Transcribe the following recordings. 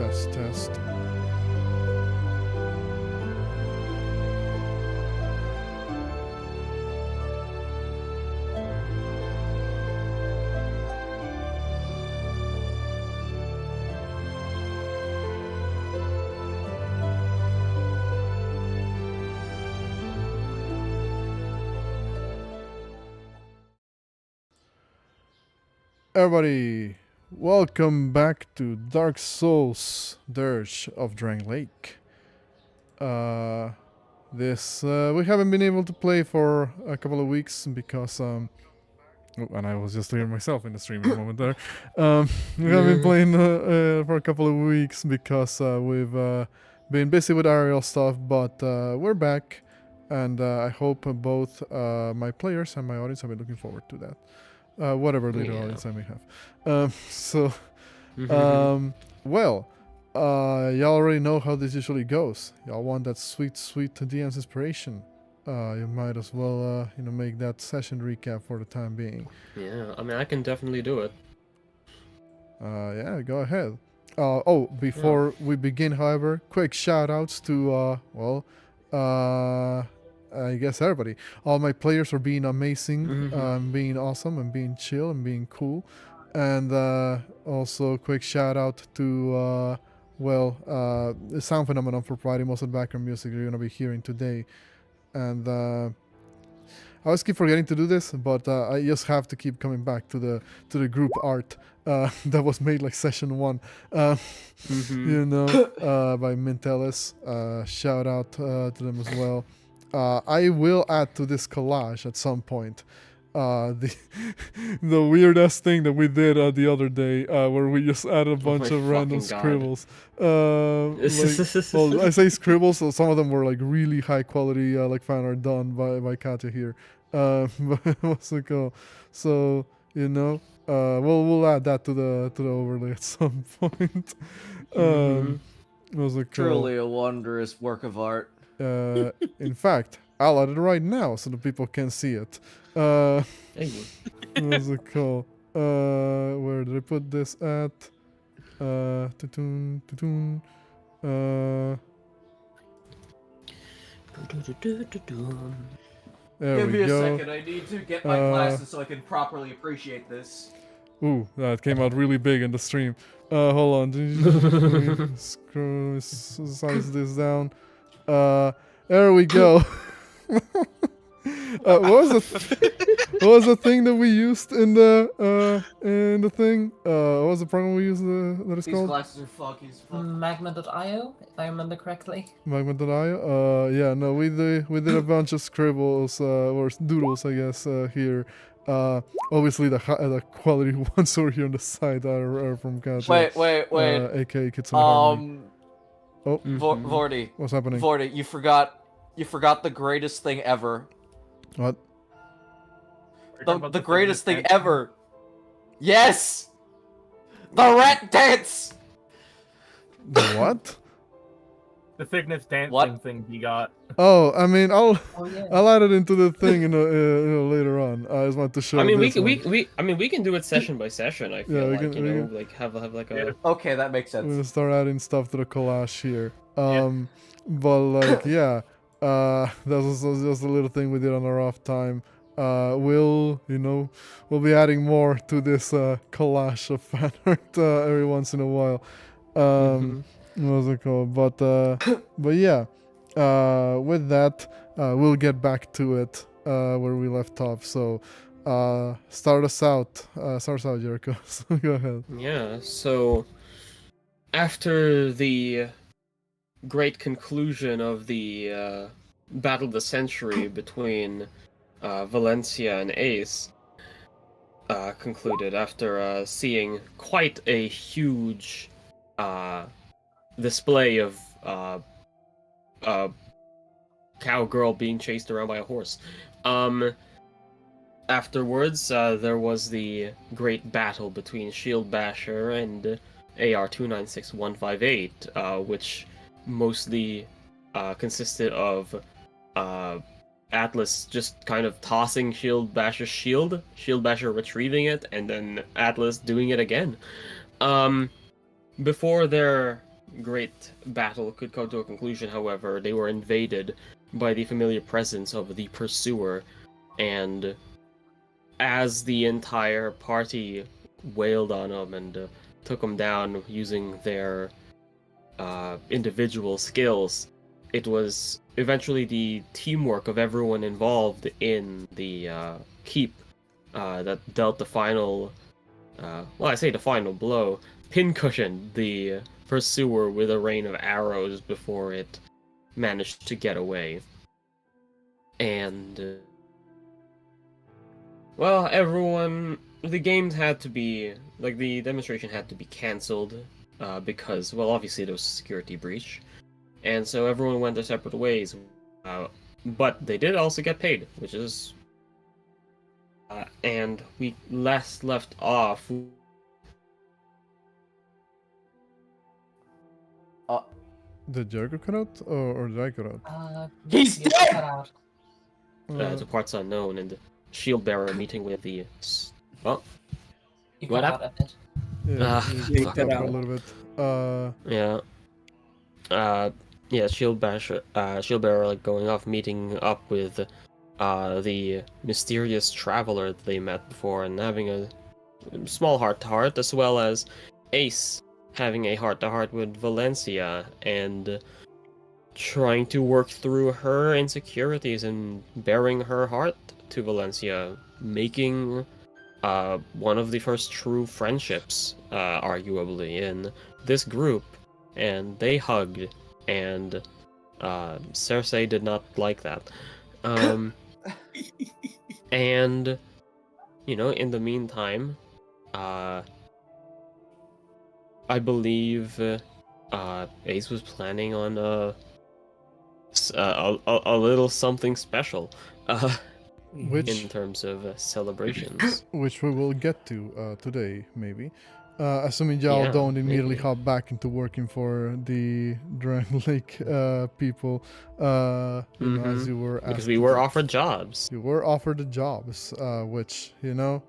Test, test. Everybody, welcome back to Dark Souls Dirge of Drangleic. We haven't been able to play for a couple of weeks because oh, and I was just hearing myself in the stream a moment there. We haven't been playing for a couple of weeks because we've been busy with aerial stuff, but we're back, and I hope both my players and my audience have been looking forward to that. Whatever little audience I may have. Well, y'all already know how this usually goes. Y'all want that sweet, sweet DM's inspiration. You might as well, make that session recap for the time being. Yeah, I mean, I can definitely do it. Yeah, go ahead. Before we begin, however, quick shout-outs to, I guess everybody. All my players are being amazing, being awesome, and being chill, and being cool. And also, quick shout out to the Sound Phenomenon for providing most of the background music you're gonna be hearing today. And I always keep forgetting to do this, but I just have to keep coming back to the group art that was made like session 1. By Mintelis. Shout out to them as well. I will add to this collage at some point the weirdest thing that we did the other day, where we just added a bunch of random scribbles. I say scribbles, so some of them were like really high quality, like fan art done by Katya here. But what's it called? So we'll add that to the overlay at some point. What's it called? Truly a wondrous work of art. In fact, I'll add it right now so the people can see it. What's it called? Where did I put this at? There Give we me a go. second, I need to get my glasses so I can properly appreciate this. Ooh, that came out really big in the stream. Hold on. Size this down. There we go. What was the thing that we used in the thing? What was the program we used that is These called? glasses are foggy as fuck. Magma.io, if I remember correctly. Magma.io? Yeah, no, we did a bunch of scribbles, or doodles, I guess, here. Obviously the quality ones over here on the side are from Katya. Wait. AKA Kitsune Harmony. Vorti. What's happening? Vorti, you forgot the greatest thing ever. What? The greatest thing ever. Yes! The rat dance! The what? The Signis dancing thing you got. Oh, I mean, I'll yeah. I'll add it into the thing later on. I just want to show. I mean, we can do it session by session. I feel Yeah, have like a. Okay, that makes sense. We're gonna start adding stuff to the collage here. But like, that was just a little thing we did on our off time. We'll be adding more to this collage of fan art every once in a while. What's it called? But yeah, with that, we'll get back to it where we left off. So, start us out, Jericho. So go ahead. Yeah. So, after the great conclusion of the Battle of the Century between Valencia and Ace concluded after seeing quite a huge display of cowgirl being chased around by a horse. Afterwards, there was the great battle between Shield Basher and AR-296158, which mostly consisted of Atlas just kind of tossing Shield Basher's shield, Shield Basher retrieving it, and then Atlas doing it again. Before their great battle could come to a conclusion, however, they were invaded by the familiar presence of the Pursuer, and as the entire party wailed on him and took him down using their individual skills, it was eventually the teamwork of everyone involved in the keep that dealt the final, well, I say the final blow, pincushioned the Pursuer with a rain of arrows before it managed to get away. And, well, the games had to be, like, the demonstration had to be cancelled because, well, obviously there was a security breach. And so everyone went their separate ways. But they did also get paid, which is... and we left off... Did Jericho cut out, or did I cut out? He's you dead! cut out. to parts unknown, and the shield bearer meeting with the... Well, You What cut out a bit. Yeah, you cut cut out out. a little bit. yeah, shield bearer, like, going off, meeting up with the mysterious traveler that they met before, and having a small heart-to-heart, as well as Ace having a heart-to-heart with Valencia, and trying to work through her insecurities and bearing her heart to Valencia, making one of the first true friendships, arguably, in this group, and they hugged, and Cersei did not like that. And, you know, in the meantime, I believe Ace was planning on a little something special Which in terms of celebrations. which we will get to today, maybe. Assuming y'all Yeah, don't immediately maybe. hop back into working for the Drangleic people, you know, as you were Because asked we to were do. offered jobs. You were offered the jobs, which, you know,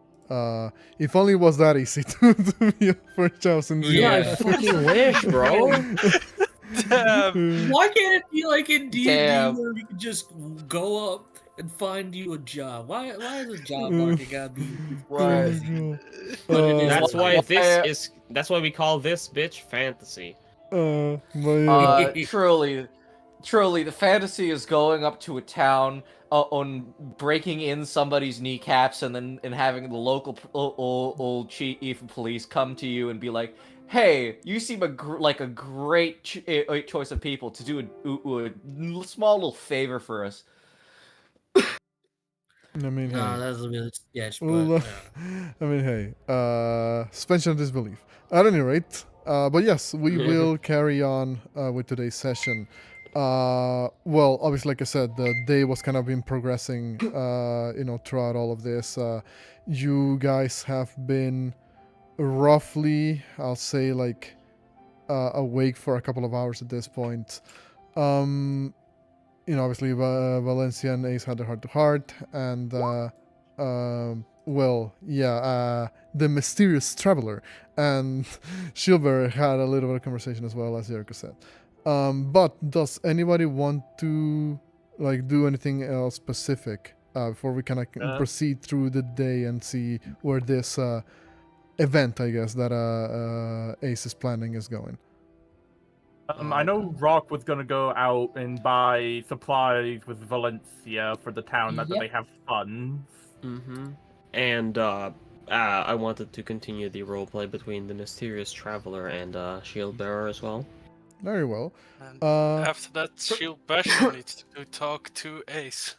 if only it was that easy to be offered jobs in real Yeah, I life. fucking wish, bro. Damn. Why can't it be like in D&D Damn. where you can just go up and find you a job? Why is the job market gotta be Right. crazy? But it is That's what it why is. that's why we call this bitch fantasy. But yeah. Truly, the fantasy is going up to a town, on breaking in somebody's kneecaps, and then having the local old chief of police come to you and be like, "Hey, you seem like a great choice of people to do a small little favor for us." I mean, hey. Nah, that's a bit sketch, but Well, I mean, hey, suspension of disbelief. At any rate, but yes, we will carry on with today's session. Well, obviously, like I said, the day was kind of been progressing, you know, throughout all of this. You guys have been roughly, I'll say, like, awake for a couple of hours at this point. You know, obviously, Valencia and Ace had their heart-to-heart, and well, yeah, the mysterious traveler and Shieldbearer had a little bit of conversation as well, as Jericho said. But does anybody want to, like, do anything else specific before we kind of proceed through the day and see where this event, I guess, that Ace is planning is going? I know Rock was gonna go out and buy supplies with Valencia for the town that they have funds. And I wanted to continue the roleplay between the mysterious traveler and shield bearer as well. Very well. And after that, Shield Basher needs to go talk to Ace.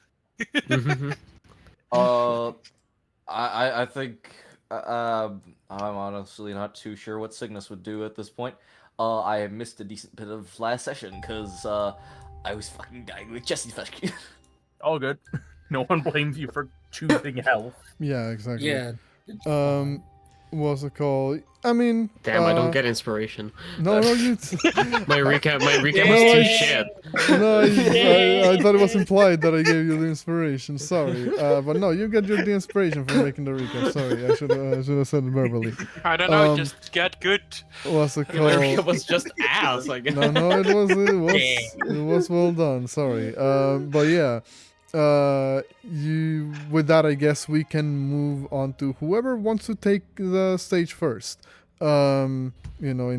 I think I'm honestly not too sure what Signis would do at this point. I missed a decent bit of last session because I was fucking dying with Jesse's fucking. All good. No one blames you for choosing health. Yeah, exactly. Yeah. what's it called? I mean, Damn, I don't get inspiration. No, you. My recap No, was too I- shit. No, I thought it was implied that I gave you the inspiration. Sorry, but no, you get the inspiration for making the recap. Sorry, I should have said it verbally. I don't know, Um, just get good. What's it My recap called? was just ass. Like, No, it was well done. Sorry, but yeah, you with that, I guess we can move on to whoever wants to take the stage first. In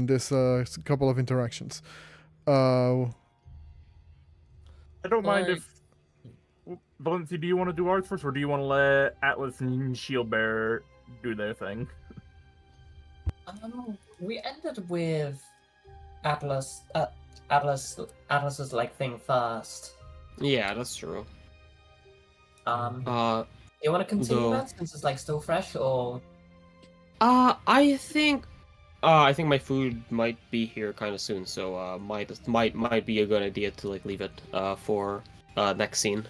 this couple of interactions. I don't mind Like- if. Valencia, do you want to do ours first, or do you want to let Atlas and Shieldbearer do their thing? We ended with Atlas's like thing first. yeah, that's true. Do you want to continue though- that since it's like still fresh, or I think my food might be here kind of soon, so might be a good idea to like leave it for next scene.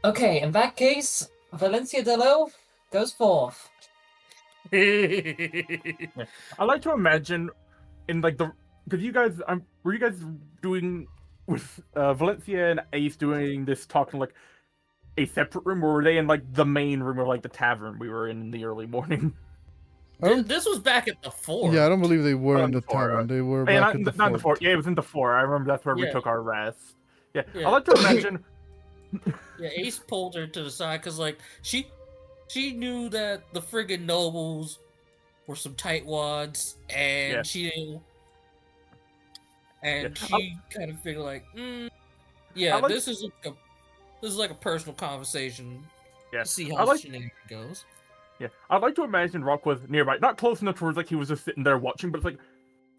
okay? In that case, Valencia Dello goes forth. I like to imagine, in like because you guys, were you guys doing with Valencia and Ace doing this talking like a separate room, or were they in like the main room or like the tavern we were in the early morning? This was back at the fort. Yeah, I don't believe they were Oh, in the fort, tavern. They were Yeah, back at the not in the fort. fort. Yeah, it was in the fort. I remember that's where we Yeah. took our rest. Yeah, Yeah. I like to imagine. Yeah, Ace pulled her to the side because, like, she knew that the friggin' nobles were some tightwads, and Yeah. she didn't. And Yeah. she kind of figured, like, yeah, I like- this is like a personal conversation. Yeah, To see I how like- shenanigans goes. Yeah, I'd like to imagine Rock was nearby, not close enough towards like he was just sitting there watching, but it's like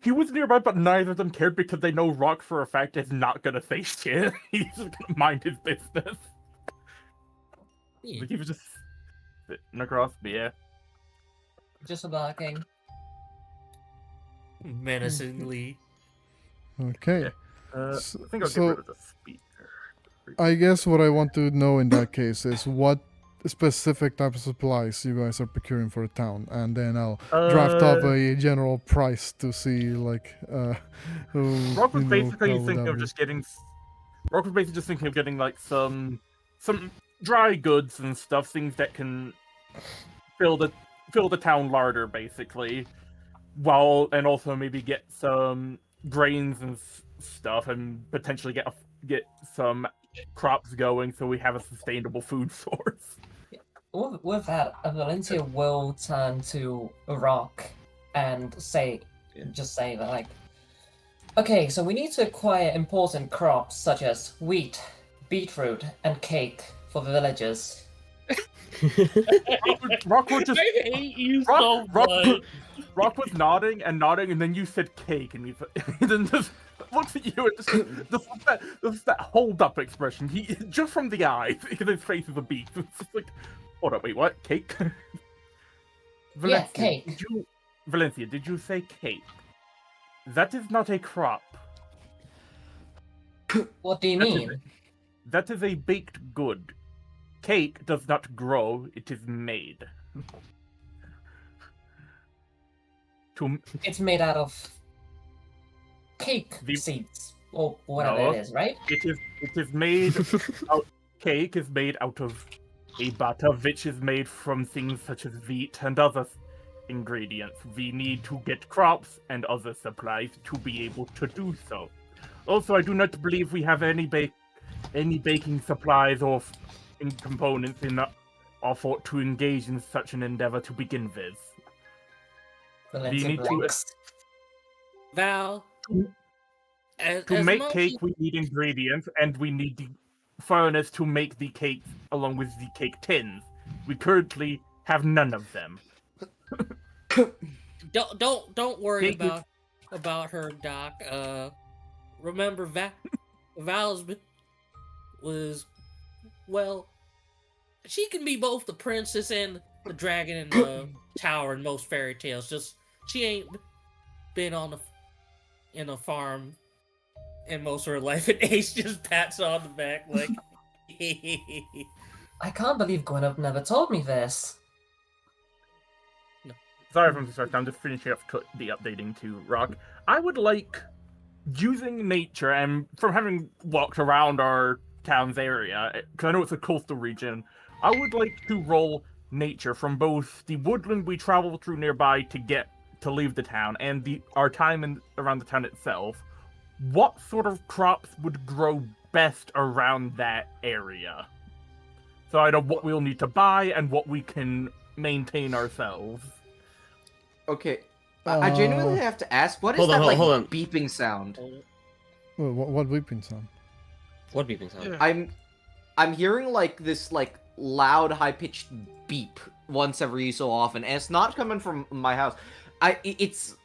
he was nearby, but neither of them cared because they know Rock for a fact is not gonna say shit. He's just gonna mind his business. Yeah. Like he was just sitting across, but yeah. Just barking. Menacingly. Okay. I S- think I'll get so- rid of the speaker. I guess what I want to know in that case is what specific type of supplies you guys are procuring for a town, and then I'll draft up a general price to see like who, Rock was basically how would thinking that of be? just getting. Rock was basically just thinking of getting like some dry goods and stuff, things that can fill the town larder, basically. And also maybe get some grains and stuff, and potentially get some crops going, so we have a sustainable food source. With that, Valencia will turn to Rock and just say that, like, okay, so we need to acquire important crops such as wheat, beetroot, and cake for the villagers. Rock was just I hate you Rock, so Rock, much. Rock was nodding, and then you said cake, and then just looks at you and just that hold up expression. He just from the eyes, because his face is a beast. It's just like, hold up, wait, what? Cake? cake. Valencia, did you say cake? That is not a crop. What do you That is- mean? That is a baked good. Cake does not grow; it is made. It's made out of cake The- seeds or whatever No. it is, right? It is made cake is made out of a butter which is made from things such as wheat and other ingredients. We need to get crops and other supplies to be able to do so. Also, I do not believe we have any baking supplies or components in our fort to engage in such an endeavor to begin with. Valencia need to- blinks. Val. To as make much cake, as- we need ingredients, and we need the furnace to make the cake, along with the cake tins. We currently have none of them. Don't worry Cake is- about her, Doc. Remember Val's was, well, she can be both the princess and the dragon in the tower in most fairy tales. Just she ain't been in a farm in most of her life. And Ace just pats her on the back like. I can't believe Gwen never told me this. sorry if I'm distracted. I'm just finishing up the updating to Rock. I would like, using nature, and from having walked around our town's area, because I know it's a coastal region, I would like to roll nature from both the woodland we travel through nearby to leave the town, and our time around the town itself. What sort of crops would grow best around that area? So I know what we'll need to buy and what we can maintain ourselves. Okay. I genuinely have to ask, what is Hold on, that, like, hold on. beeping sound? What weeping sound? What beeping sound? Yeah. I'm hearing, like, this, like, loud, high-pitched beep once every so often, and it's not coming from my house. I think it's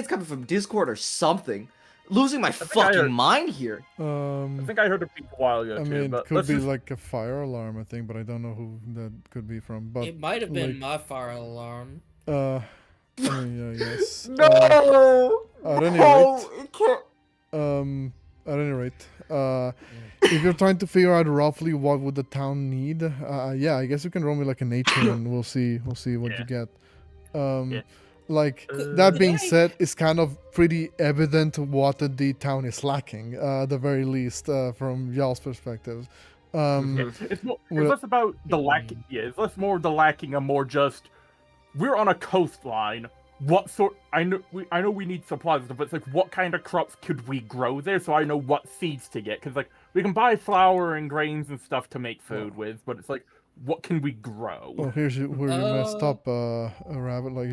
coming from Discord or something. Losing my fucking mind here. I think I heard a beep a while ago, I too. mean, But could let's be just... like a fire alarm, I think, but I don't know who that could be from. But It might have been like, my fire alarm. I mean, yes. No! At any Oh, rate, it can't. at any rate, if you're trying to figure out roughly what would the town need, yeah, I guess you can roll me like a nature, and we'll see what Yeah. you get. Yeah. Like that being I- said, it's kind of pretty evident what the town is lacking, at the very least, from y'all's perspective. Yeah, it's well- less about the lacking. Yeah, it's less more the lacking and more just we're on a coastline. What sort? I know we need supplies, but it's like what kind of crops could we grow there? So I know what seeds to get, because like we can buy flour and grains and stuff to make food with, but it's like what can we grow? Well, where you messed up, Rabbit. Like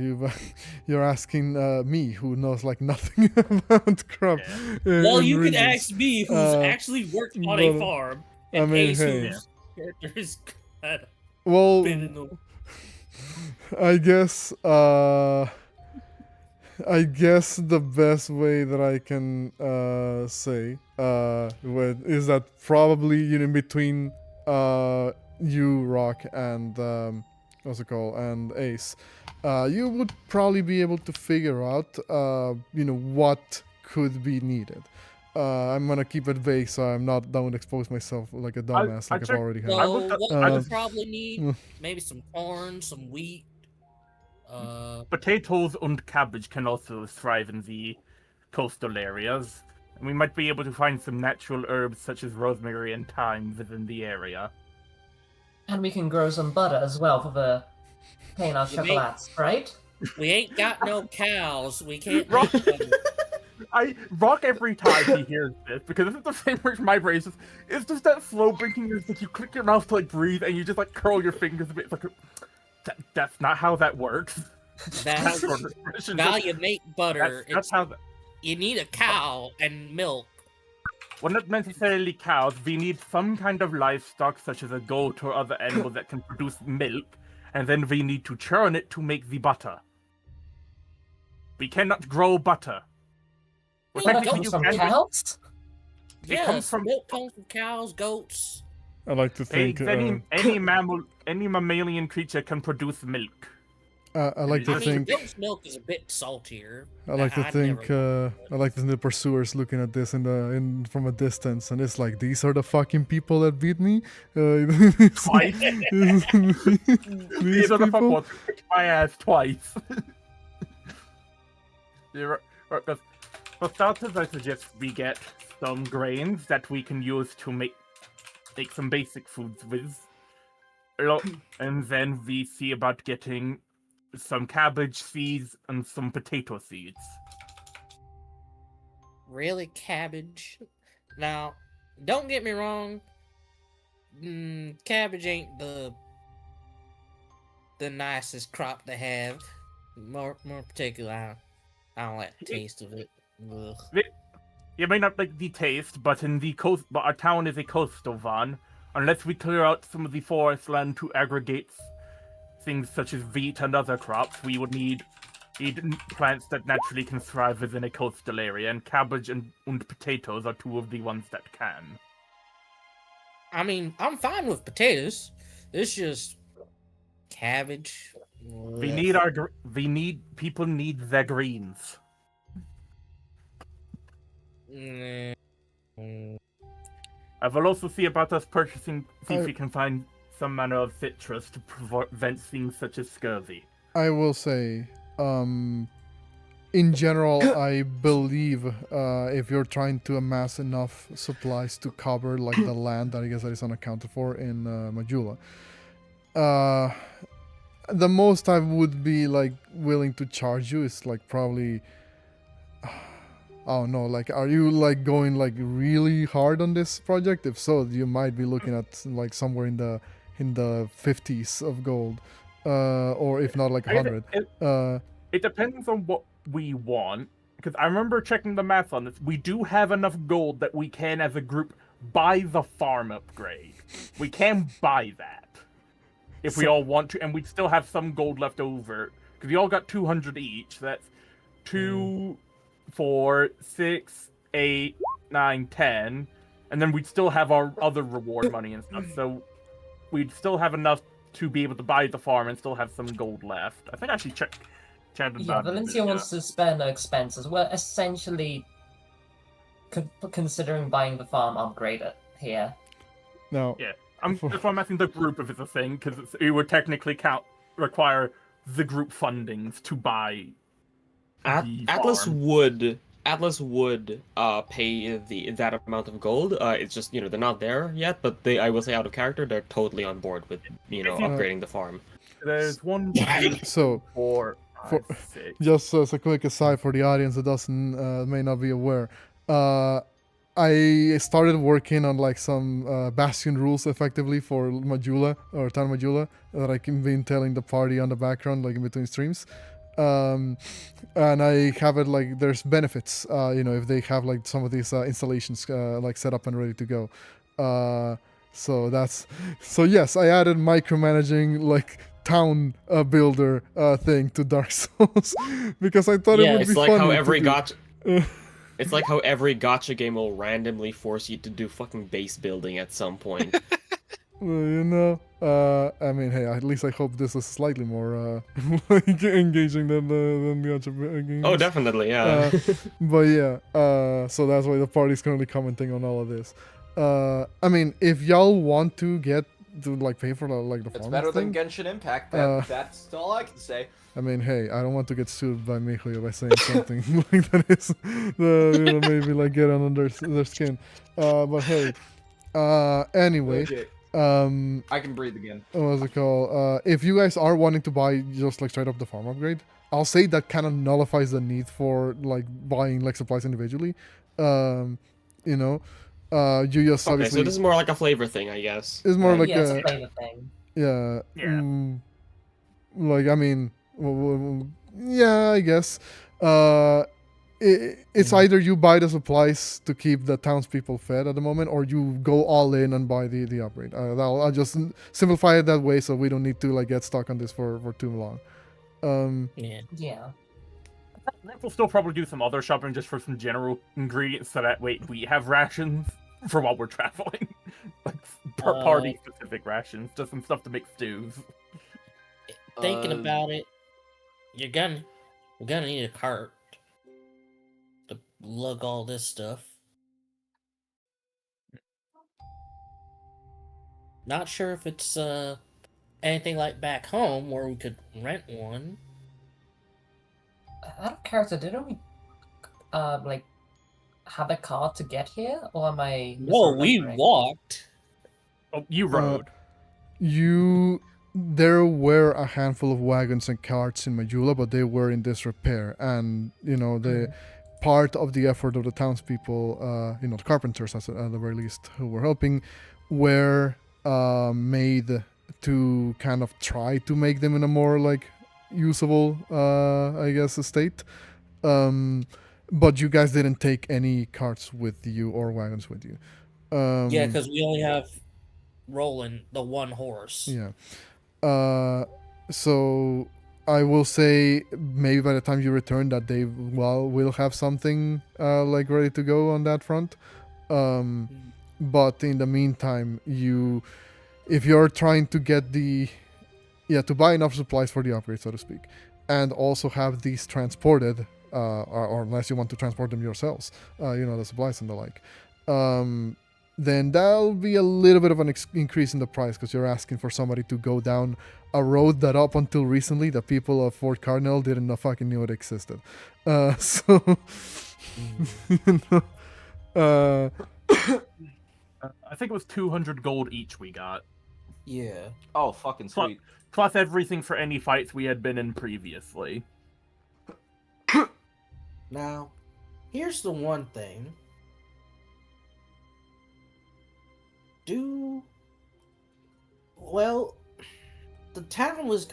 you're asking me, who knows like nothing about crop. Well, and you could reasons. ask me, who's actually worked on a but, farm, I and mean, Ace, hey. whose character is kind of Well, been in the... I guess the best way that I can say is that probably in between you, Rock, and what's it called, and Ace, you would probably be able to figure out what could be needed. I'm gonna keep it vague so don't expose myself like a dumbass I like I've checked- already had. So, looked up- what I we just- probably need, maybe some corn, some wheat, Potatoes and cabbage can also thrive in the coastal areas. And we might be able to find some natural herbs such as rosemary and thyme within the area. And we can grow some butter as well for the paying our You mean- chocolates, right? we ain't got no cows, we can't Right. make them. Rock every time he hears this, because this is the same way my brain is. It's just that slow blinking is that you click your mouth to like breathe and you just like curl your fingers a bit. It's like, that's not how that works. That's sort of expression. how you make butter. That's how. You need a cow and milk. Well, not necessarily cows. We need some kind of livestock, such as a goat or other animal that can produce milk, and then we need to churn it to make the butter. We cannot grow butter. Well, Milk technically comes you From can, but cows? It comes Yes, from- milk comes from cows, goats. I like to think. any mammal, any mammalian creature can produce milk. I like to I mean, think. goat's milk is a bit saltier. I like to I'd think. never- I like to think the pursuers looking at this from a distance, and it's like these are the fucking people that beat me. Twice. These These are the fuck people. ones who kicked my ass twice. You're right, because for starters, I suggest we get some grains that we can use to make some basic foods with. And then we see about getting some cabbage seeds and some potato seeds. Really, cabbage? Now, don't get me wrong. Cabbage ain't the nicest crop to have. More particular, I don't like the taste of it. Ugh. You may not like the taste, but our town is a coastal one. Unless we clear out some of the forest land to aggregate things such as wheat and other crops, we would need plants that naturally can thrive within a coastal area, and cabbage and potatoes are two of the ones that can. I mean, I'm fine with potatoes. It's just cabbage. People need their greens. Mm. I will also see about us see if I- we can find some manner of citrus to prevent things such as scurvy. I will say, in general, I believe if you're trying to amass enough supplies to cover like the land that I guess that is unaccounted for in Majula, the most I would be like willing to charge you is like probably. Oh no, like are you like going like really hard on this project? If so, you might be looking at like somewhere in the 50s of gold. Or if not like 100. It depends on what we want, because I remember checking the math on this. We do have enough gold that we can, as a group, buy the farm upgrade. We can buy that if we all want to, and we still have some gold left over, because we all got 200 each. That's 2, 4, 6, 8, 9, 10, and then we'd still have our other reward money and stuff. So we'd still have enough to be able to buy the farm and still have some gold left. I think I actually chatted Yeah, about it. Valencia wants to spare no expenses. We're essentially considering buying the farm upgraded here. Now, Yeah, that's why I'm asking the group if it's a thing, because it would technically require the group fundings to buy the Atlas farm. would pay that amount of gold. It's just they're not there yet, but I will say out of character they're totally on board with upgrading the farm. There's 1, 2, so 4, 5, 6. just as a quick aside for the audience that doesn't may not be aware, I started working on like some Bastion rules effectively for Majula or Town Majula that I can been telling the party on the background like in between streams. And I have it like there's benefits, if they have like some of these installations like set up and ready to go. So yes, I added micromanaging like town builder thing to Dark Souls because I thought it would It's be like funny how to every do. gotcha. It's like how every gotcha game will randomly force you to do fucking base building at some point. I mean, hey, at least I hope this is slightly more like engaging than the other games. Oh, definitely, yeah. But yeah, so that's why the party's currently commenting on all of this. I mean, if y'all want to get to like pay for the It's farm better thing, than Genshin Impact. That's all I can say. I mean, hey, I don't want to get sued by Mihoyo by saying something like that is, maybe like get under their skin. But hey, anyway. Okay. I can breathe again. What's it called? If you guys are wanting to buy just like straight up the farm upgrade, I'll say that kind of nullifies the need for like buying like supplies individually. You just Okay, obviously so this is more like a flavor thing, I guess. it's more like Yeah, it's a flavor thing. yeah, Yeah. like I mean, yeah, I guess. It's either you buy the supplies to keep the townspeople fed at the moment, or you go all in and buy the upgrade. I'll just simplify it that way, so we don't need to like get stuck on this for too long. Yeah. Yeah. We'll still probably do some other shopping just for some general ingredients, so that way we have rations for while we're traveling, like party specific rations, just some stuff to make stews. Thinking about it, we're gonna need a cart to lug all this stuff. Not sure if it's anything like back home where we could rent one. Out of character, didn't we like have a car to get here, or am I? No, we misremembering? walked. Oh, you rode. There were a handful of wagons and carts in Majula, but they were in disrepair, and the part of the effort of the townspeople, the carpenters at the very least who were helping, were made to kind of try to make them in a more like usable, I guess, state. But you guys didn't take any carts with you or wagons with you. Yeah, because we only have Roland, the one horse. Yeah. So I will say maybe by the time you return that they will have something like ready to go on that front. But in the meantime, if you're trying to get to buy enough supplies for the upgrade, so to speak, and also have these transported, or unless you want to transport them yourselves, the supplies and the like, then that'll be a little bit of an increase in the price because you're asking for somebody to go down a road that up until recently the people of Fort Cardinal didn't know fucking knew it existed. So, you know, I think it was 200 gold each we got. Yeah. Oh, fucking Plus, sweet. plus everything for any fights we had been in previously. Now, here's the one thing. The town was,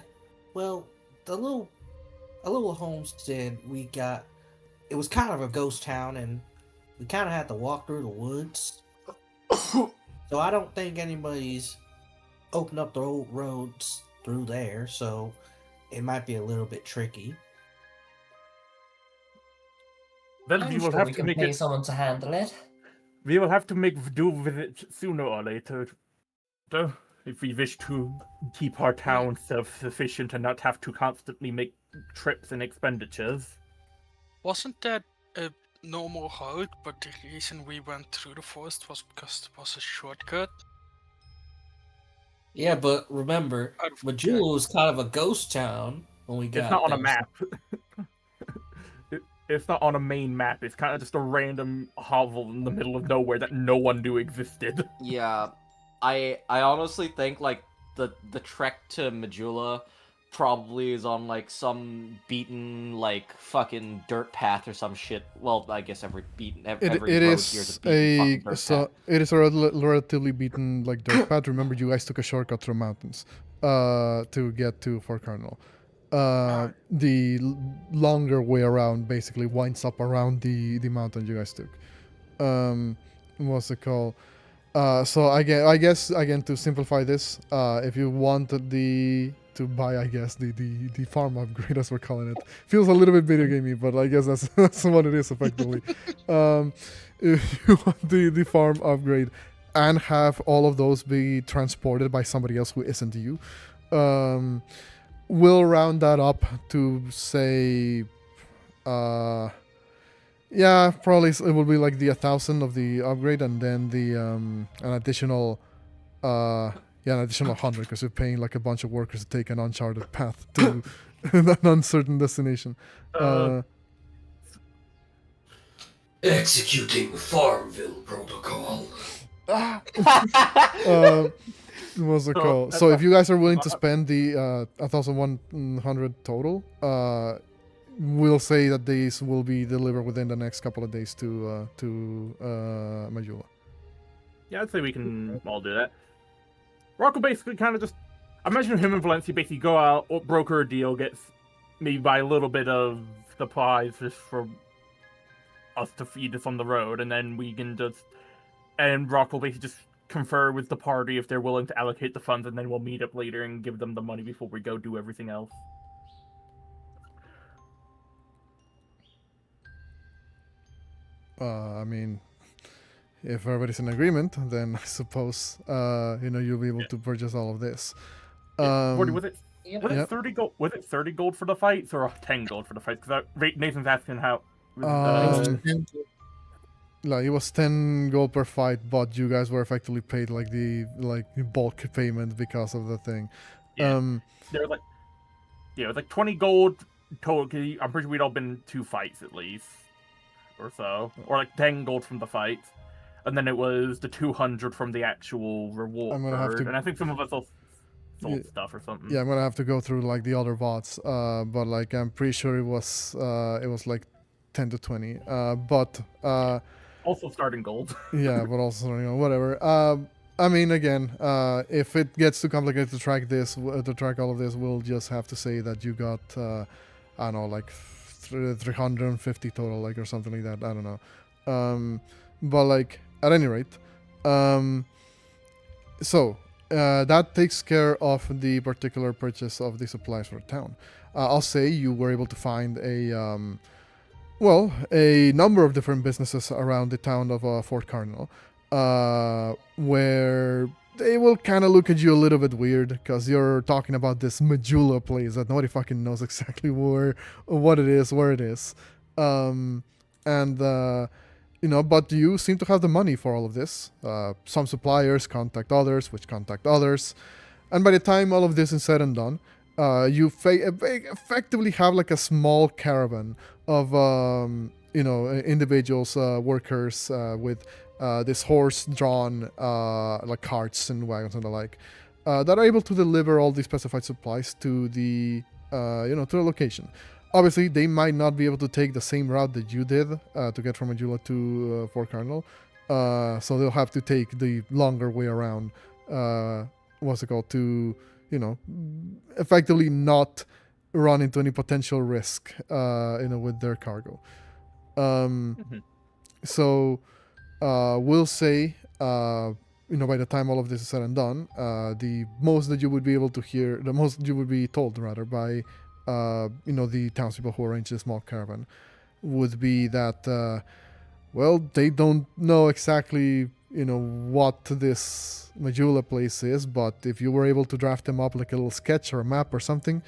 a little homestead we got. It was kind of a ghost town, and we kind of had to walk through the woods. So I don't think anybody's opened up the old roads through there, so it might be a little bit tricky. Then I'm we will sure have we to can make pay it. someone to handle it. We will have to make do with it sooner or later. If we wish to keep our town self-sufficient and not have to constantly make trips and expenditures. Wasn't that a normal road, but the reason we went through the forest was because it was a shortcut? Yeah, but remember, Out of Majula was kind of a ghost town when we got It's not on a there. map. It's not on a main map. It's kind of just a random hovel in the middle of nowhere that no one knew existed. Yeah, I honestly think like the trek to Majula probably is on like some beaten like fucking dirt path or some shit. Well, I guess every It road here is is a beaten fucking dirt path. it is a relatively beaten like dirt path. Remember, you guys took a shortcut through mountains to get to Fort Cardinal. The longer way around basically winds up around the mountain you guys took. What's it called? So again, I guess again to simplify this, if you want to buy, I guess the farm upgrade as we're calling it, feels a little bit video gamey, but I guess that's what it is effectively. If you want the farm upgrade and have all of those be transported by somebody else who isn't you, we'll round that up to say, yeah, probably it will be like the 1,000 of the upgrade, and then the an additional, an additional 100 because you're paying like a bunch of workers to take an uncharted path to an uncertain destination. Executing Farmville Protocol. What's it So, called? So if you guys are willing to spend the 1,100 total, we'll say that these will be delivered within the next couple of days to Majula. Yeah, I'd say we can all do that. Rocco basically kind of just... I imagine him and Valencia basically go out, broker a deal, get maybe buy a little bit of supplies just for us to feed us on the road, and then we can just... And Rocco basically just confer with the party if they're willing to allocate the funds, and then we'll meet up later and give them the money before we go do everything else. I mean, if everybody's in agreement, then I suppose you'll be able to purchase all of this. Was it Yep. was Yep. it 30 gold? Was it 30 gold for the fights or 10 gold for the fights? Because Nathan's asking how. Like it was 10 gold per fight, but you guys were effectively paid like the bulk payment because of the thing. Yeah. There was it was like 20 gold total. 'Cause I'm pretty sure we'd all been 2 fights at least, or so, or like 10 gold from the fights, and then it was the 200 from the actual reward. I'm gonna have to- And I think some of us all sold Yeah. stuff or something. Yeah, I'm gonna have to go through like the other bots, but like I'm pretty sure it was like 10 to 20. But Also starting gold. yeah, but also whatever. I mean, again, if it gets too complicated to track all of this, we'll just have to say that you got, I don't know, like 350 total, like or something like that. I don't know. But like at any rate, so that takes care of the particular purchase of the supplies for the town. I'll say you were able to find a number of different businesses around the town of Fort Cardinal, where they will kind of look at you a little bit weird because you're talking about this Majula place that nobody fucking knows exactly where it is. but you seem to have the money for all of this. Some suppliers contact others, which contact others. And by the time all of this is said and done, you effectively have like a small caravan of, individuals, workers with this horse-drawn like carts and wagons and the like, that are able to deliver all the specified supplies to the, to the location. Obviously, they might not be able to take the same route that you did to get from Majula to Fort Cardinal, so they'll have to take the longer way around. What's it called? To effectively not run into any potential risk, with their cargo. So we'll say, by the time all of this is said and done, the most that you would be able to hear, the most you would be told rather by, the townspeople who arrange the small caravan, would be that, they don't know exactly, what this Majula place is, but if you were able to draft them up like a little sketch or a map or something,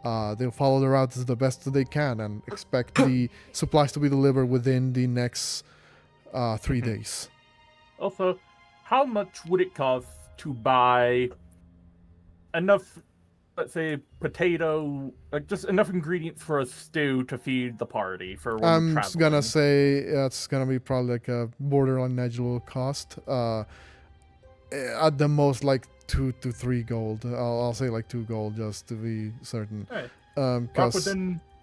they'll follow the routes the best that they can and expect the supplies to be delivered within the next 3 days. Also, how much would it cost to buy enough, let's say, just enough ingredients for a stew to feed the party for when I'm traveling? gonna say it's gonna be probably like a borderline negligible cost. At the most, like 2 to 3 gold. I'll say like 2 gold just to be certain. Right. Because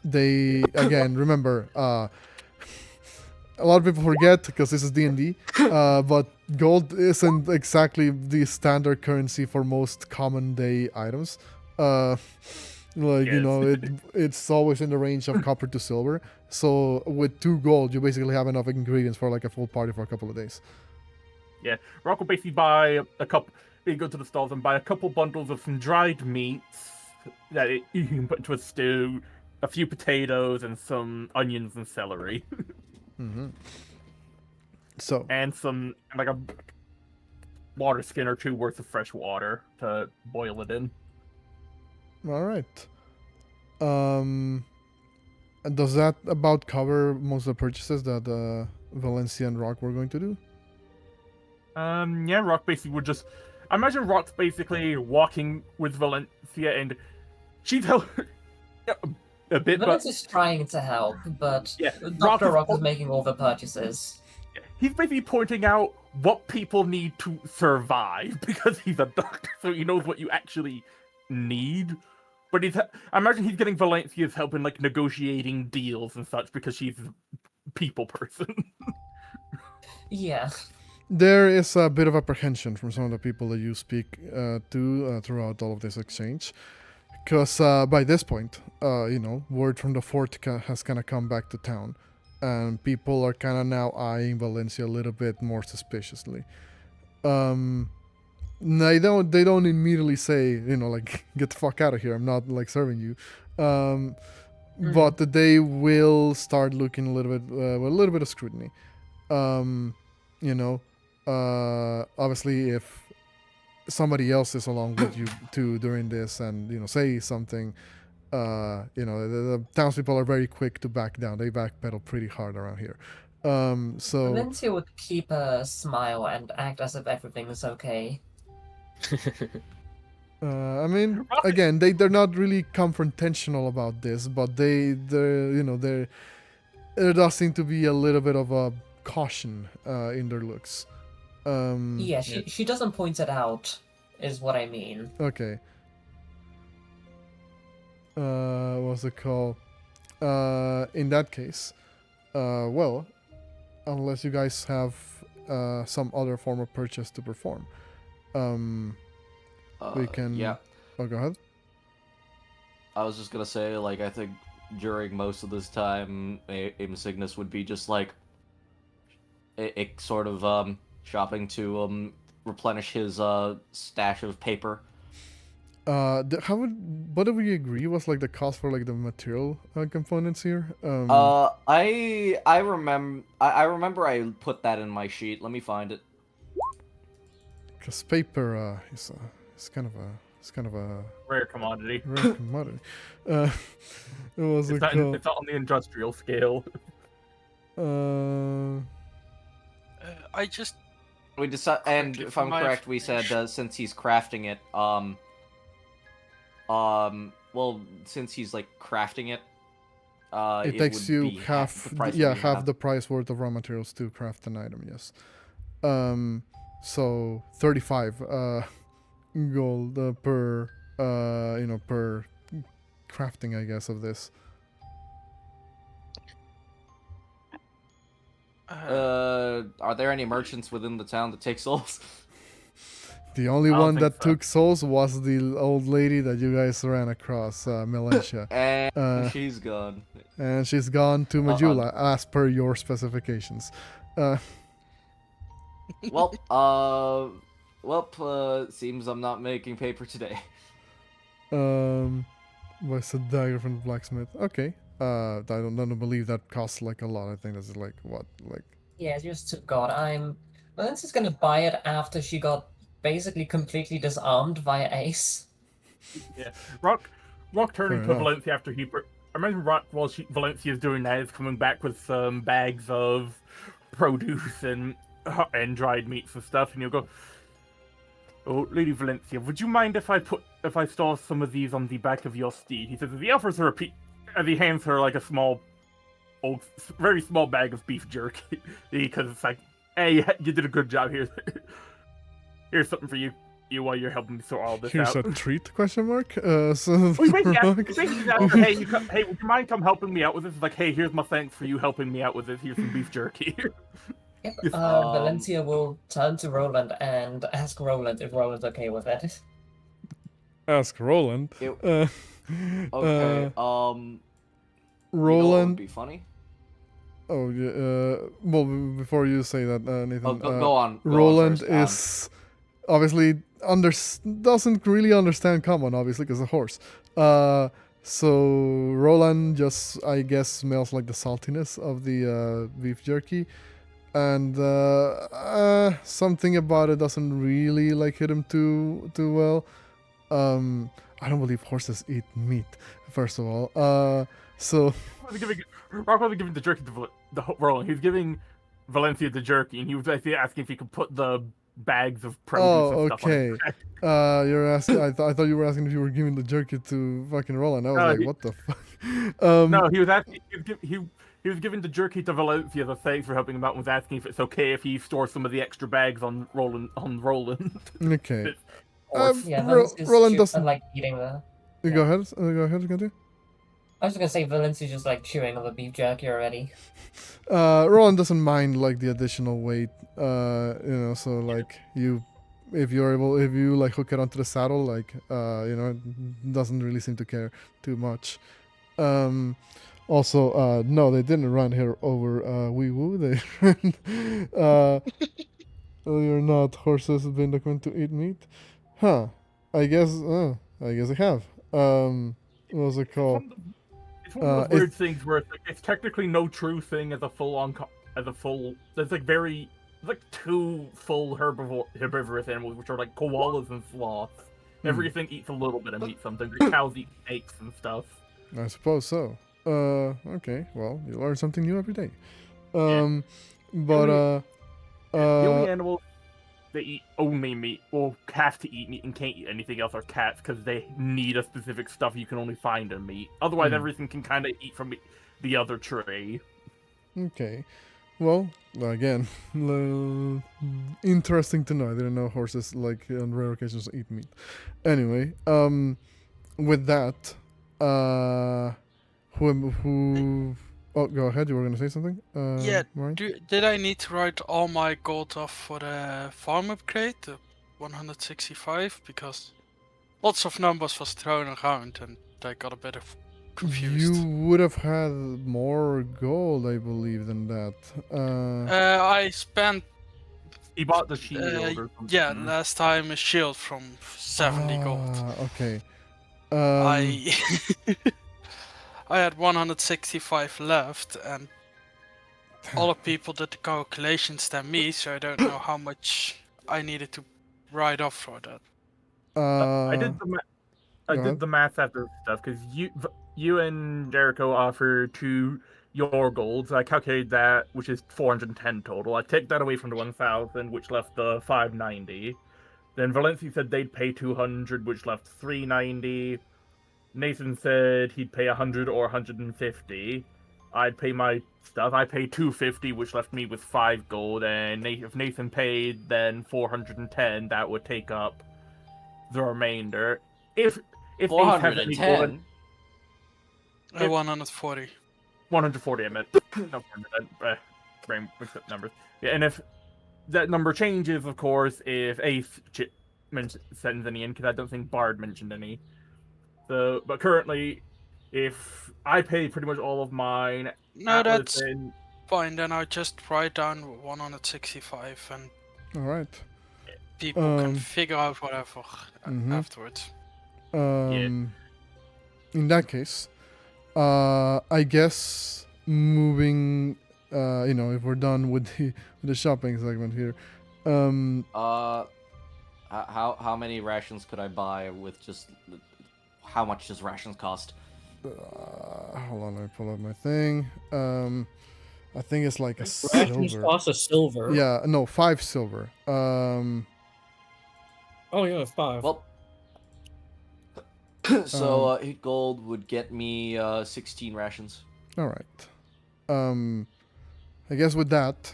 they, again, remember, a lot of people forget because this is D&D, but gold isn't exactly the standard currency for most common day items. It's always in the range of copper to silver. So with 2 gold, you basically have enough ingredients for like a full party for a couple of days. Yeah, Rock will basically buy a couple. You go to the stalls and buy a couple bundles of some dried meats that you can put into a stew, a few potatoes, and some onions and celery. So and some like a water skin or 2 worth of fresh water to boil it in. All right. Does that about cover most of the purchases that Valencia and Rock were going to do? Yeah, Rock basically would just. I imagine Rock's basically walking with Valencia, and she's a bit. Valencia's trying to help, but yeah, Dr. Rock is making all the purchases. He's basically pointing out what people need to survive because he's a doctor, so he knows what you actually need. But I imagine he's getting Valencia's help in like negotiating deals and such because she's a people person. Yeah. There is a bit of apprehension from some of the people that you speak to throughout all of this exchange. Because by this point, word from the fort has kind of come back to town. And people are kind of now eyeing Valencia a little bit more suspiciously. They don't immediately say, get the fuck out of here, I'm not, serving you. But they will start looking a little bit, with a little bit of scrutiny. Obviously, if somebody else is along with you too during this and say something, the townspeople are very quick to back down. They backpedal pretty hard around here. So Valencia would keep a smile and act as if everything is okay. Again, they're not really confrontational about this, but there does seem to be a little bit of a caution in their looks. She doesn't point it out, is what I mean. Okay. What's it called? In that case, unless you guys have some other form of purchase to perform, we can. Yeah. Oh, go ahead. I was just gonna say, I think during most of this time, Signis would be just sort of shopping to replenish his stash of paper. What did we agree was the cost for the material components here? I remember I put that in my sheet. Let me find it. Because paper is kind of a rare commodity. Rare commodity. It was it's not on the industrial scale. I just We decide, and Quickly if for I'm my correct, we said information. since he's crafting it, well, since he's like crafting it, It it takes would you be half, the price yeah, would be half the price worth of raw materials to craft an item. Yes. So 35 gold per per crafting, I guess, of this. Are there any merchants within the town that take souls? The only I don't one think that so. took souls was the old lady that you guys ran across, Melentia. And she's gone. And she's gone to Majula, as per your specifications. Seems I'm not making paper today. What's a dagger from the blacksmith? Okay. I don't believe that costs like a lot. I think that's like what, like. Yeah, just to God, Valencia's gonna buy it after she got basically completely disarmed via Ace. Yeah, Rock turning Fair to enough. Valencia after he. I remember Rock while Valencia's doing that is coming back with some bags of produce and dried meats and stuff, and you'll go, "Oh, Lady Valencia, would you mind if I store some of these on the back of your steed?" He says, as he offers her as he hands her like a very small bag of beef jerky, because it's like, "Hey, you did a good job here. Here's something for you while you're helping me sort all this Here's out." a treat? Question mark. So. We basically asked her, hey, would you mind come helping me out with this? It's like, hey, here's my thanks for you helping me out with this. Here's some beef jerky. Yep. Yes. Valencia will turn to Roland and ask Roland if Roland's okay with it. Ask Roland. Okay. Roland. You know what would be funny? Oh yeah. Well, before you say that, Nathan. Oh, go on. Roland Go on first. is obviously doesn't really understand common, obviously, because a horse. So Roland just, I guess, smells like the saltiness of the beef jerky, and something about it doesn't really like hit him too well. I don't believe horses eat meat, first of all. So. Rock wasn't giving the jerky to Roland. He's giving Valencia the jerky, and he was actually asking if he could put the bags of produce and stuff on okay. his back. You're asking. I thought you were asking if you were giving the jerky to fucking Roland. I was like, what the fuck? No, he was asking. He was giving the jerky to Valencia as a thanks for helping him out, and was asking if it's okay if he stores some of the extra bags on Roland. Okay. Yeah, Roland doesn't like eating the. Go ahead. Go ahead. Continue. I was gonna say Valencia's just like chewing on the beef jerky already. Roland doesn't mind like the additional weight. So like if you like hook it onto the saddle, like it doesn't really seem to care too much. Also, no, they didn't run here over wee woo. They ran. You're not horses have been documented to eat meat, huh? I guess they have. What was it called? It's one of those weird things where it's technically no true thing as a full. There's like two full herbivorous animals, which are like koalas and sloths. Everything eats a little bit of meat. Sometimes the cows eat snakes and stuff. I suppose so. Okay. Well, you learn something new every day. The only animals that eat only meat, or have to eat meat and can't eat anything else, are cats, because they need a specific stuff you can only find in meat. Otherwise, everything can kind of eat from the other tray. Okay. Well, again, interesting to know. I didn't know horses, like, on rare occasions eat meat. Anyway, with that, who... Oh, go ahead. You were going to say something? Yeah. Ryan? Did I need to write all my gold off for the farm upgrade, the 165? Because lots of numbers was thrown around and I got a bit confused. You would have had more gold, I believe, than that. I spent. He bought the shield. Or something. Yeah, last time a shield from 70 gold. Okay. I had 165 left, and other people did the calculations than me, so I don't know how much I needed to write off for that. I did the math after stuff, because you and Jericho offered to your gold. So I calculated that, which is 410 total. I take that away from the 1,000, which left the 590. Then Valencia said they'd pay 200, which left 390. Nathan said he'd pay 100 or 150. I'd pay my stuff. I pay 250, which left me with 5 gold. And if Nathan paid, then 410. That would take up the remainder. If Ace has any gold, 410. 140. 140, I meant. No, brain mixed up numbers. Yeah, and if that number changes, of course, if Ace sends any in, because I don't think Bard mentioned any. So, but currently, if I pay pretty much all of mine, No, Atlas that's and fine. Then I'll just write down 165 and All right. people can figure out whatever afterwards. In that case, I guess moving, if we're done with the shopping segment here, How many rations could I buy with just? How much does rations cost? hold on, let me pull up my thing. I think it's like a Rations silver. cost a silver. Yeah, no, 5 silver. Oh yeah, 5. Well, so 8 gold would get me 16 rations. All right. I guess with that,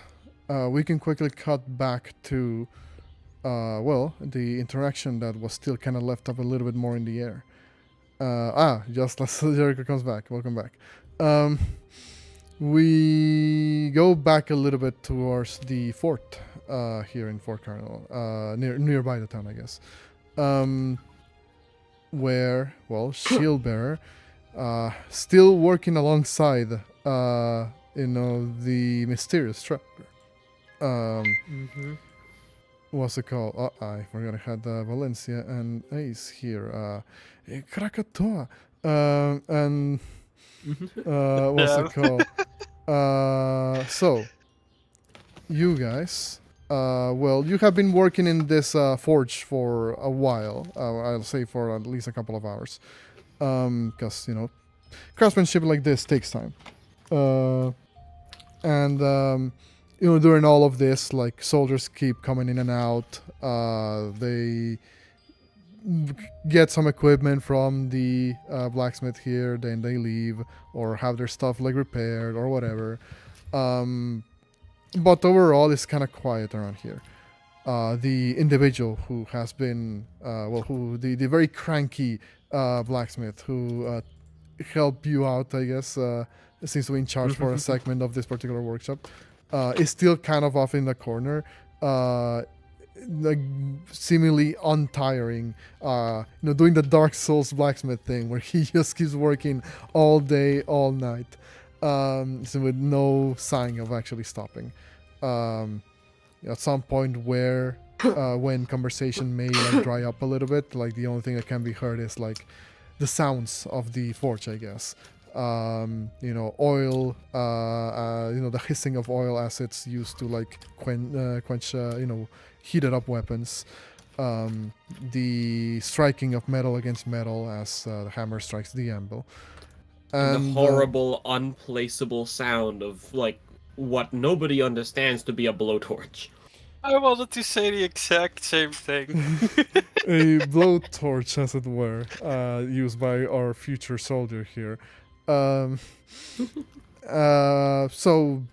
we can quickly cut back to, the interaction that was still kind of left up a little bit more in the air. Just as Jericho comes back. Welcome back. We go back a little bit towards the fort here in Fort Cardinal, nearby the town, I guess. Where, Shieldbearer, still working alongside, the mysterious traveler. What's it called? I forgot I had Valencia and Ace here. Krakatoa. And what's it called? So, you guys, you have been working in this forge for a while. I'll say for at least a couple of hours. Because, craftsmanship like this takes time. During all of this, like, soldiers keep coming in and out. They get some equipment from the blacksmith here, then they leave or have their stuff like repaired or whatever. But overall, it's kind of quiet around here. The individual who has been, the very cranky blacksmith who helped you out, I guess, seems to be in charge for a segment of this particular workshop, is still kind of off in the corner. Like seemingly untiring, doing the Dark Souls blacksmith thing where he just keeps working all day, all night, so with no sign of actually stopping. At some point where, when conversation may like dry up a little bit, like the only thing that can be heard is like the sounds of the forge, I guess. Oil, the hissing of oil as it's used to like quench, heated up weapons, the striking of metal against metal as the hammer strikes the anvil, and the horrible, unplaceable sound of like what nobody understands to be a blowtorch. I wanted to say the exact same thing. A blowtorch, as it were, used by our future soldier here. So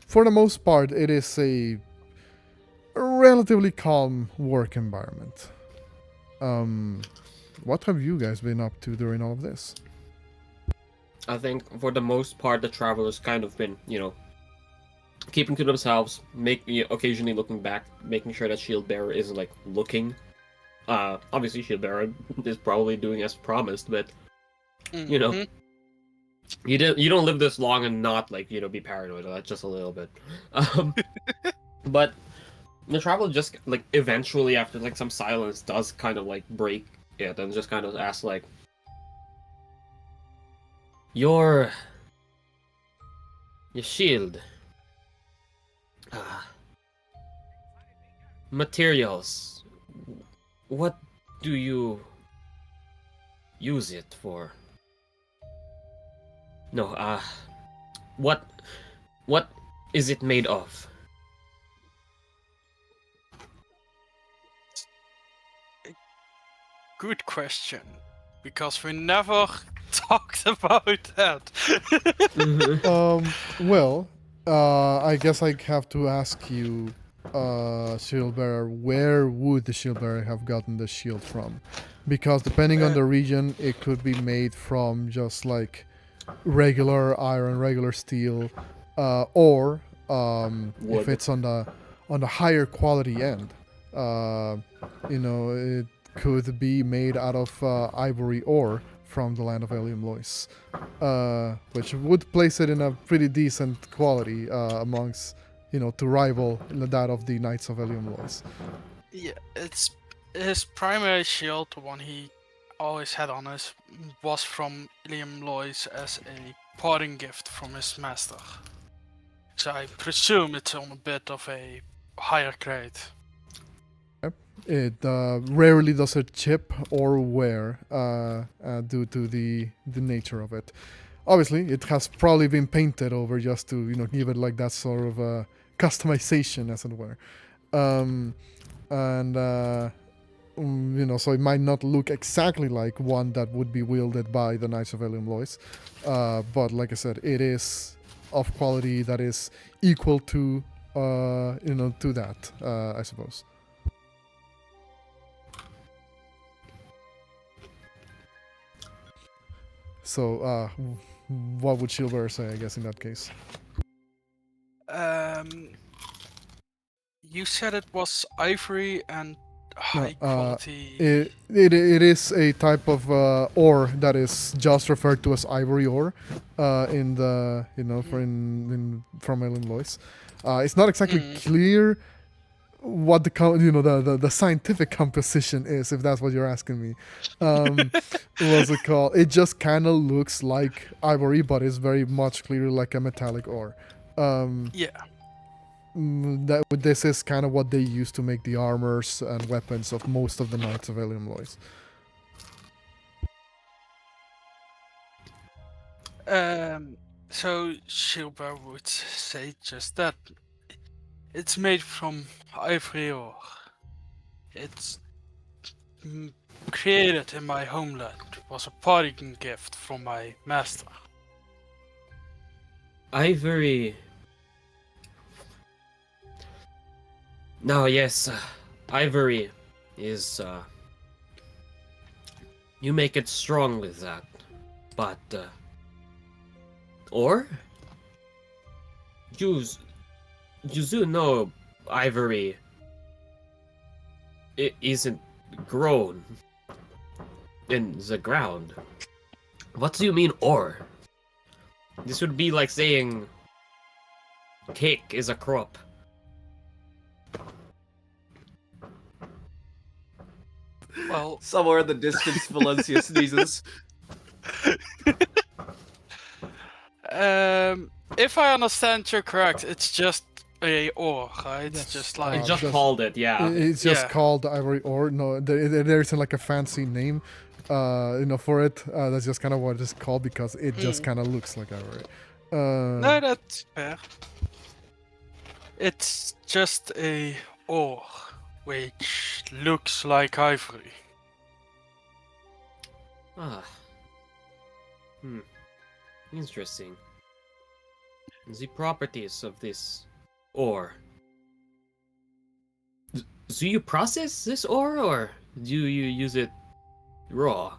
for the most part, it is a relatively calm work environment. What have you guys been up to during all of this? I think for the most part, the travelers kind of been, keeping to themselves, occasionally looking back, making sure that Shieldbearer isn't like looking. Obviously Shieldbearer is probably doing as promised, but you don't live this long and not like be paranoid. That's just a little bit. But the traveler just like eventually after like some silence does kind of like break it and just kind of asks like, your shield materials, what do you use it for? No, what is it made of? Good question. Because we never talked about that. Well, I guess I have to ask you, shield bearer, where would the shield bearer have gotten the shield from? Because depending on the region, it could be made from just like regular iron, regular steel, or if it's on the higher quality end, it could be made out of ivory ore from the land of Elium Lois, which would place it in a pretty decent quality amongst, to rival that of the Knights of Elium Lois. Yeah, it's his primary shield, the one he always had on us, was from Ilium Lois as a parting gift from his master. So I presume it's on a bit of a higher grade. It rarely does it chip or wear due to the nature of it. Obviously, it has probably been painted over just to give it like that sort of customization, as it were. So it might not look exactly like one that would be wielded by the Knights of Elium Lois, but like I said, it is of quality that is equal to to that, I suppose. So, what would Shieldbearer say, I guess, in that case? You said it was ivory and high quality. It is a type of ore that is just referred to as ivory ore in the from Elium Lois. It's not exactly clear what the scientific composition is, if that's what you're asking me. What's it called? It just kind of looks like ivory, but it's very much clear like a metallic ore. This is kind of what they use to make the armors and weapons of most of the Knights of Elium Lois. So Shilber would say just that. It's made from ivory ore. It's created in my homeland. It was a parting gift from my master. Ivory. No, yes, ivory is, you make it strong with that, but, or? You do know ivory, it isn't grown in the ground. What do you mean, or? This would be like saying cake is a crop. Well, somewhere in the distance, Valencia sneezes. If I understand you correct, it's just a ore, right? Yes. Just like It just called it, yeah. It's just called ivory ore. No, there isn't like a fancy name, for it. That's just kind of what it's called because it just kind of looks like ivory. No, that's fair. It's just a ore, which looks like ivory. Ah. Interesting. The properties of this ore. Do you process this ore, or do you use it raw?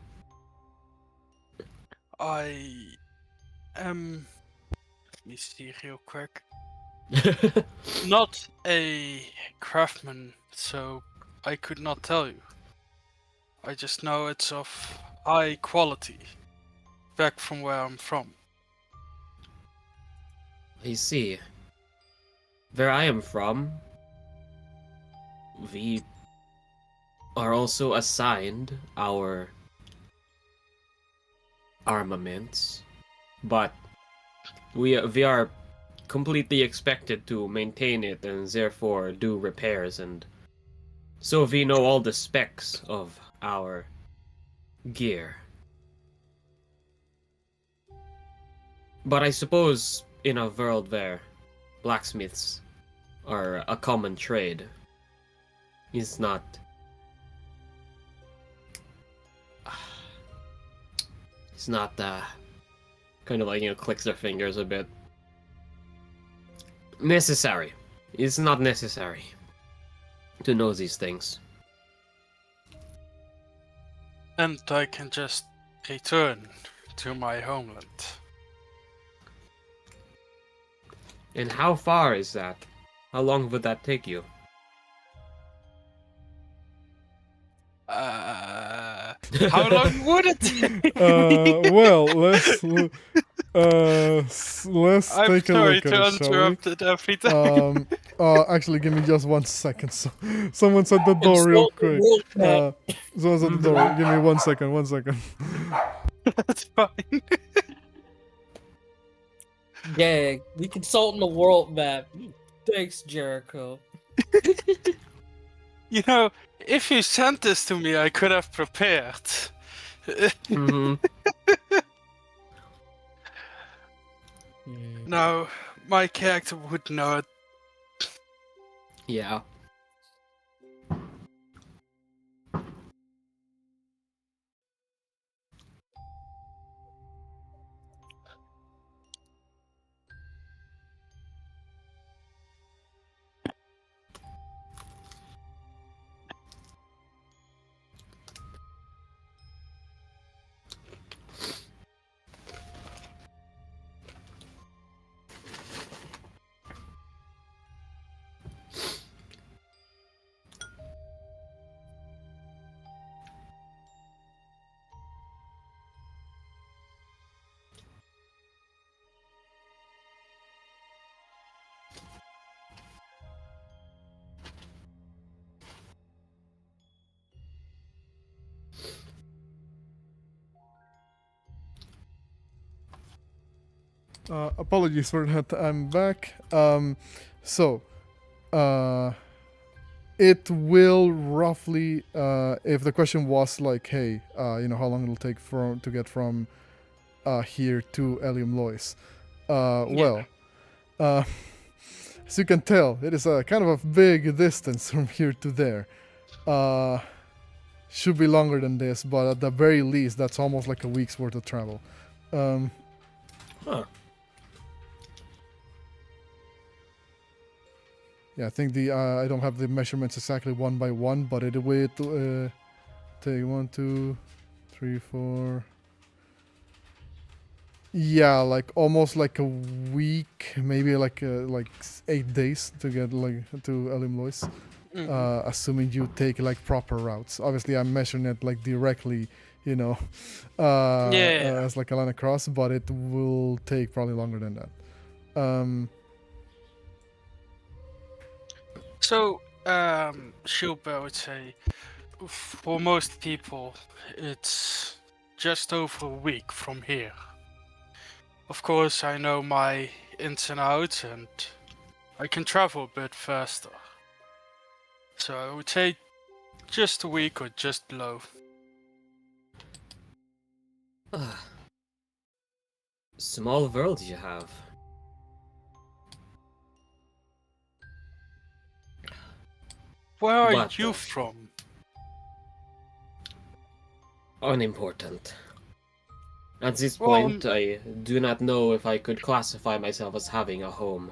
I am... Let me see real quick. Not a craftsman, so I could not tell you. I just know it's of high quality, back from where I'm from. I see. Where I am from, we are also assigned our armaments, but we are completely expected to maintain it and therefore do repairs, and so we know all the specs of our gear. But I suppose in a world where blacksmiths are a common trade, it's not. It's not kind of like, clicks their fingers a bit. Necessary. It's not necessary to know these things. And I can just return to my homeland. And how far is that? How long would that take you? How long would it take? Well, let's I'm take a sorry look at to it, shall we? interrupt it every time. Actually, give me just 1 second. So, someone's at the door real quick. Someone's at the door. Give me 1 second. 1 second. That's fine. Yeah, we consulting the world map. Thanks, Jericho. You know, if you sent this to me, I could have prepared. Mm-hmm. No, my character would not. Yeah. Apologies for that. I'm back. So, it will roughly, if the question was like, hey, how long it'll take to get from here to Elium Lois. Well, as you can tell, it is a kind of a big distance from here to there. Should be longer than this, but at the very least, that's almost like a week's worth of travel. Huh. Yeah, I think I don't have the measurements exactly one by one, but it will take 1, 2, 3, 4. Yeah, like almost like a week, maybe like 8 days to get like to Elim Lois. Assuming you take like proper routes. Obviously, I'm measuring it like directly, as like a line across, but it will take probably longer than that. So, Shilba would say, for most people, it's just over a week from here. Of course, I know my ins and outs, and I can travel a bit faster. So I would say just a week or just below. Small world you have. Where are But, you from? Unimportant. At this Well, point, I do not know if I could classify myself as having a home.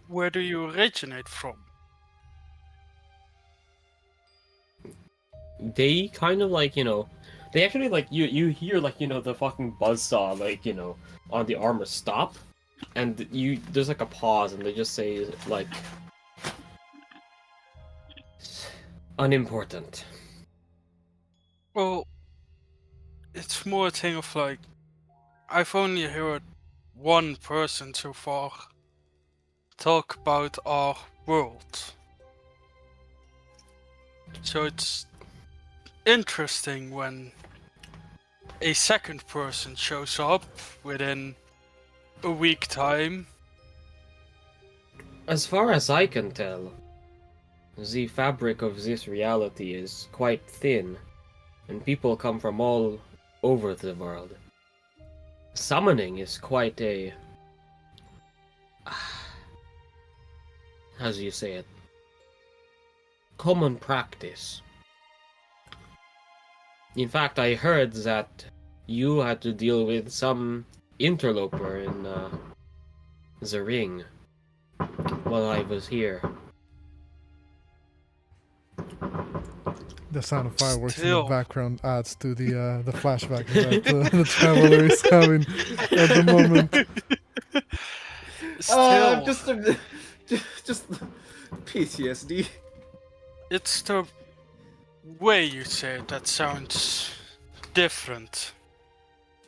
Where do you originate from? They kind of like, they actually like, you hear like, the fucking buzzsaw, like, on the armor stop. And there's like a pause and they just say like, unimportant. Well, it's more a thing of like, I've only heard one person so far talk about our world. So it's interesting when a second person shows up within a week time. As far as I can tell, the fabric of this reality is quite thin, and people come from all over the world. summoning is quite a... how do you say it? Common practice. In fact, I heard that you had to deal with some interloper in the ring while I was here. The sound of fireworks in Still. the background adds to the flashback that the traveler is having at the moment. Still, Just PTSD. it's the way you say it that sounds different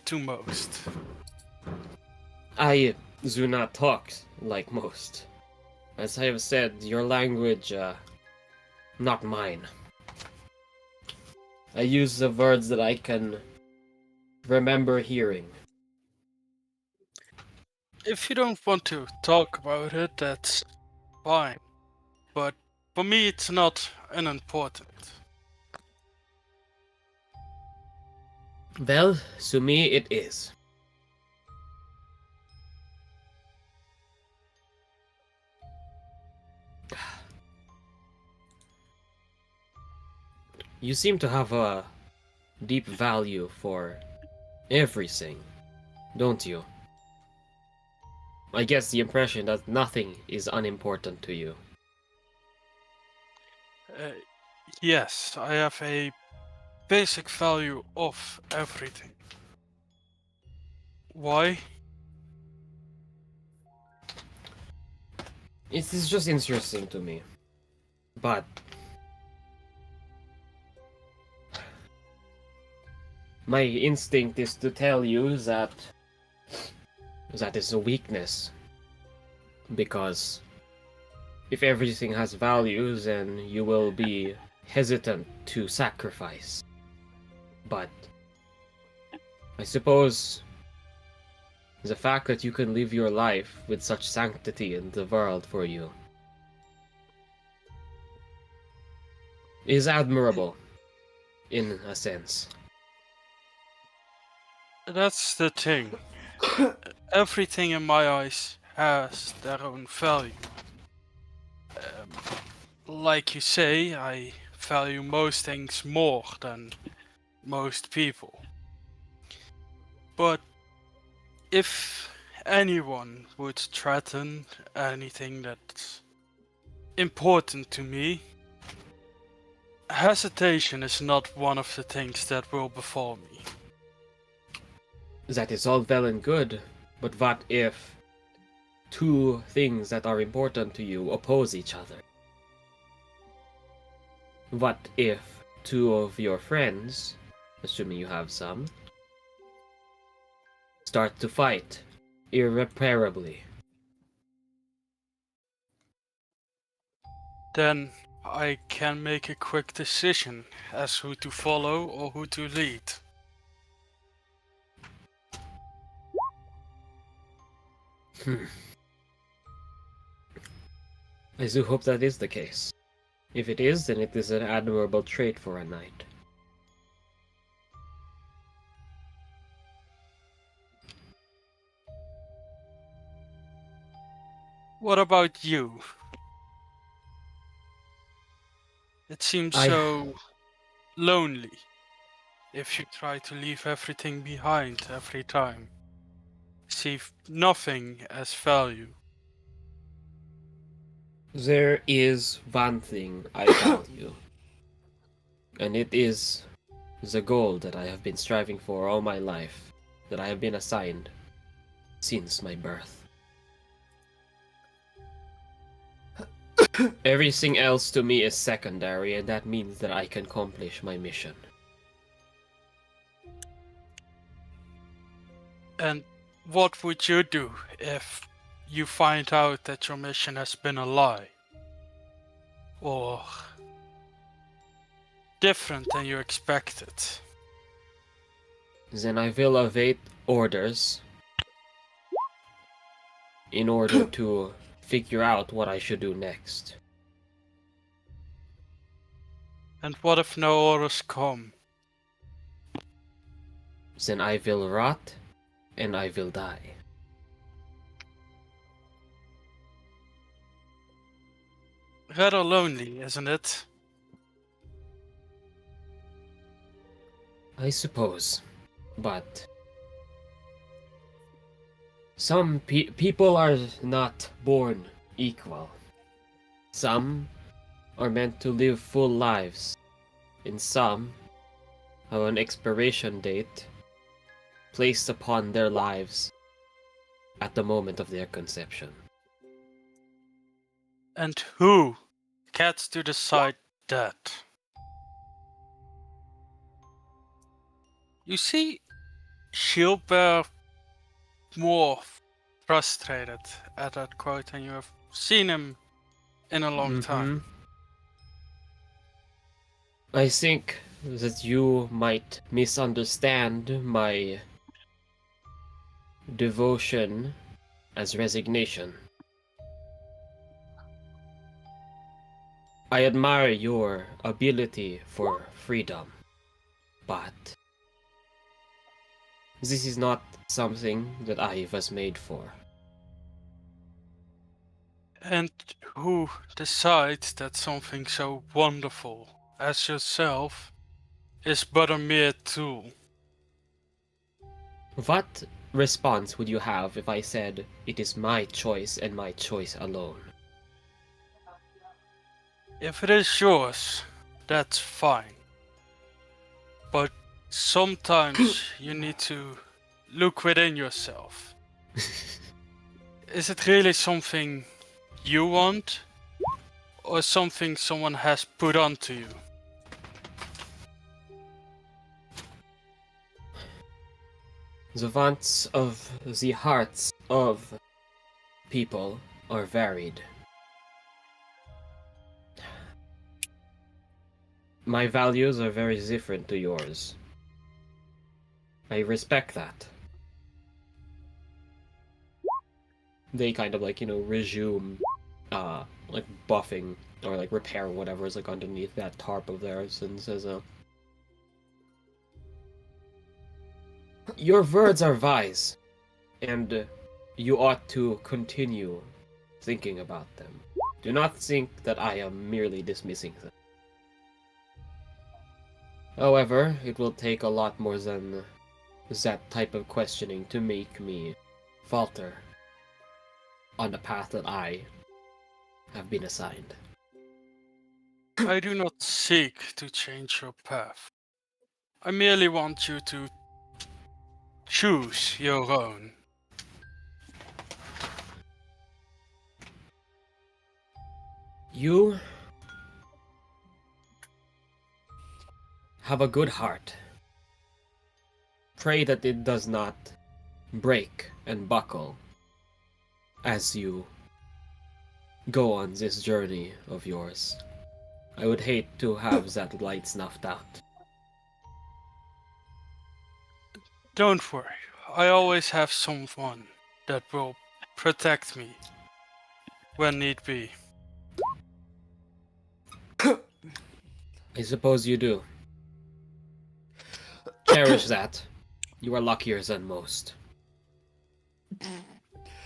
to most. I do not talk like most. As I have said, your language, not mine. I use the words that I can remember hearing. If you don't want to talk about it, that's fine. But for me, it's not unimportant. Well, to me it is. You seem to have a deep value for everything, don't you? I guess the impression that nothing is unimportant to you. Yes, I have a basic value of everything. Why? It is just interesting to me. But my instinct is to tell you that that is a weakness. Because if everything has values, then you will be hesitant to sacrifice. But I suppose the fact that you can live your life with such sanctity in the world for you is admirable, in a sense. That's the thing. Everything in my eyes has their own value. Like you say, I value most things more than most people. But if anyone would threaten anything that's important to me, hesitation is not one of the things that will befall me. That is all well and good, but what if two things that are important to you oppose each other? What if two of your friends, assuming you have some, start to fight irreparably? Then I can make a quick decision as who to follow or who to lead. I do hope that is the case. If it is, then it is an admirable trait for a knight. What about you? It seems so lonely if you try to leave everything behind every time. See nothing as value. There is one thing I value, and it is the goal that I have been striving for all my life, that I have been assigned since my birth. Everything else to me is secondary, and that means that I can accomplish my mission. And what would you do if you find out that your mission has been a lie? Or different than you expected? Then I will await orders in order to figure out what I should do next. And what if no orders come? Then I will rot and I will die. Rather lonely, isn't it? I suppose, but some people are not born equal. Some are meant to live full lives, and some have an expiration date placed upon their lives at the moment of their conception. And who gets to decide that? You see, she'll bear more frustrated at that quote, and you have seen him in a long time. I think that you might misunderstand my devotion as resignation. I admire your ability for freedom, but this is not something that I was made for. And who decides that something so wonderful as yourself is but a mere tool? What response would you have if I said it is my choice and my choice alone? If it is yours, that's fine. But sometimes you need to look within yourself. Is it really something you want, or something someone has put onto you? The wants of the hearts of people are varied. My values are very different to yours. I respect that. They kind of like, resume, like buffing or like repair whatever is like underneath that tarp of theirs and says, your words are wise, and you ought to continue thinking about them. Do not think that I am merely dismissing them. However, it will take a lot more than that type of questioning to make me falter on the path that I have been assigned. I do not seek to change your path. I merely want you to choose your own. You have a good heart. Pray that it does not break and buckle as you go on this journey of yours. I would hate to have that light snuffed out. Don't worry, I always have someone that will protect me when need be. I suppose you do. Cherish that. You are luckier than most.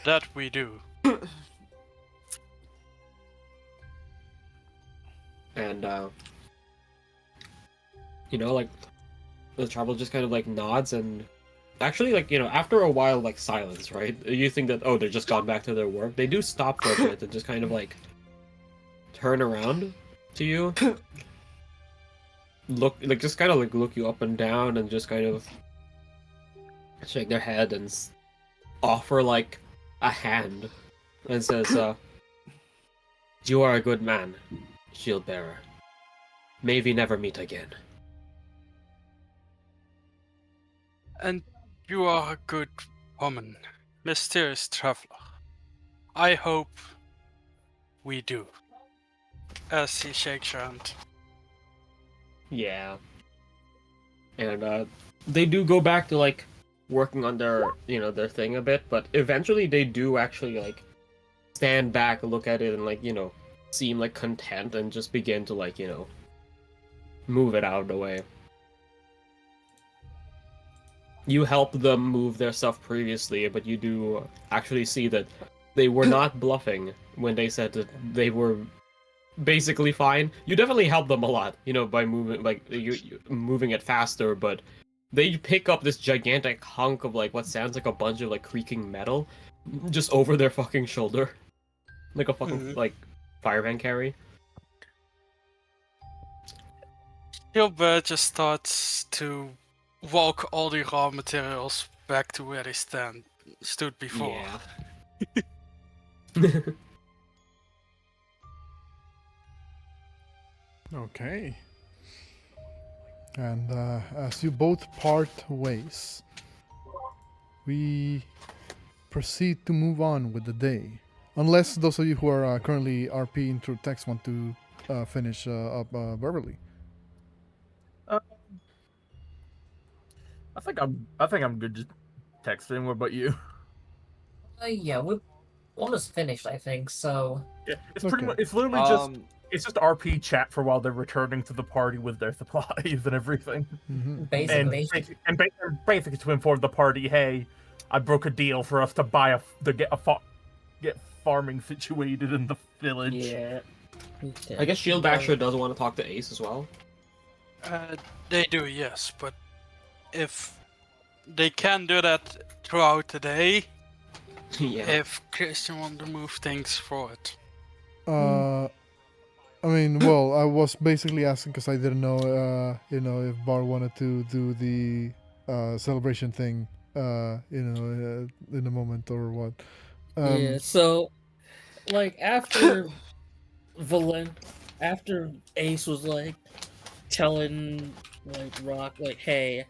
That we do. And, like, the traveler just kind of, like, nods and... Actually, like, after a while, like, silence, right? You think that, oh, they're just gone back to their work. They do stop for a bit and just kind of, like, turn around to you. Look, like, just kind of, like, look you up and down and just kind of shake their head and offer, like, a hand. And says, you are a good man, shield bearer. May we never meet again. And you are a good woman, mysterious traveler. I hope we do. As he shakes your hand. Yeah. And they do go back to like working on their their thing a bit, but eventually they do actually like stand back, look at it, and like seem like content and just begin to like move it out of the way. You helped them move their stuff previously, but you do actually see that they were not bluffing when they said that they were basically fine. You definitely helped them a lot, by moving you moving it faster, but they pick up this gigantic hunk of what sounds like a bunch of creaking metal just over their fucking shoulder. Like a fucking fireman carry. Gilbert just starts to walk all the raw materials back to where they stood before. Yeah. Okay. And as you both part ways, we proceed to move on with the day. Unless those of you who are currently RPing through text want to finish up verbally. I think I'm good just texting. What about you? Yeah, we're almost finished, I think. So Yeah, it's Okay. pretty much. It's literally just RP chat for while they're returning to the party with their supplies and everything. Mm-hmm. basically, And basically to inform the party, hey, I broke a deal for us to get farming situated in the village. Yeah. okay. I guess Shield Basher does want to talk to Ace as well. They do, yes, but if they can do that throughout the day, Yeah. if Christian want to move things forward. I mean, well, I was basically asking because I didn't know, if Bar wanted to do the celebration thing, in a moment or what. Yeah, so after after Ace was telling Rock hey,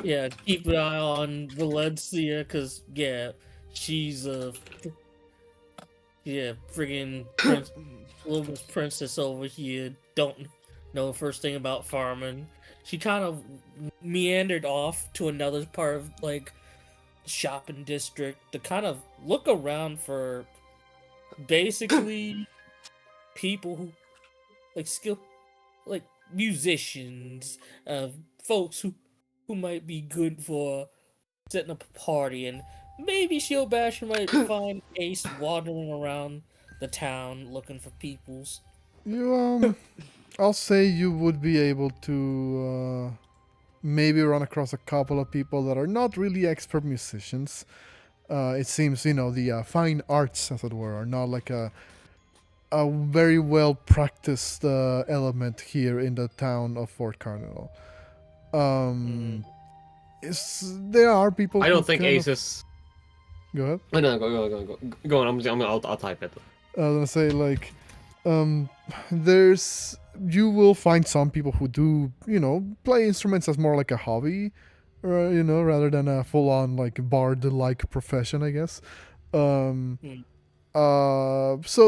yeah, keep an eye on Valencia, cause she's friggin' little princess over here don't know the first thing about farming. She kind of meandered off to another part of shopping district to kind of look around for basically people who skill musicians, folks who might be good for setting up a party, and maybe Shield Basher might find Ace wandering around the town looking for peoples. You I'll say you would be able to maybe run across a couple of people that are not really expert musicians. It seems the fine arts, as it were, are not like a very well practiced element here in the town of Fort Cardinal. There are people. I who don't think kind Ace of- is. Go ahead. Oh, no, go on. I'll type it. I was gonna say you will find some people who do play instruments as more like a hobby, rather than a full-on bard-like profession, I guess. So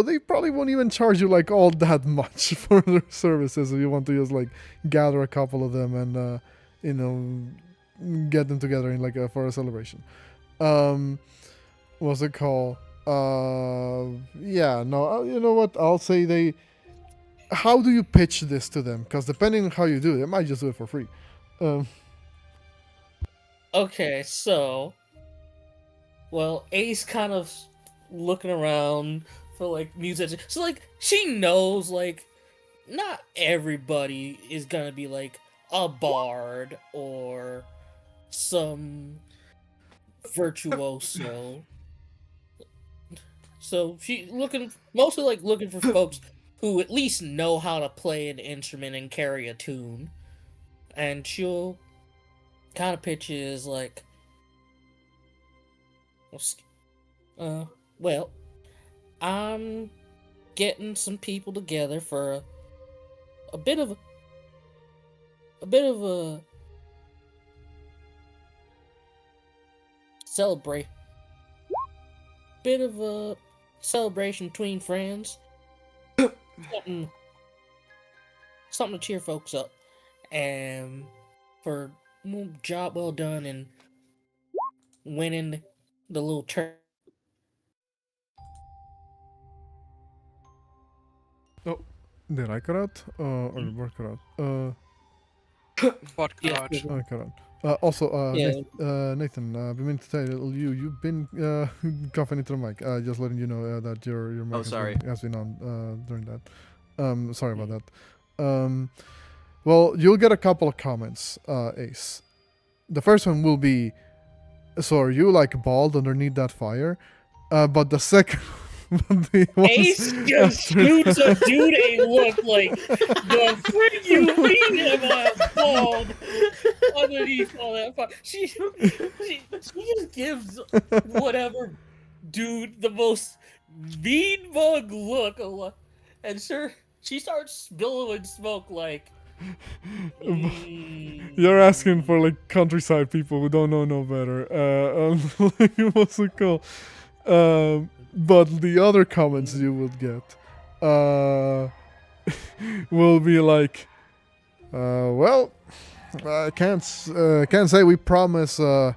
they probably won't even charge you all that much for their services if you want to just gather a couple of them and get them together in for a celebration. What's it called? Yeah, no, you know what? I'll say how do you pitch this to them? Because depending on how you do it, they might just do it for free. Okay, so Ace kind of looking around for musicians. So she knows not everybody is gonna be a bard or some virtuoso. So she mostly looking for folks who at least know how to play an instrument and carry a tune. And she'll kind of pitch it as well, I'm getting some people together for a bit of a celebration between friends. Something to cheer folks up, and for job well done and winning the little turn. Oh, did I cut out? Or did Bart cut out? Vangurad. Yeah. Okay. Also, Yeah. Nathan, I've been meaning to tell you've been coughing into the mic. Just letting you know that your mic sorry. has been on during that. Sorry about that. Well, you'll get a couple of comments, Ace. The first one will be, so are you like bald underneath that fire? But the second Ace just shoots a dude a look like, the frick you mean am I bald underneath all that fire? She just gives whatever dude the most mean mug look, and sure, she starts billowing smoke like. You're asking for like countryside people who don't know no better. Like, what's it called? But the other comments you would get will be like, well, I can't say we promise the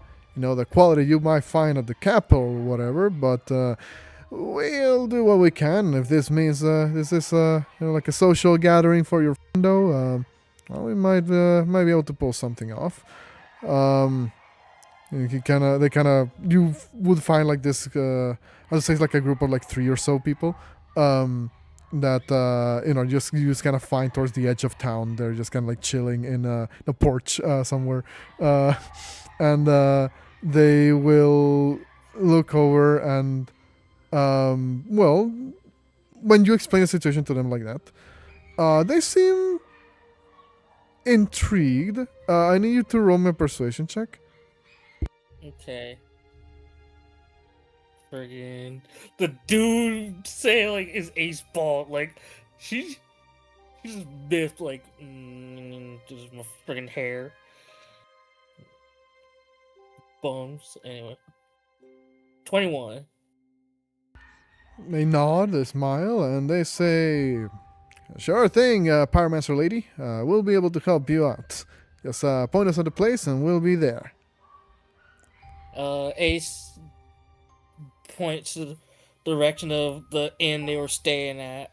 quality you might find at the capital or whatever, but we'll do what we can. If this means this is like a social gathering for your friendo, well, we might be able to pull something off. You would find like this. I would say it's like a group of like 3 or so people. That you just kind of find towards the edge of town. They're just kind of like chilling in a porch somewhere, and they will look over and well, when you explain the situation to them like that, they seem intrigued. I need you to roll me a persuasion check. Okay. Friggin' the dude say like is Ace bald, like she's just biffed like just my friggin' hair. Bums. Anyway. 21. They nod, they smile, and they say, "Sure thing, Pyromancer lady. We'll be able to help you out. Just point us at the place and we'll be there." Ace points to the direction of the inn they were staying at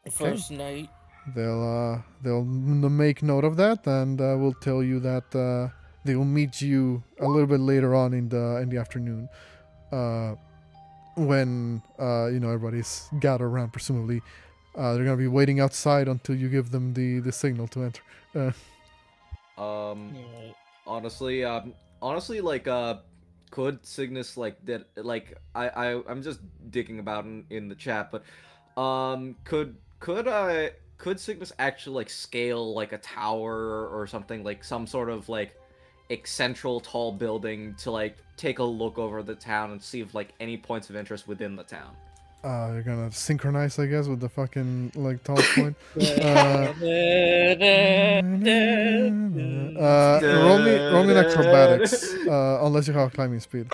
the first night. They'll make note of that, and will tell you that they will meet you a little bit later on in the afternoon, when everybody's gathered around. Presumably, they're gonna be waiting outside until you give them the signal to enter. Honestly, like, could Signis I'm just digging about in the chat, but could Signis actually like scale like a tower or something, like some sort of like eccentric tall building to like take a look over the town and see if like any points of interest within the town? You're gonna synchronize, I guess, with the fucking like tall point. Roll me an acrobatics, unless you have climbing speed.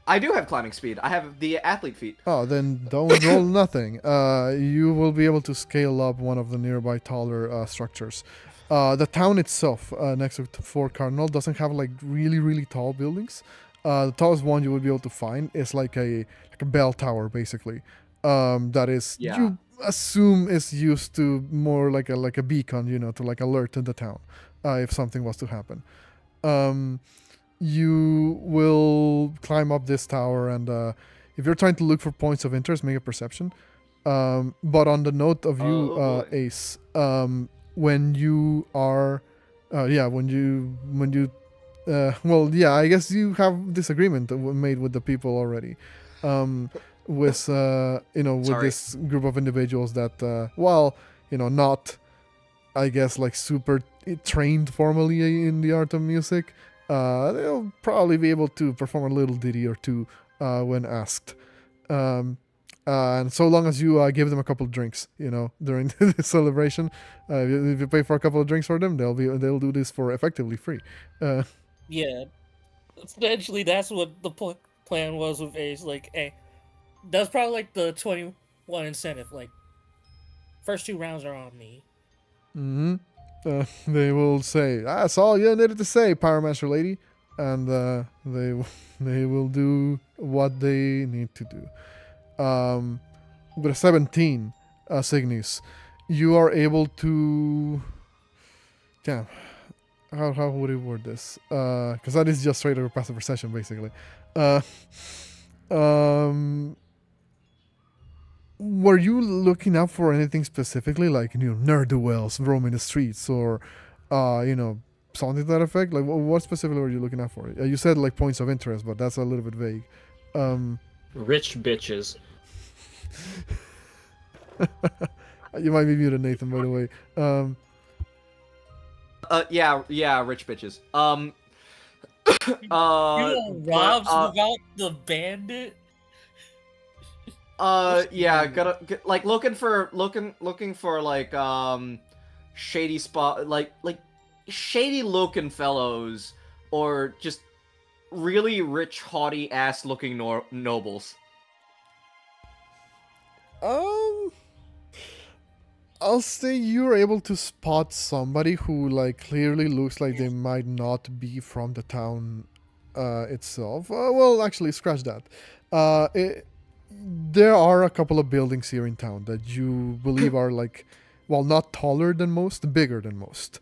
I do have climbing speed. I have the athlete feat. Oh, then don't roll nothing. You will be able to scale up one of the nearby taller structures. The town itself, next to Fort Cardinal, doesn't have like really tall buildings. The tallest one you will be able to find is like a bell tower, basically. That is, you assume is used to more like a beacon, to like alert the town if something was to happen. You will climb up this tower, and if you're trying to look for points of interest, make a perception. But on the note of you, Ace, when you are, I guess you have this agreement made with the people already, with this group of individuals that, not, I guess, like super trained formally in the art of music, they'll probably be able to perform a little ditty or two when asked. And so long as you give them a couple of drinks, during the celebration, if you pay for a couple of drinks for them, they'll do this for effectively free. Yeah, essentially that's what the plan was with Ace. Like, hey, that's probably like the 21 incentive. Like, first 2 rounds are on me. Mm-hmm. They will say, "That's all you needed to say, Pyromancer lady," and they will do what they need to do. With a 17, Signis, you are able to Damn. How would he word this? Because that is just straight over passive perception, basically. Uh, um, were you looking out for anything specifically, like ne'er-do-wells roaming the streets, or something to that effect? Like, what specifically were you looking out for? You said like points of interest, but that's a little bit vague. Rich bitches. You might be muted, Nathan, by the way. Yeah, rich bitches. You know Rob's without the bandit? Yeah, like looking for like shady spot, like shady looking fellows, or just really rich, haughty ass looking nobles. I'll say you're able to spot somebody who like clearly looks like they might not be from the town itself. Well, actually, scratch that. There are a couple of buildings here in town that you believe are like, well, not taller than most, bigger than most,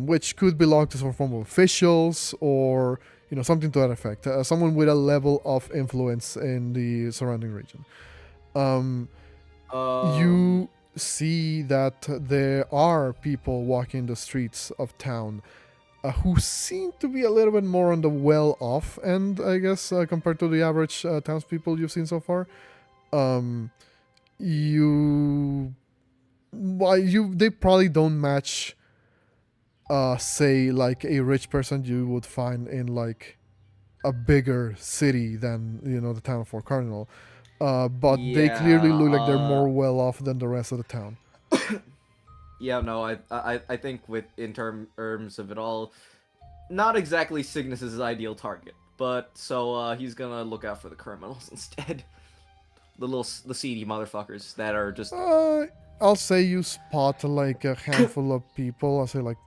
which could belong to some form of officials or something to that effect. Someone with a level of influence in the surrounding region. You see that there are people walking the streets of town who seem to be a little bit more on the well-off end, I guess, compared to the average townspeople you've seen so far. They probably don't match, say, like a rich person you would find in like a bigger city than the town of Fort Cardinal. But they clearly look like they're more well off than the rest of the town. Yeah, no, I think in terms of it all, not exactly Signis' ideal target, but so he's gonna look out for the criminals instead. The seedy motherfuckers that are just. I'll say you spot like a handful of people. I'll say like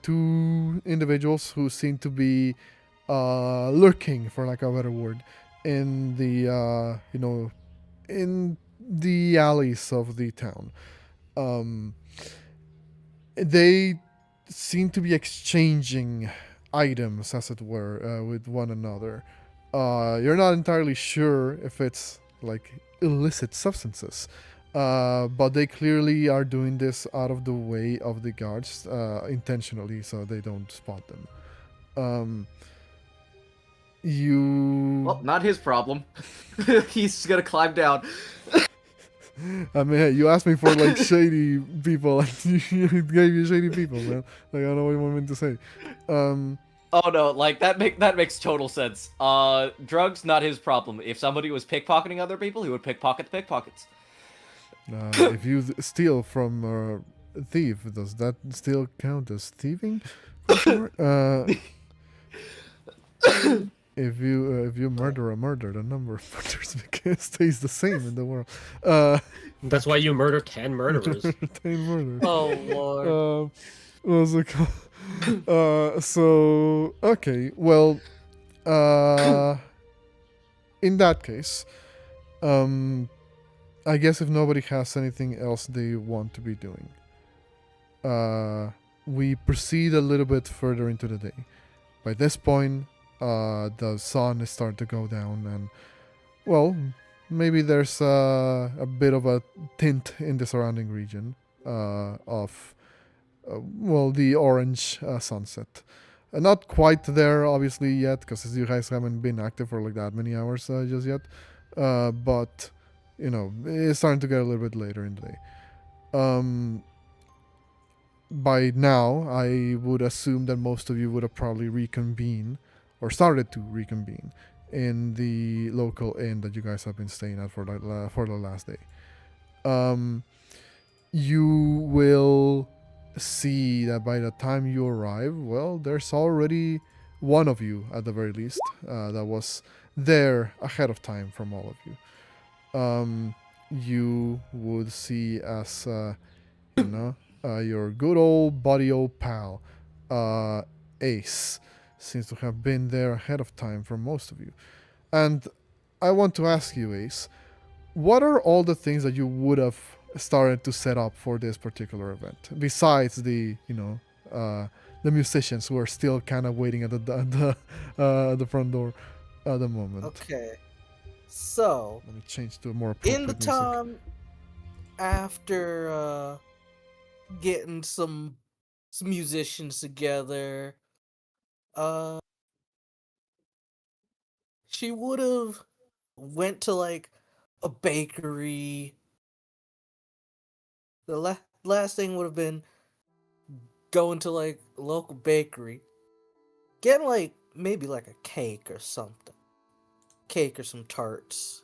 2 individuals who seem to be lurking, for like a better word, in the in the alleys of the town. They seem to be exchanging items, as it were, with one another. You're not entirely sure if it's like illicit substances, but they clearly are doing this out of the way of the guards, intentionally, so they don't spot them. Well, not his problem. He's gonna climb down. I mean, hey, you asked me for like shady people, and you gave you shady people, man. Like, I don't know what you want me to say. Oh no, like that makes total sense. Drugs not his problem. If somebody was pickpocketing other people, he would pickpocket the pickpockets. If you steal from a thief, does that still count as thieving? If you murder a murder, the number of murders stays the same in the world. That's why you murder 10 murderers. 10 murders. Oh lord. What's it called? So okay, well, in that case, I guess if nobody has anything else they want to be doing, we proceed a little bit further into the day. By this point, the sun is starting to go down, and well, maybe there's a bit of a tint in the surrounding region of the orange sunset. Not quite there, obviously, yet, because you guys haven't been active for like that many hours just yet. But it's starting to get a little bit later in the day. By now, I would assume that most of you would have probably reconvened or started to reconvene in the local inn that you guys have been staying at for the last day. You will see that by the time you arrive, well, there's already one of you at the very least that was there ahead of time from all of you. You would see as your good old buddy, old pal, Ace, seems to have been there ahead of time for most of you. And I want to ask you, Ace, what are all the things that you would have started to set up for this particular event. Besides the the musicians who are still kind of waiting at the front door at the moment. Okay. So, Let me change to a more in the appropriate music. time after getting some musicians together, she would have went to like a bakery. The last thing would have been going to like a local bakery, getting like maybe like a cake or something, cake or some tarts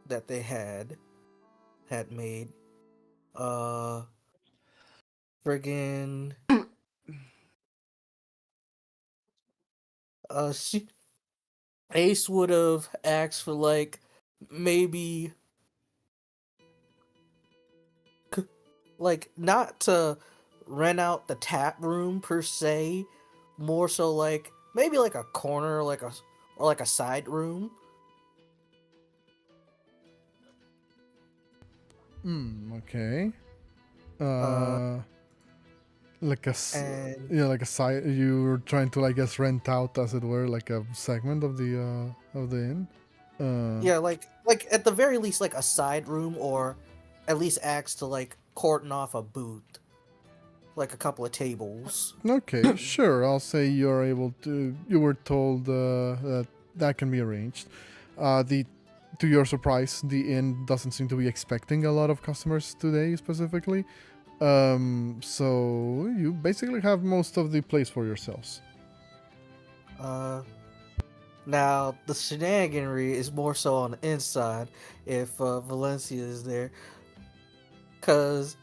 that they had made. Friggin' she Ace would have asked for like maybe like not to rent out the tap room per se, more so like maybe like a corner, or like a side room. Okay. Like And like a side. You were trying to, I guess, rent out, as it were, like a segment of the inn. yeah, like at the very least like a side room, or at least ask to like cordon off a booth, like a couple of tables. Okay, sure. I'll say you're able to. You were told that can be arranged. To your surprise, the inn doesn't seem to be expecting a lot of customers today, specifically. So you basically have most of the place for yourselves. Now the shenaniganry is more so on the inside if Valencia is there, cause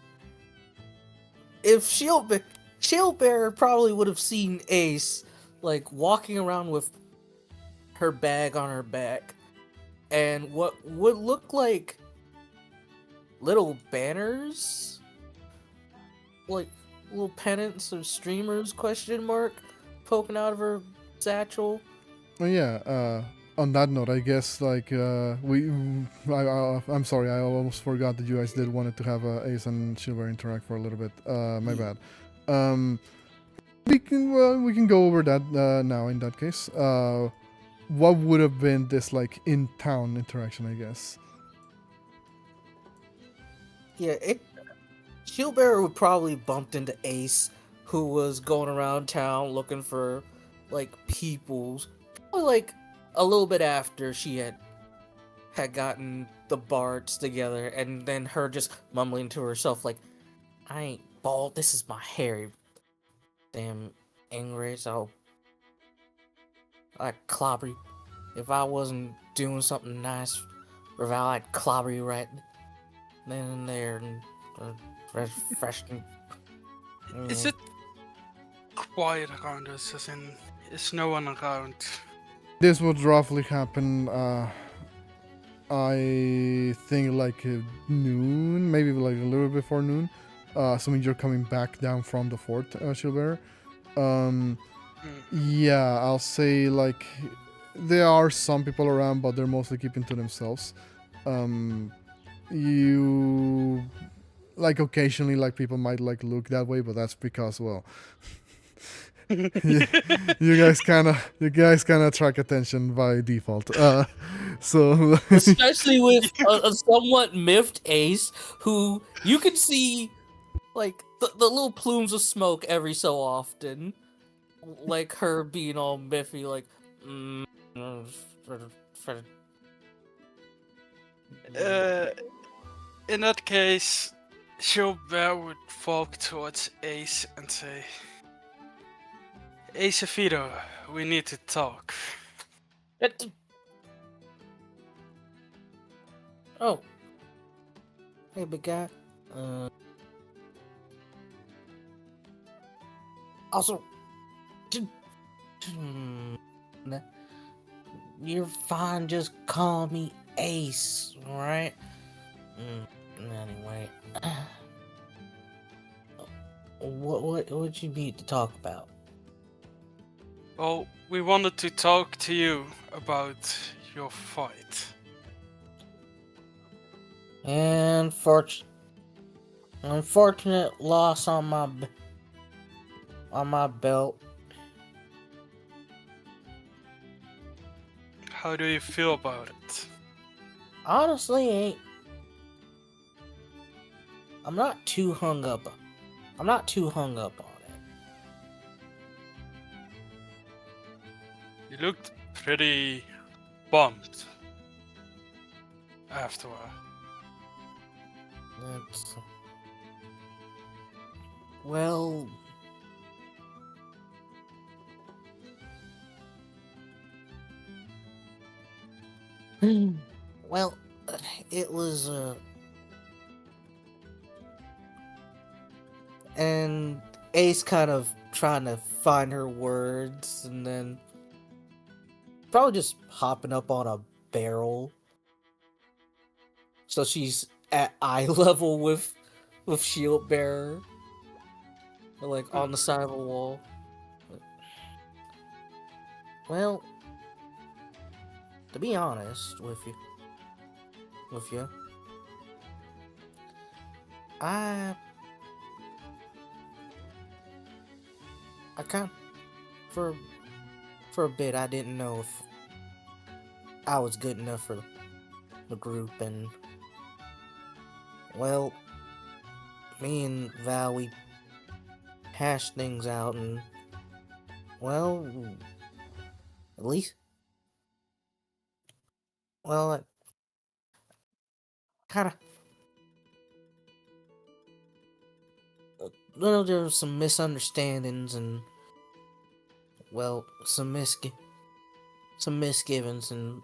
if Shieldbearer probably would have seen Ace like walking around with her bag on her back, and what would look like little banners, like little pennants or streamers, question mark, poking out of her satchel. Oh yeah. On that note, I guess like I'm sorry, I almost forgot that you guys did wanted to have Ace and Silver interact for a little bit. My bad. We can go over that now. In that case, what would have been this like in town interaction? I guess. Yeah, Shieldbearer would probably bumped into Ace, who was going around town looking for like peoples. Probably like a little bit after she had gotten the bards together, and then her just mumbling to herself like, "I ain't bald. This is my hair. Damn angry. So I'd clobber you. If I wasn't doing something nice for Val, I'd clobber you right then and there and fresh and." Is it quiet around us? As in, is no one around? This would roughly happen. I think like noon, maybe like a little before noon. Assuming you're coming back down from the fort, Shieldbearer. Yeah, I'll say like there are some people around, but they're mostly keeping to themselves. You like occasionally like people might like look that way, but that's because well, you guys kind of attract attention by default. So Especially with a somewhat miffed Ace, who you can see like the little plumes of smoke every so often, like her being all miffy, like. In that case, Gilbert would walk towards Ace and say, Ace Afido, we need to talk. Oh. Hey, big guy. Also, you're fine. Just call me Ace, right? Anyway, what you need to talk about? Well, we wanted to talk to you about your fight. And unfortunate loss on my belt. How do you feel about it? Honestly, I'm not too hung up. I'm not too hung up on it. You looked pretty bummed afterward. That's well. Well, it was and Ace kind of trying to find her words, and then probably just hopping up on a barrel, so she's at eye level with Shield Bearer, like on the side of a wall. Well, to be honest with you, I kind for a bit I didn't know if I was good enough for the group, and well, me and Val, we hashed things out, and well, at least, well, it kind of, well, there were some misunderstandings and well, some misgivings and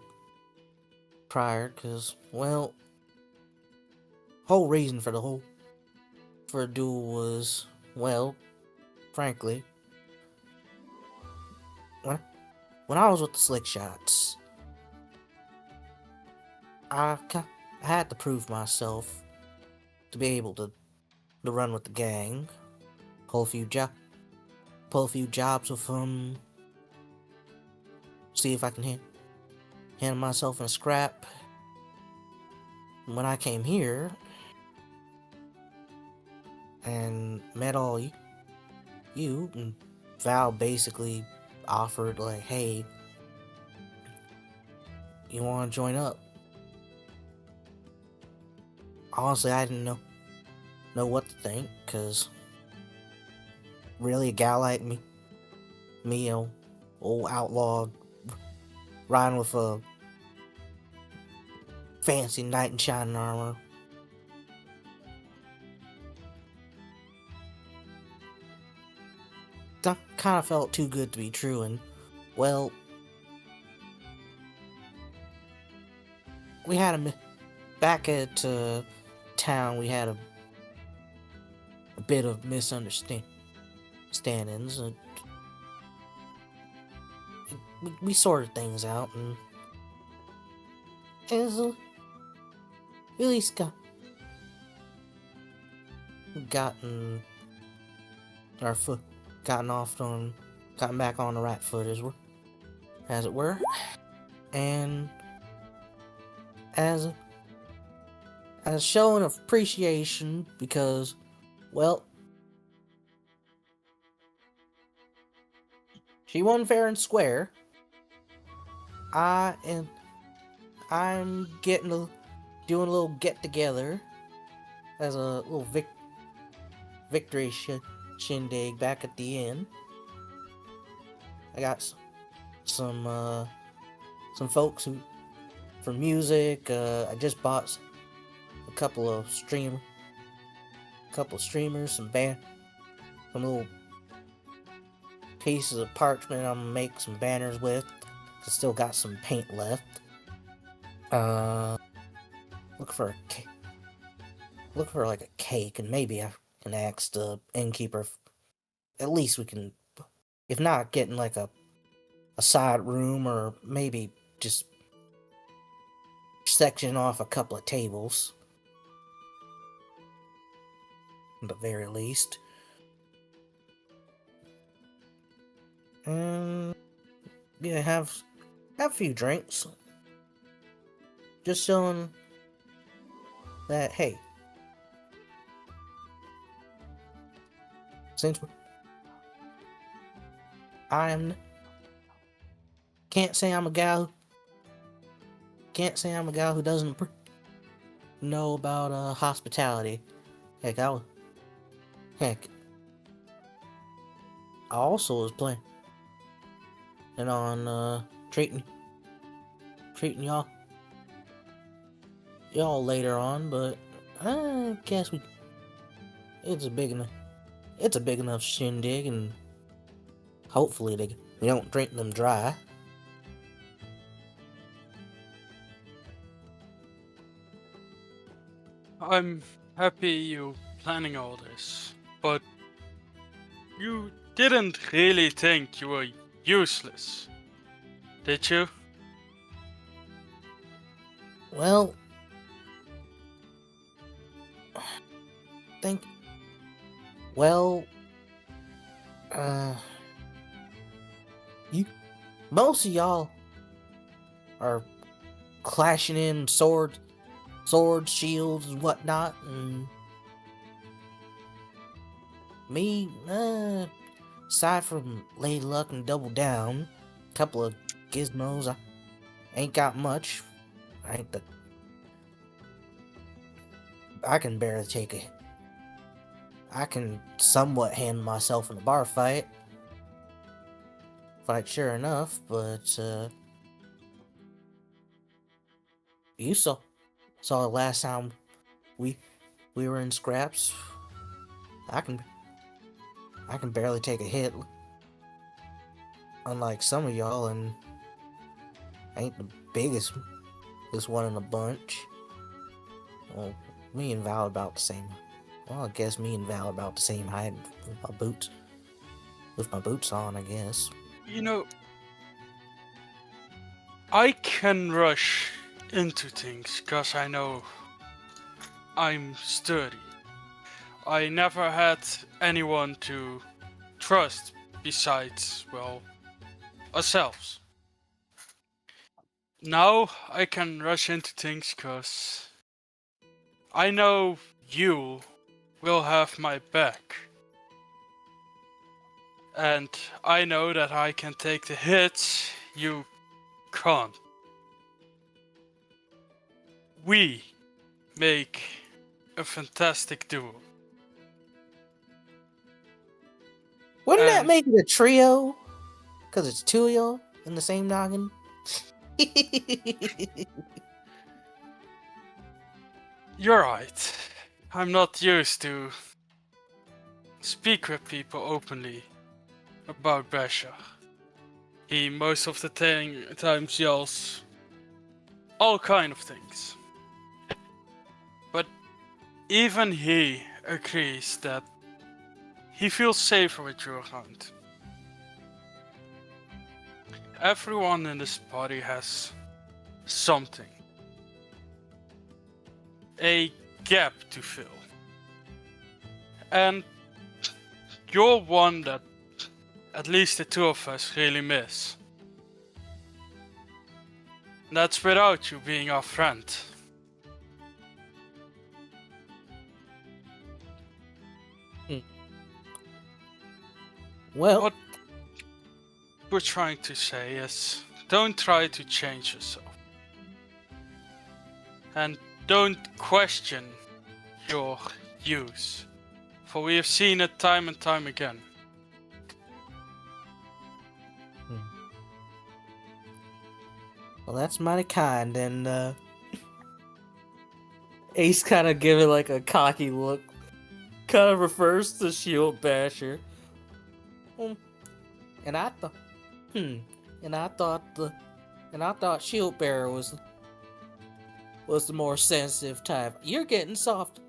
prior, cause well, whole reason for the duel was, well, frankly, when I was with the Slick Shots, I had to prove myself to be able to run with the gang, pull a few jobs with them, see if I can handle myself in a scrap. When I came here and met all you, and Val basically offered, like, hey, you want to join up? Honestly, I didn't know what to think, cause really a guy like me, old outlaw, riding with a fancy knight in shining armor. That kind of felt too good to be true, and well, we had back at town. We had a bit of misunderstandings. We sorted things out, and it was at least gotten our foot, gotten back on the right foot, as it were, and as a showing of appreciation, because, well, she won fair and square. I'm doing a little get together as a little victory shindig back at the inn. I got some folks for music. I just bought a couple of streamers, some little pieces of parchment I'm gonna make some banners with. I still got some paint left. Look for like a cake, and maybe I can ask the innkeeper if at least we can, if not getting like a side room, or maybe just section off a couple of tables, at the very least. And yeah, have a few drinks. Just showing that, hey, since I'm can't say I'm a gal who doesn't know about hospitality. Heck, heck, I also was planning on treating y'all later on, but I guess it's a big enough shindig, and hopefully we don't drink them dry. I'm happy you planning all this, but you didn't really think you were useless, did you? Well, most of y'all are clashing in swords, shields, and whatnot, and me, aside from Lady Luck and Double Down, a couple of gizmos, I ain't got much. I can barely I can somewhat handle myself in a bar fight. Sure enough, but you saw the last time we were in scraps. I can barely take a hit, unlike some of y'all, and I ain't the biggest one in the bunch. Well, me and Val about the same. Well, I guess me and Val about the same height with my boots on, I guess. You know, I can rush into things because I know I'm sturdy. I never had anyone to trust besides, well, ourselves. Now I can rush into things because I know you will have my back. And I know that I can take the hits you can't. We make a fantastic duo. Wouldn't that make it a trio? Because it's two of y'all in the same noggin? You're right. I'm not used to speak with people openly about Basher. He most of the times yells all kind of things. But even he agrees that he feels safer with you around. Everyone in this party has something. A gap to fill. And you're one that at least the two of us really miss. That's without you being our friend. Well, what we're trying to say is, don't try to change yourself. And don't question your use, for we have seen it time and time again. Well, that's mighty kind, and Ace kind of giving like a cocky look, kind of refers to Shield Basher. And I thought Shield Bearer was the more sensitive type. You're getting soft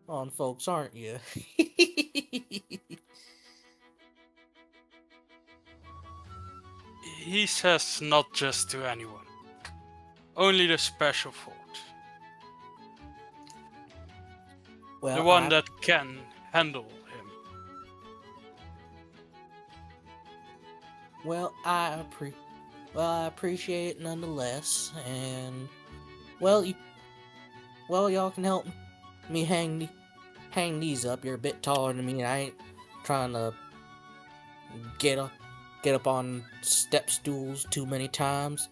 on folks, aren't you? He says not just to anyone, only the special folk. Well, the one that can handle him. Well, I appreciate it nonetheless, and Well, y'all can help me hang these up. You're a bit taller than me, and I ain't trying to get up on step stools too many times.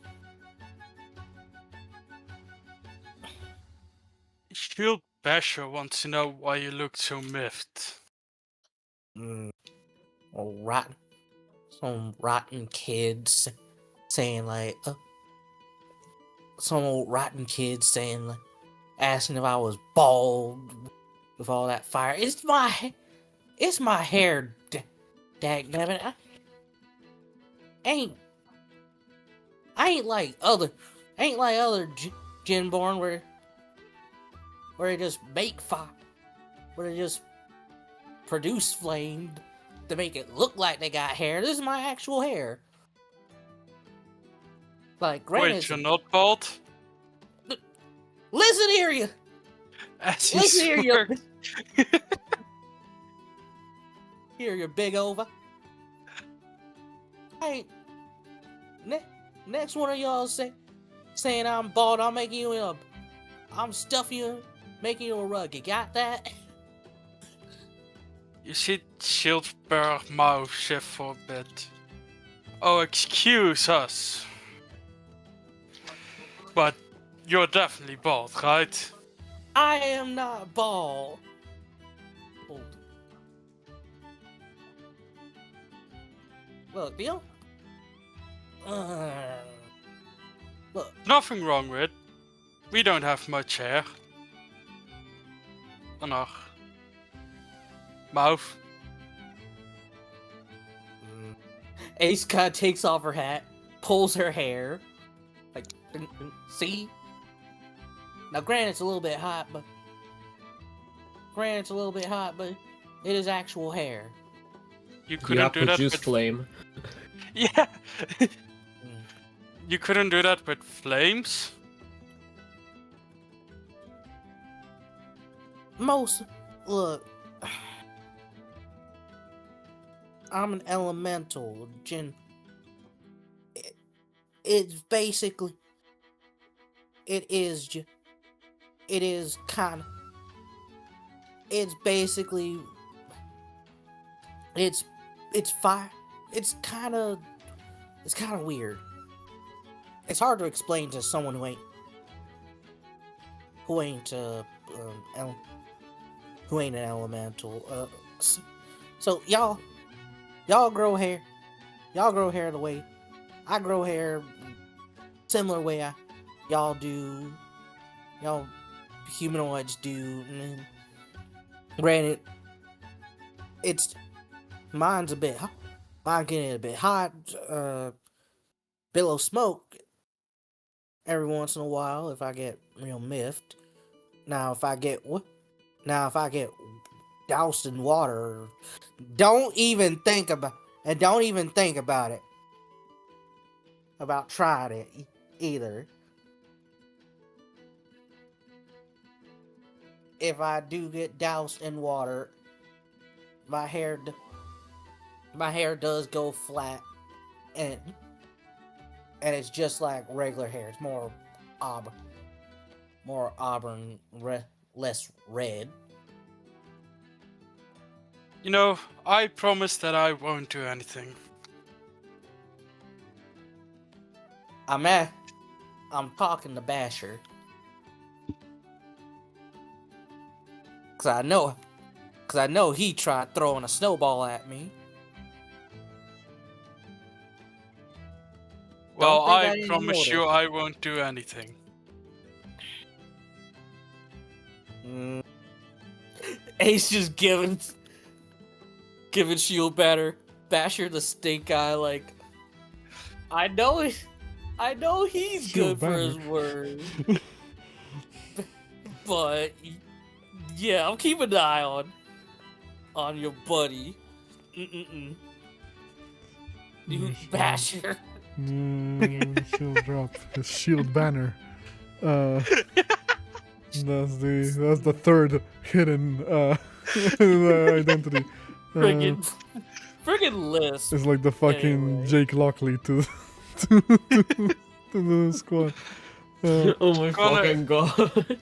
Shield Basher wants to know why you look so miffed. Some rotten kids saying like, some old rotten kids saying like, asking if I was bald with all that fire. It's my hair, dagnabbit. I ain't like other Jinborn where they just make fire, where they just produce flame to make it look like they got hair. This is my actual hair. Like, granted, Wait, you're not bald? listen here, you. As you Listen here, you. smirk. Here, you big over. Hey, next one of y'all saying I'm bald, I'm making you I'm stuffing you, making you a rug. You got that? You should shield bearer mouth shift for a bit. Oh, excuse us. But you're definitely bald, right? I am not bald. Look, Bill. Look. Nothing wrong with it. We don't have much hair. On our mouth. Ace kind of takes off her hat, pulls her hair. Like, see? Now, granted, it's a little bit hot, but it is actual hair. You couldn't do that produce with flame. Yeah. You couldn't do that with flames? Look. I'm an elemental, Jin. It's basically. It is kind of. It's basically. It's fire. It's kind of weird. It's hard to explain to someone who ain't an elemental. So y'all grow hair. Y'all grow hair the way I grow hair, similar way y'all do. Y'all humanoids do. Granted, mine's getting a bit hot. Billow smoke every once in a while if I get real miffed. Now if I get doused in water, don't even think about it. About trying it either. If I do get doused in water, my hair does go flat, and it's just like regular hair. It's more auburn, less red. You know, I promise that I won't do anything. I'm talking to Basher. Cause I know he tried throwing a snowball at me. Well, Don't think I I didn't promise you notice. I won't do anything. Ace just giving Shield Basher the stink eye. Like, I know he's Shield good for his word, but yeah, I'm keeping an eye on your buddy. You Basher. Shield drop his shield banner. That's the third hidden identity. Friggin' list. It's like the fucking Anyway. Jake Lockley to the squad. Oh my Gonna- fucking god.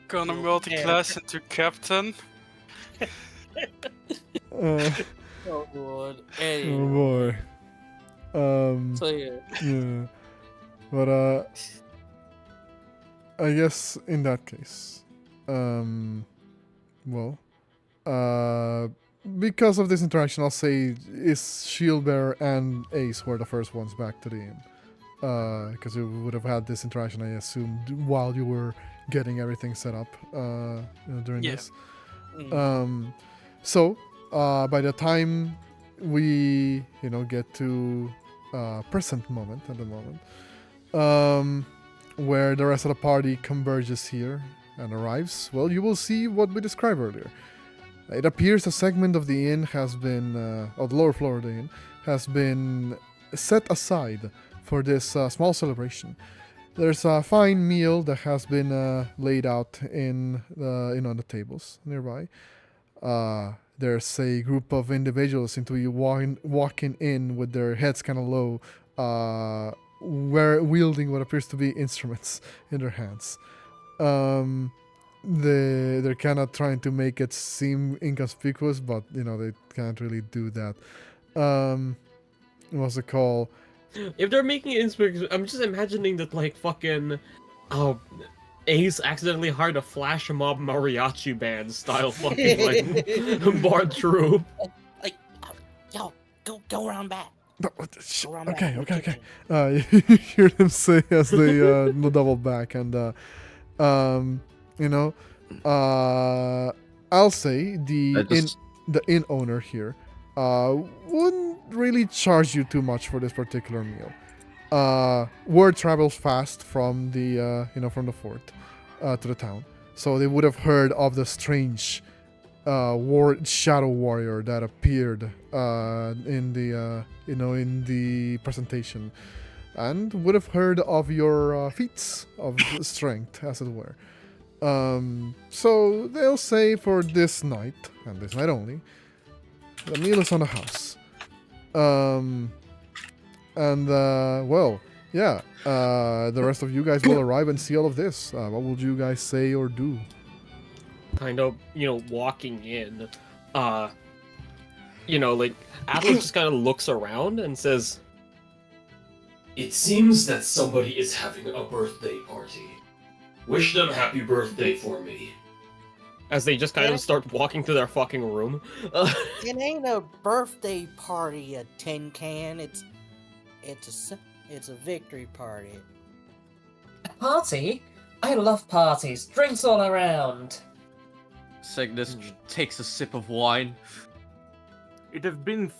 Gonna multi-class into captain. Uh, Oh lord. oh Anyway. boy. So yeah. Yeah. But I guess in that case, well, because of this interaction, I'll say is Shieldbearer and Ace were the first ones back to the inn. Because you would have had this interaction, I assumed, while you were getting everything set up during Yeah. this. Mm. So by the time we, get to present moment at the moment, where the rest of the party converges here and arrives, well, you will see what we described earlier. It appears a segment of the inn has been, or the lower floor of the inn, has been set aside for this small celebration. There's a fine meal that has been laid out in on the tables nearby. There's a group of individuals into you walking in with their heads kind of low, wielding what appears to be instruments in their hands. They're kind of trying to make it seem inconspicuous, but they can't really do that. What's it called? If they're making it inspirational, I'm just imagining that like fucking Ace accidentally hired a flash mob mariachi band style fucking like bar troop. Like, yo, go around back. No, Go around okay, back. okay, okay. You hear them say as they double back, and I'll say the inn owner here wouldn't really charge you too much for this particular meal. Word travels fast from the from the fort to the town, so they would have heard of the strange shadow warrior that appeared in the presentation, and would have heard of your feats of strength, as it were. So they'll say for this night, and this night only, the meal is on the house. The rest of you guys will arrive and see all of this. What would you guys say or do? Kind of, walking in. Like Atlas just kind of looks around and says, It seems that somebody is having a birthday party. Wish them happy birthday for me. as they just kind of start walking to their fucking room. It ain't a birthday party, a tin can. It's a victory party. A party? I love parties. Drinks all around. Signis takes a sip of wine. It has been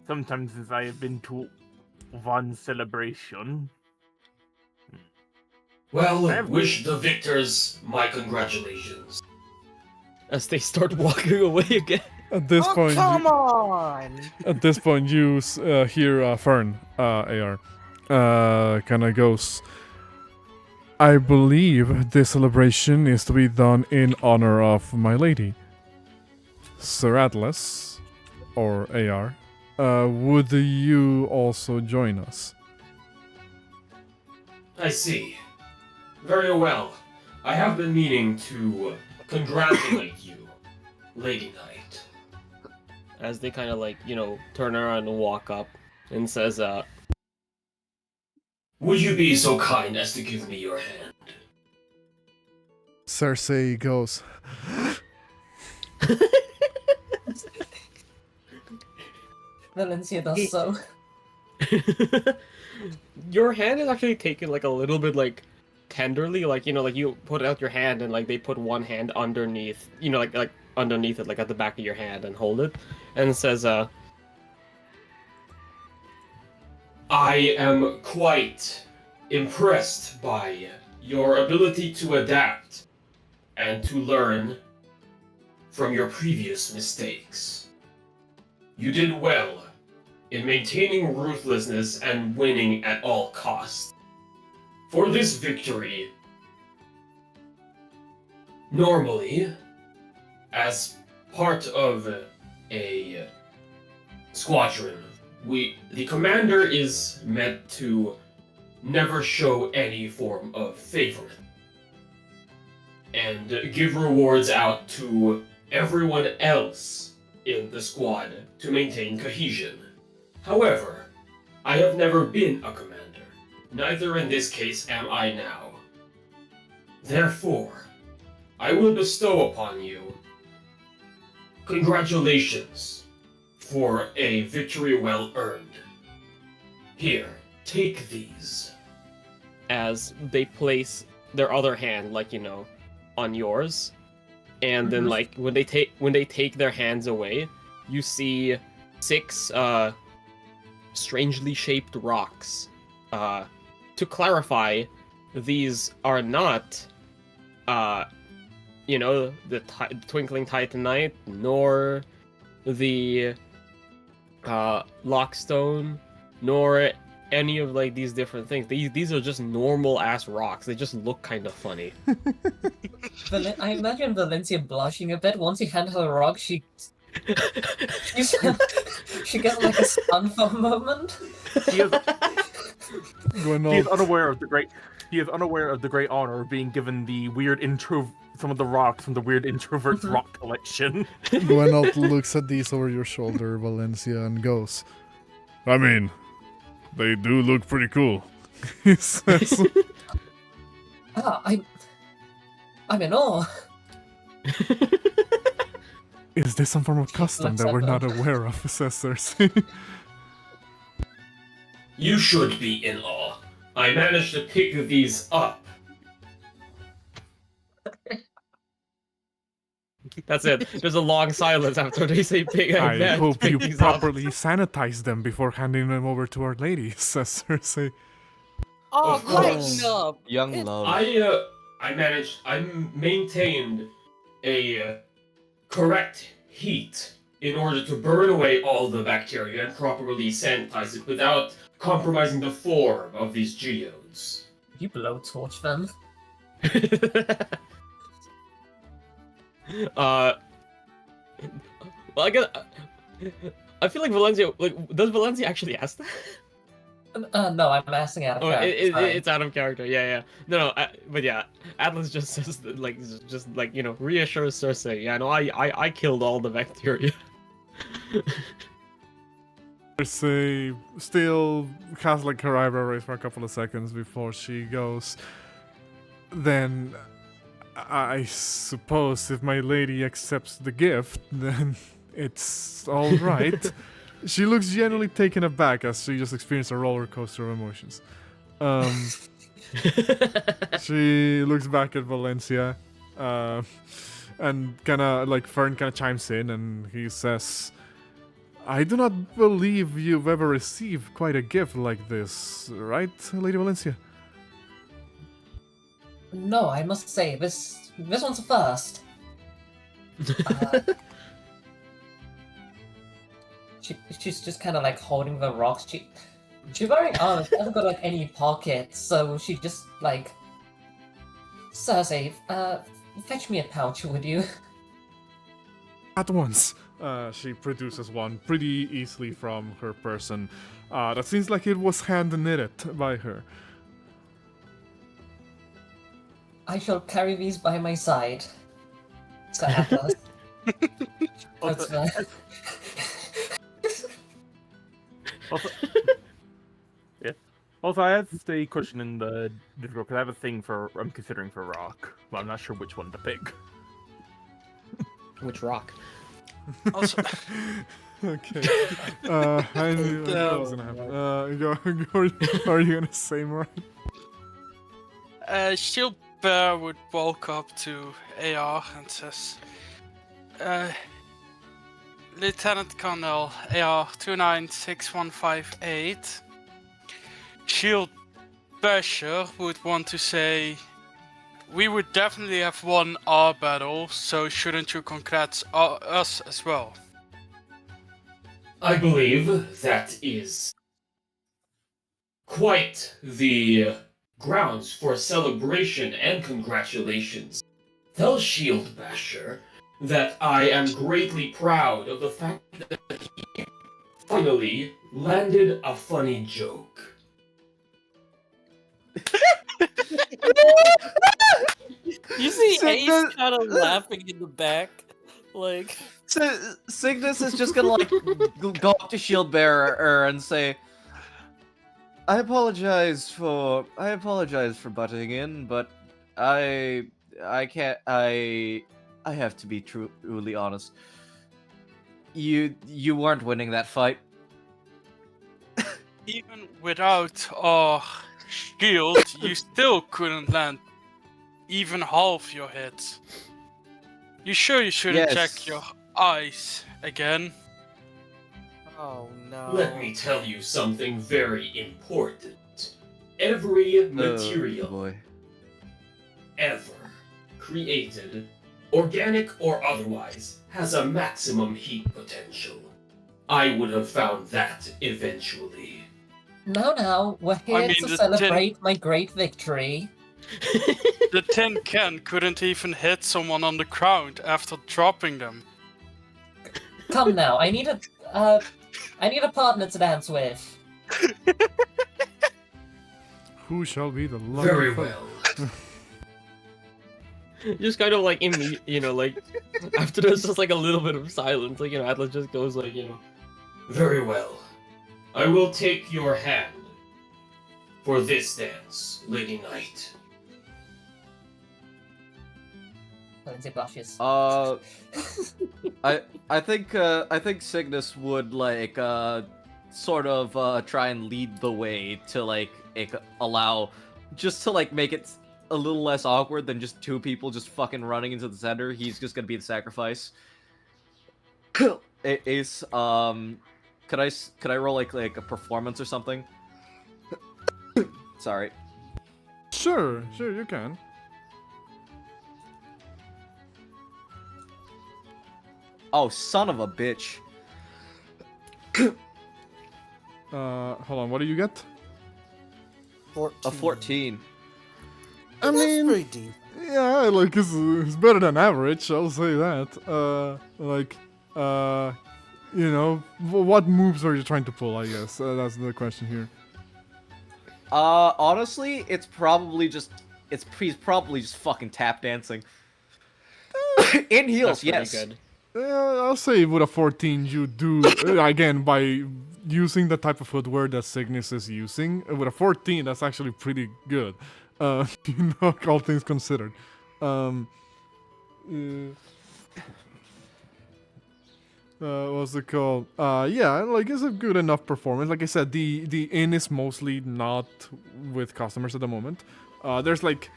some time since I have been to one celebration. Well, wish the victors my congratulations. As they start walking away again. At this Oh, point, come on! At this point, you hear Fern, AR, kind of goes, I believe this celebration is to be done in honor of my lady. Sir Atlas, or AR, would you also join us? I see. Very well. I have been meaning to congratulate you, Lady Knight. As they kind of turn around and walk up and says, Would you be so kind as to give me your hand? Cersei goes, Valencia does so. your hand is actually taken a little bit tenderly, you put out your hand and they put one hand underneath, underneath it, at the back of your hand and hold it, and says, I am quite impressed by your ability to adapt and to learn from your previous mistakes. You did well in maintaining ruthlessness and winning at all costs. For this victory, normally, as part of a squadron, the commander is meant to never show any form of favor, and give rewards out to everyone else in the squad to maintain cohesion. However, I have never been a commander, neither in this case am I now. Therefore, I will bestow upon you congratulations for a victory well earned. Here, take these. As they place their other hand, on yours, and then when they take their hands away, you see 6 strangely shaped rocks. To clarify, these are not the Twinkling Titanite, nor the Lockstone, nor any of these different things. These are just normal ass rocks. They just look kind of funny. I imagine Valencia blushing a bit once you hand her a rock. She gets a stun for a moment. He is, Going he is all, unaware of the great. He is unaware of the great honor of being given the weird some of the rocks from the weird introvert's rock collection. Gwenalt looks at these over your shoulder, Valencia, and goes, I mean, they do look pretty cool. He says, I'm in awe. is this some form of custom that we're not aware of, says Cersei. You should be in awe. I managed to pick these up. That's it. There's a long silence after they say pig. I hope you properly sanitize them before handing them over to Our Lady, says Cersei. Oh, Of course. great! up. Young love. I maintained a correct heat in order to burn away all the bacteria and properly sanitize it without compromising the form of these geodes. You blowtorch them. Well, I feel like Valencia. Does Valencia actually ask that? No, I'm asking out of character. It's out of character. Yeah. No. But yeah, Atlas just says reassures Cersei. Yeah, no, I killed all the bacteria. Cersei still has her eyebrow raised for a couple of seconds before she goes. Then, I suppose if my lady accepts the gift, then it's all right. She looks genuinely taken aback as she just experienced a roller coaster of emotions. She looks back at Valencia, and Fern chimes in, and he says, I do not believe you've ever received quite a gift like this, right, Lady Valencia? No, I must say, this one's a first. She's just holding the rocks. She's very honest. She hasn't got any pockets, so she just Cersei, fetch me a pouch, would you? At once. She produces one pretty easily from her person. That seems like it was hand knitted by her. I shall carry these by my side. Said Atlas. Yeah. Also, I asked a question in the Discord because I have a thing I'm considering for rock, but I'm not sure which one to pick. Which rock? Also, Okay. I knew what was gonna happen. Are you gonna say more? Shield Bear would walk up to AR and says, Lieutenant Colonel AR 296158. Shield Basher would want to say, we would definitely have won our battle, so shouldn't you congrats us as well? I believe that is quite the grounds for celebration and congratulations. Tell Shield Basher that I am greatly proud of the fact that he finally landed a funny joke. You see Ace Signis- kind of laughing in the back, like. Signis is just gonna like go up to Shield Bearer and say, I apologize for butting in, but I can't. I have to be truly honest. You weren't winning that fight. Even without our shield, you still couldn't land even half your hits. You sure you shouldn't check your eyes again? Oh no. Let me tell you something very important. Every material boy. ever created, organic or otherwise, has a maximum heat potential. I would have found that eventually. Now, we're here mean, to the celebrate my great victory. The tin can couldn't even hit someone on the ground after dropping them. Come now, I need a partner to dance with. Who shall be the lucky Very fellow? well. Just kind of like like after there's just like a little bit of silence, like Atlas just goes like Very well. I will take your hand for this dance, Lady Knight. Lindsay blushes. I think Cygnus would like sort of try and lead the way to like allow just to like make it a little less awkward than just two people just fucking running into the center. He's just gonna be the sacrifice. Ace, could I roll like a performance or something? Sorry. Sure, you can. Oh, son of a bitch. Hold on, what do you get? 14. A 14. I That's mean, pretty deep. yeah, like it's better than average. I'll say that. What moves are you trying to pull? I guess that's the question here. Honestly, he's probably just fucking tap dancing. In heels, yes. Good. I'll say with a 14, you do again by using the type of footwear that Signis is using. With a 14, that's actually pretty good. All things considered. What's it called? Yeah, like it's a good enough performance. Like I said, the inn is mostly not with customers at the moment. There's like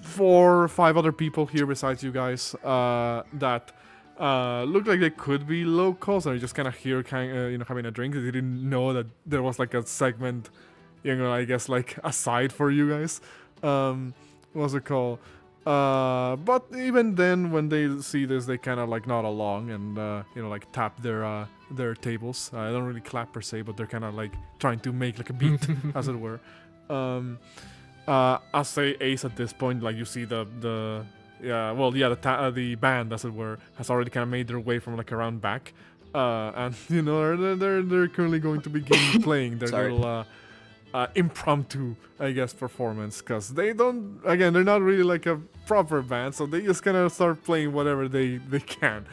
4 or 5 other people here besides you guys that look like they could be locals, and just kind of here, having a drink. They didn't know that there was like a segment, I guess like aside for you guys. What's it called? But even then, when they see this, they kind of like nod along and like tap their tables. They don't really clap per se, but they're kind of like trying to make like a beat, as it were. I'll say Ace at this point, like you see the band, as it were, has already kind of made their way from like around back, and they're currently going to begin playing their little impromptu, I guess, performance, because they're not really like a proper band, so they just kind of start playing whatever they can.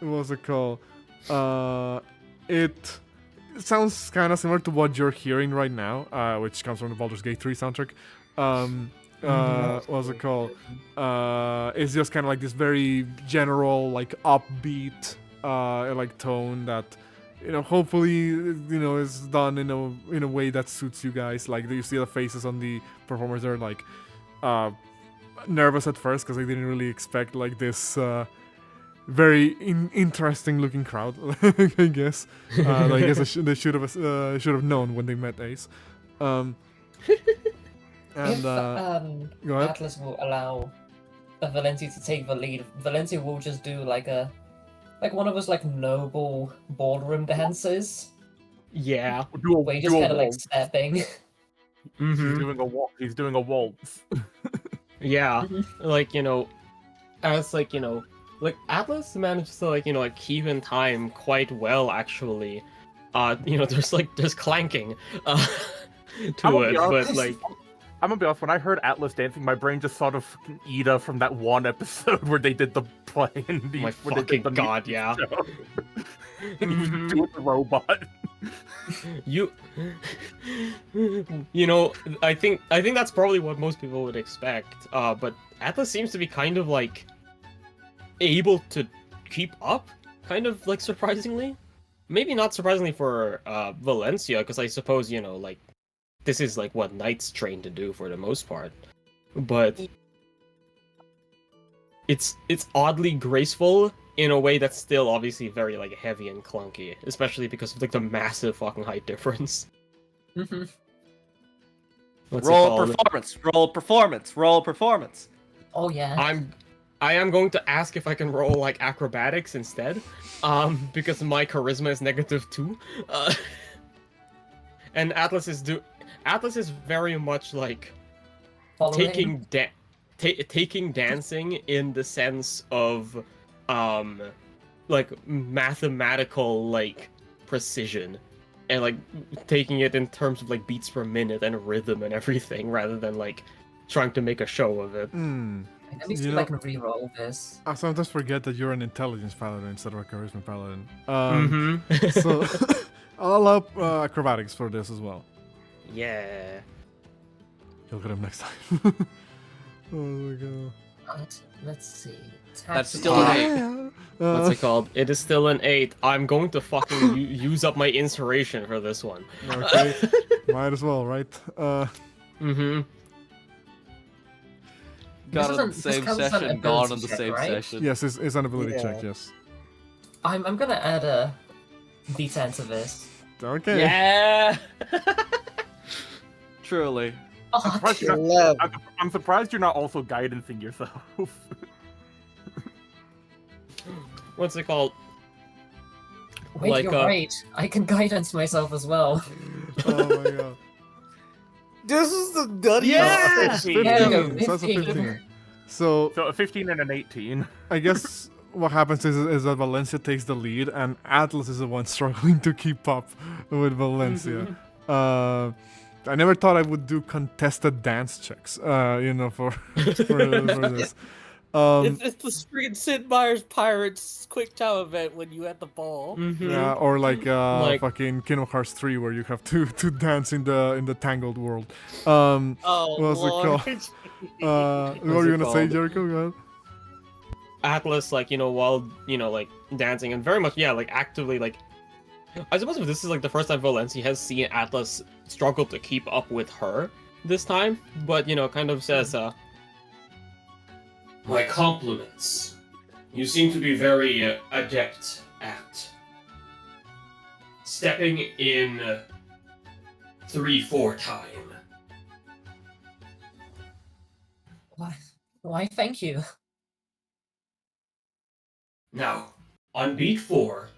What's it called? It sounds kind of similar to what you're hearing right now, which comes from the Baldur's Gate 3 soundtrack. What's it called? It's just kind of like this very general, like upbeat, like tone that, hopefully, is done in a way that suits you guys. Like you see the faces on the performers; they're like nervous at first because they didn't really expect like this very interesting looking crowd. I guess. I guess they should have known when they met Ace. And If go ahead. Atlas will allow Valencia to take the lead, Valencia will just do like one of those like noble ballroom dances. Yeah. Where you just kind of like stepping. He's doing a waltz. Yeah. Like, as like, like Atlas manages to keep in time quite well, actually. There's clanking to it, but like I'm gonna be honest, when I heard Atlas dancing, my brain just thought of fucking Ida from that one episode where they did the play and the My where they fucking did the god, music yeah. show. And he was doing the robot. You know, I think that's probably what most people would expect. But Atlas seems to be kind of like able to keep up, kind of like surprisingly. Maybe not surprisingly for Valencia, because I suppose, you know, like this is like what knights train to do for the most part. But it's oddly graceful in a way that's still obviously very like heavy and clunky, especially because of like the massive fucking height difference. Mhm. What's it Roll called? performance. Oh yeah. I am going to ask if I can roll like acrobatics instead, because my charisma is -2. And Atlas is very much like Following. taking dancing in the sense of like mathematical like precision, and like taking it in terms of like beats per minute and rhythm and everything, rather than like trying to make a show of it. Let me see You if know- I can re-roll this. I sometimes forget that you're an intelligence paladin instead of a charisma paladin. So I'll allow acrobatics for this as well. Yeah. You'll get him next time. Oh my god. But let's see. That's Tactical- still an 8. What's it called? It is still an 8. I'm going to fucking use up my inspiration for this one. Okay. Might as well, right? Mm-hmm. Got on the this same counts as an session, gone ability on the check, same right? session. Yes, it's an ability Yeah. check, yes. I'm gonna add a D10 to this. Okay. Yeah. Truly. Oh, surprised you're not- 11. I'm surprised you're not also guidancing yourself. What's it called? wait, like, you're uh, right. I can guidance myself as well. Oh my god. This is the nutty. Yeah! 15. Yeah, So that's a 15. 15. So So a 15 and an 18. I guess what happens is that Valencia takes the lead, and Atlas is the one struggling to keep up with Valencia. I never thought I would do contested dance checks, you know, for this. It's the freaking Sid Meier's Pirates Quick Time event when you at the ball. Yeah, or like Like- fucking Kingdom Hearts 3, where you have to dance in the tangled world. Oh, What's it Lord. What were you gonna say, Jericho? Go ahead. Atlas, like, you know, while, you know, like, dancing, and very much, yeah, like, actively, like, I suppose if this is, like, the first time Valencia has seen Atlas struggle to keep up with her this time, but, you know, kind of says, My compliments. You seem to be very adept at stepping in 3/4 time. Why, thank you. Now, on beat 4,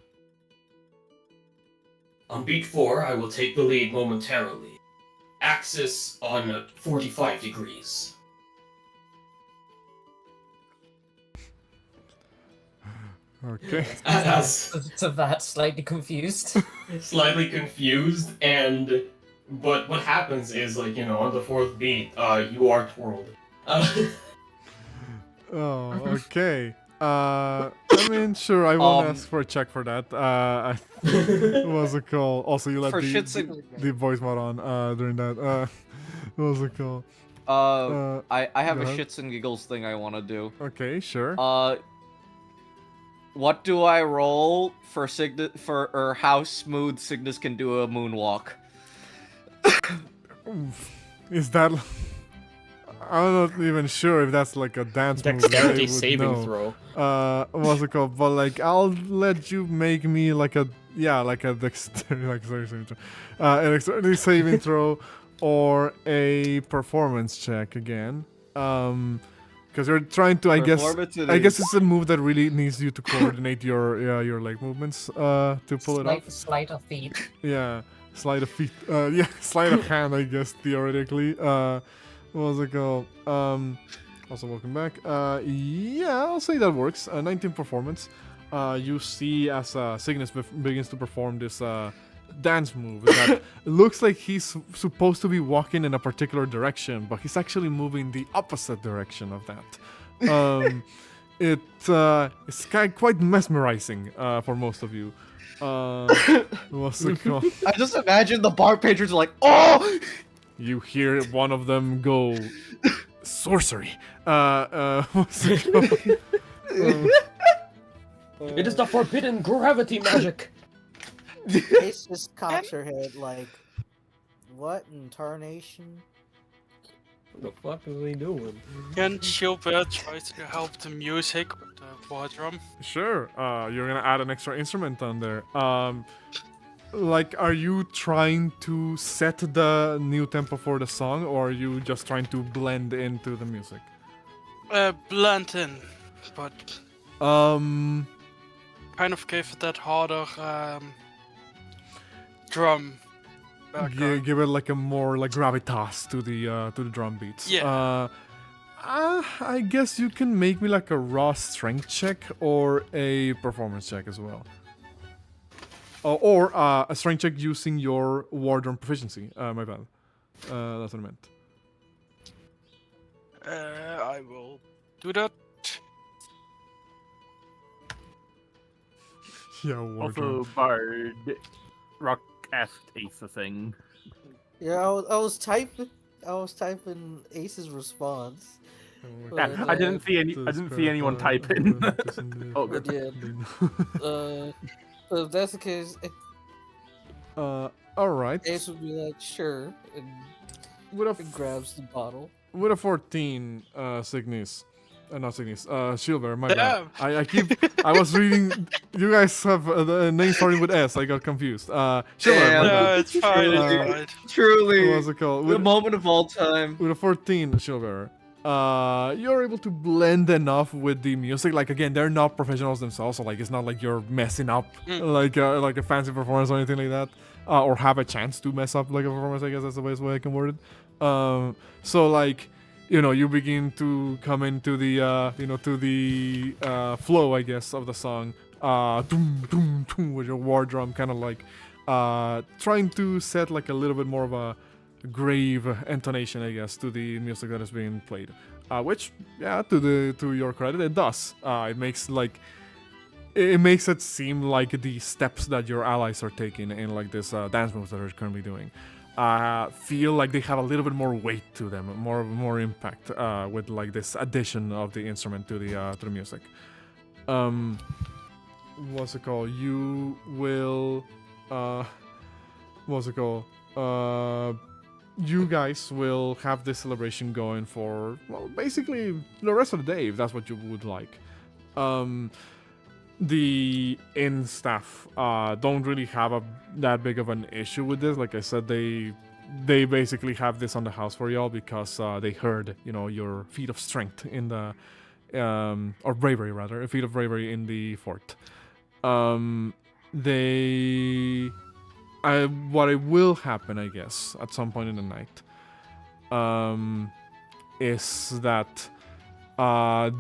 I will take the lead momentarily. Axis on 45 degrees. Okay. Atlas, To that, slightly confused. Slightly confused, but what happens is, like, you know, on the 4th beat, you are twirled. Oh, okay. I mean, sure, I won't ask for a check for that. What was it called? Also, you let For shits the voice mod on during that. What was it called? I have go a ahead. shits and giggles thing I want to do. Okay, sure. What do I roll for or how smooth Signis can do a moonwalk? Is that? I'm not even sure if that's like a dance move. that I dexterity would saving know. throw. What's it called? But like, I'll let you make me like a dexterity saving throw, a dexterity saving throw, or a performance check again. Because you're trying to, I guess it's a move that really needs you to coordinate your leg movements to pull it off. Sleight of feet. Yeah, sleight of feet. Yeah, sleight of hand, I guess theoretically. What was it called? Also, welcome back. Yeah, I'll say that works. 19 performance. You see as Signis begins to perform this dance move that looks like he's supposed to be walking in a particular direction, but he's actually moving the opposite direction of that. It's quite mesmerizing for most of you. What's it called? I just imagine the bar patrons are like, oh! You hear one of them go, sorcery. What's it called? It is the forbidden gravity magic. Ace just cocks her head like, what in tarnation? What the fuck is he doing? Can Shilbert try to help the music with the war drum? Sure. You're gonna add an extra instrument on there. Like, are you trying to set the new tempo for the song, or are you just trying to blend into the music? Blend in, but Um, kind of give it that harder drum. background. give it like a more like gravitas to the drum beats. Yeah. I guess you can make me like a raw strength check or a performance check as well. Or a strength check using your war drum proficiency. My bad. That's what I meant. I will do that. Yeah, war Also, drum. Bard. Rock asked Ace a thing. Yeah, I was typing Ace's response. Yeah, But, I didn't see anyone type in. Oh, I good. did. So if that's the case, Alright. Ace would be like, sure, and With he grabs the bottle. a 14, Signis. Not Signis. Shilver, my bad. Damn. I was reading. You guys have the name starting with S. I got confused. Shilver, Damn. my bad. No, it's fine. Uh, It's fine. Truly, What's it called? the moment of all time. With a 14, Shilver, you're able to blend enough with the music. Like, again, they're not professionals themselves, so like it's not like you're messing up like a fancy performance or anything like that, or have a chance to mess up like a performance. I guess that's the best way I can word it. So like, you begin to come into the to the flow, I guess, of the song. Doom, doom, doom, with your war drum, kind of like trying to set like a little bit more of a grave intonation, I guess, to the music that is being played. Which, yeah, to your credit, it does. It makes it seem like the steps that your allies are taking in like this dance moves that they're currently doing feel like they have a little bit more weight to them, more impact with like this addition of the instrument to the music. What's it called? You will what's it called? You guys will have this celebration going for, well, basically the rest of the day, if that's what you would like. The inn staff don't really have that big of an issue with this. Like I said, they basically have this on the house for y'all because they heard, your feat of strength in the, or bravery rather, a feat of bravery in the fort. What it will happen, I guess, at some point in the night, is that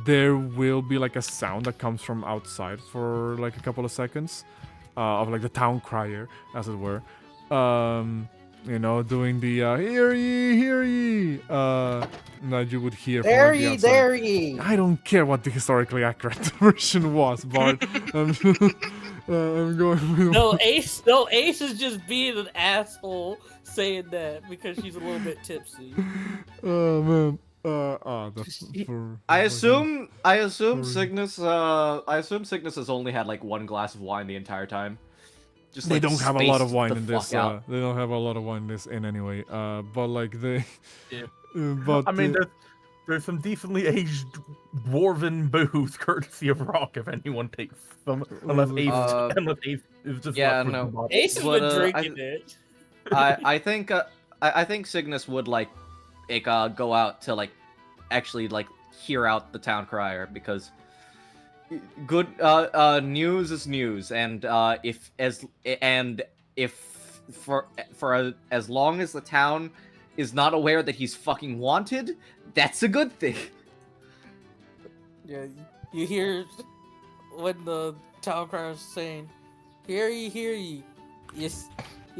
there will be like a sound that comes from outside for like a couple of seconds, of like the town crier, as it were, doing the hear ye, that you would hear from like, the outside. There ye! I don't care what the historically accurate version was, Bart. I'm going with No, Ace is just being an asshole saying that because she's a little bit tipsy. Oh man. I assume Signis has only had like one glass of wine the entire time. Just They like, don't have a lot of spaced wine the in this. fuck out. They don't have a lot of wine in this inn anyway. But like they. Yeah. But I mean, there's some decently aged dwarven booze courtesy of Rock if anyone takes some. Unless Ace is just yeah, left with no. the bottle. Ace has But, been drinking it. I think Signis would like go out to like actually like hear out the town crier because good news is news, and if for as long as the town is not aware that he's fucking wanted, that's a good thing. Yeah, you hear when the town crier is saying, "Hear ye, hear ye." you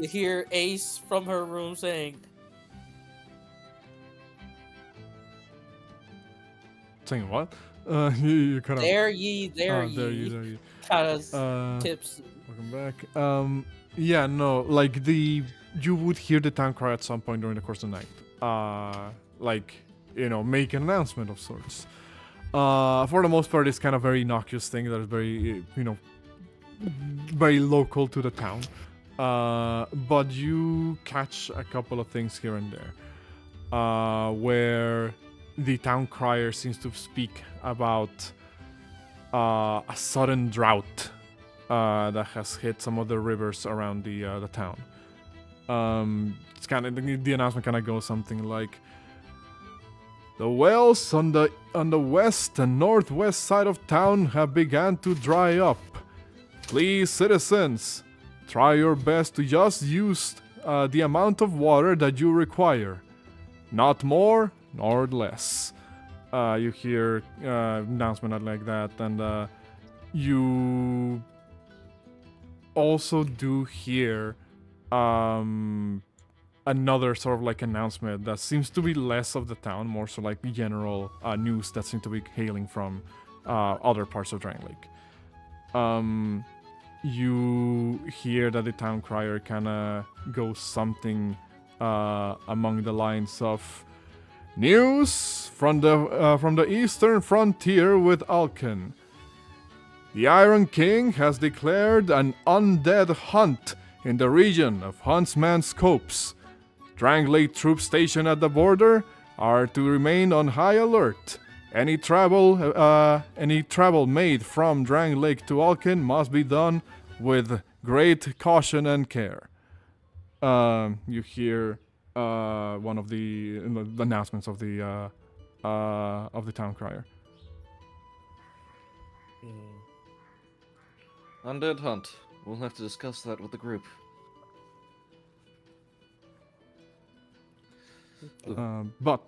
hear Ace from her room saying, Saying what? You kind of. "There ye, there There ye." you. Kind of tips. Welcome back. Yeah, no, like you would hear the town cry at some point during the course of the night. Like, make an announcement of sorts. For the most part, it's kind of very innocuous thing that is very, very local to the town. But you catch a couple of things here and there, where the town crier seems to speak about a sudden drought that has hit some of the rivers around the town. It's kind of the announcement kind of goes something like, "The wells on the west and northwest side of town have begun to dry up. Please, citizens, try your best to just use the amount of water that you require, not more nor less." You hear announcement like that, and you also do hear another sort of like announcement that seems to be less of the town, more so like general news that seem to be hailing from other parts of Drangleic. You hear that the town crier kind of goes something among the lines of, "News from the eastern frontier with Alken. The Iron King has declared an undead hunt in the region of Huntsman's Copse. Drangleic troops stationed at the border are to remain on high alert. Any travel made from Drangleic to Alken must be done with great caution and care." You hear one of the announcements of the town crier. Undead hunt. We'll have to discuss that with the group. But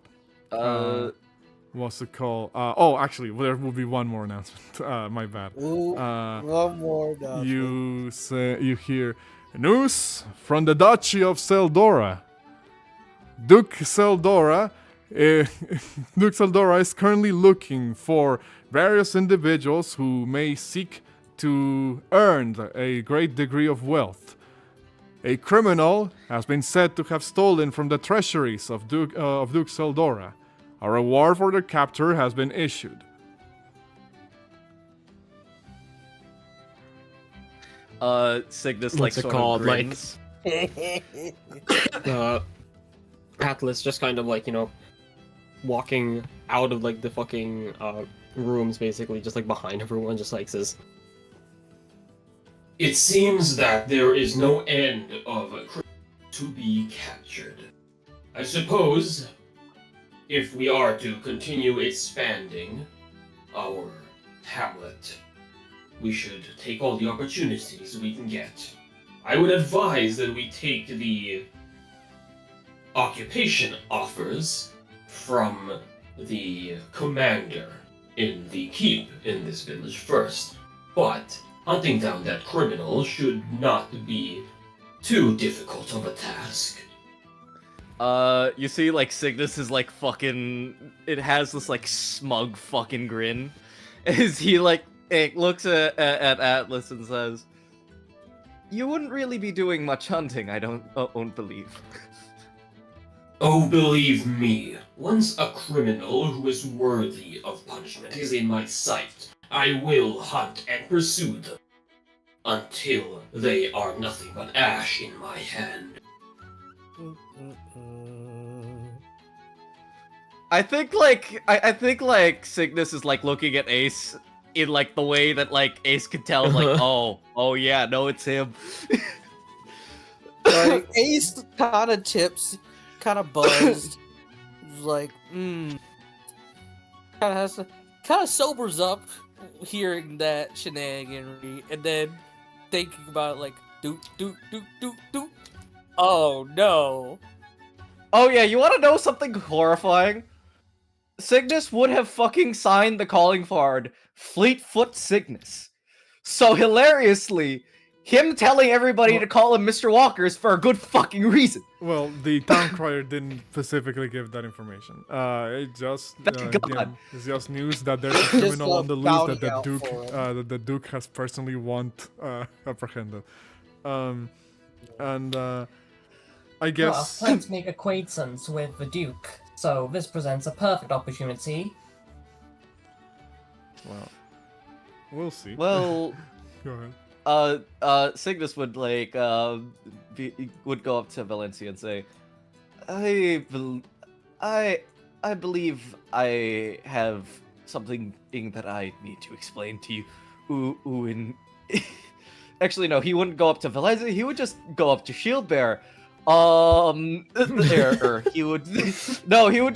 what's it called? Actually, there will be one more announcement. My bad. Ooh, one more. You hear news from the Duchy of Seldora. Duke Seldora is currently looking for various individuals who may seek to earn a great degree of wealth. A criminal has been said to have stolen from the treasuries of Duke Seldora. A reward for their capture has been issued. Signis What's it sort called? of grins. Atlas just kind of like, walking out of like the fucking rooms, basically, just like behind everyone, just like says, It seems that there is no end of a criminal to be captured. I suppose, if we are to continue expanding our hamlet, we should take all the opportunities we can get. I would advise that we take the occupation offers from the commander in the keep in this village first, but hunting down that criminal should not be too difficult of a task. You see, like, Signis is like fucking. It has this like smug fucking grin as he like looks at Atlas and says, "You wouldn't really be doing much hunting, I don't believe." Oh, believe me, once a criminal who is worthy of punishment is in my sight, I will hunt and pursue them until they are nothing but ash in my hand. I think Signis is like looking at Ace in like the way that like Ace could tell, like, oh yeah, no, it's him. Like, Ace kind of tips, kind of buzzed, like, kind of sobers up hearing that shenaniganry, and then thinking about it, like, doot. Oh no. Oh yeah, you want to know something horrifying? Signis would have fucking signed the calling card Fleetfoot Signis. So hilariously, him telling everybody to call him Mr. Walker is for a good fucking reason. Well, the town crier didn't specifically give that information. It just again, it's just news that there's a criminal on the loose that the Duke has personally apprehended. And I guess Well, I was trying to make acquaintance with the Duke, so this presents a perfect opportunity. Well, we'll see. Well, Go ahead. Signis would would go up to Valencia and say, I believe I have something that I need to explain to you. Actually, no, he wouldn't go up to Valencia. He would just go up to Shieldbearer. He would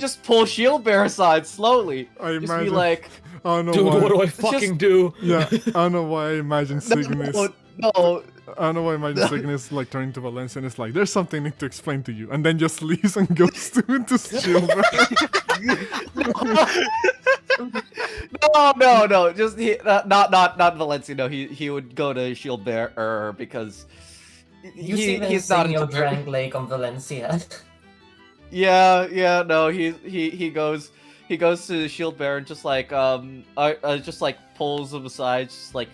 just pull Shieldbearer aside slowly. I just imagine. be like, I don't know Dude, why. what do I fucking do? Yeah, I don't know why I imagine Signis. no. I don't know why I imagine Signis like turning to Valencia and it's like, there's something I need to explain to you, and then just leaves and goes to Shieldbearer. No. Just not Valencia. No, he would go to Shieldbearer because he's not Dirge of Drangleic on Valencia. No, he goes to Shieldbearer and just like pulls him aside, just like,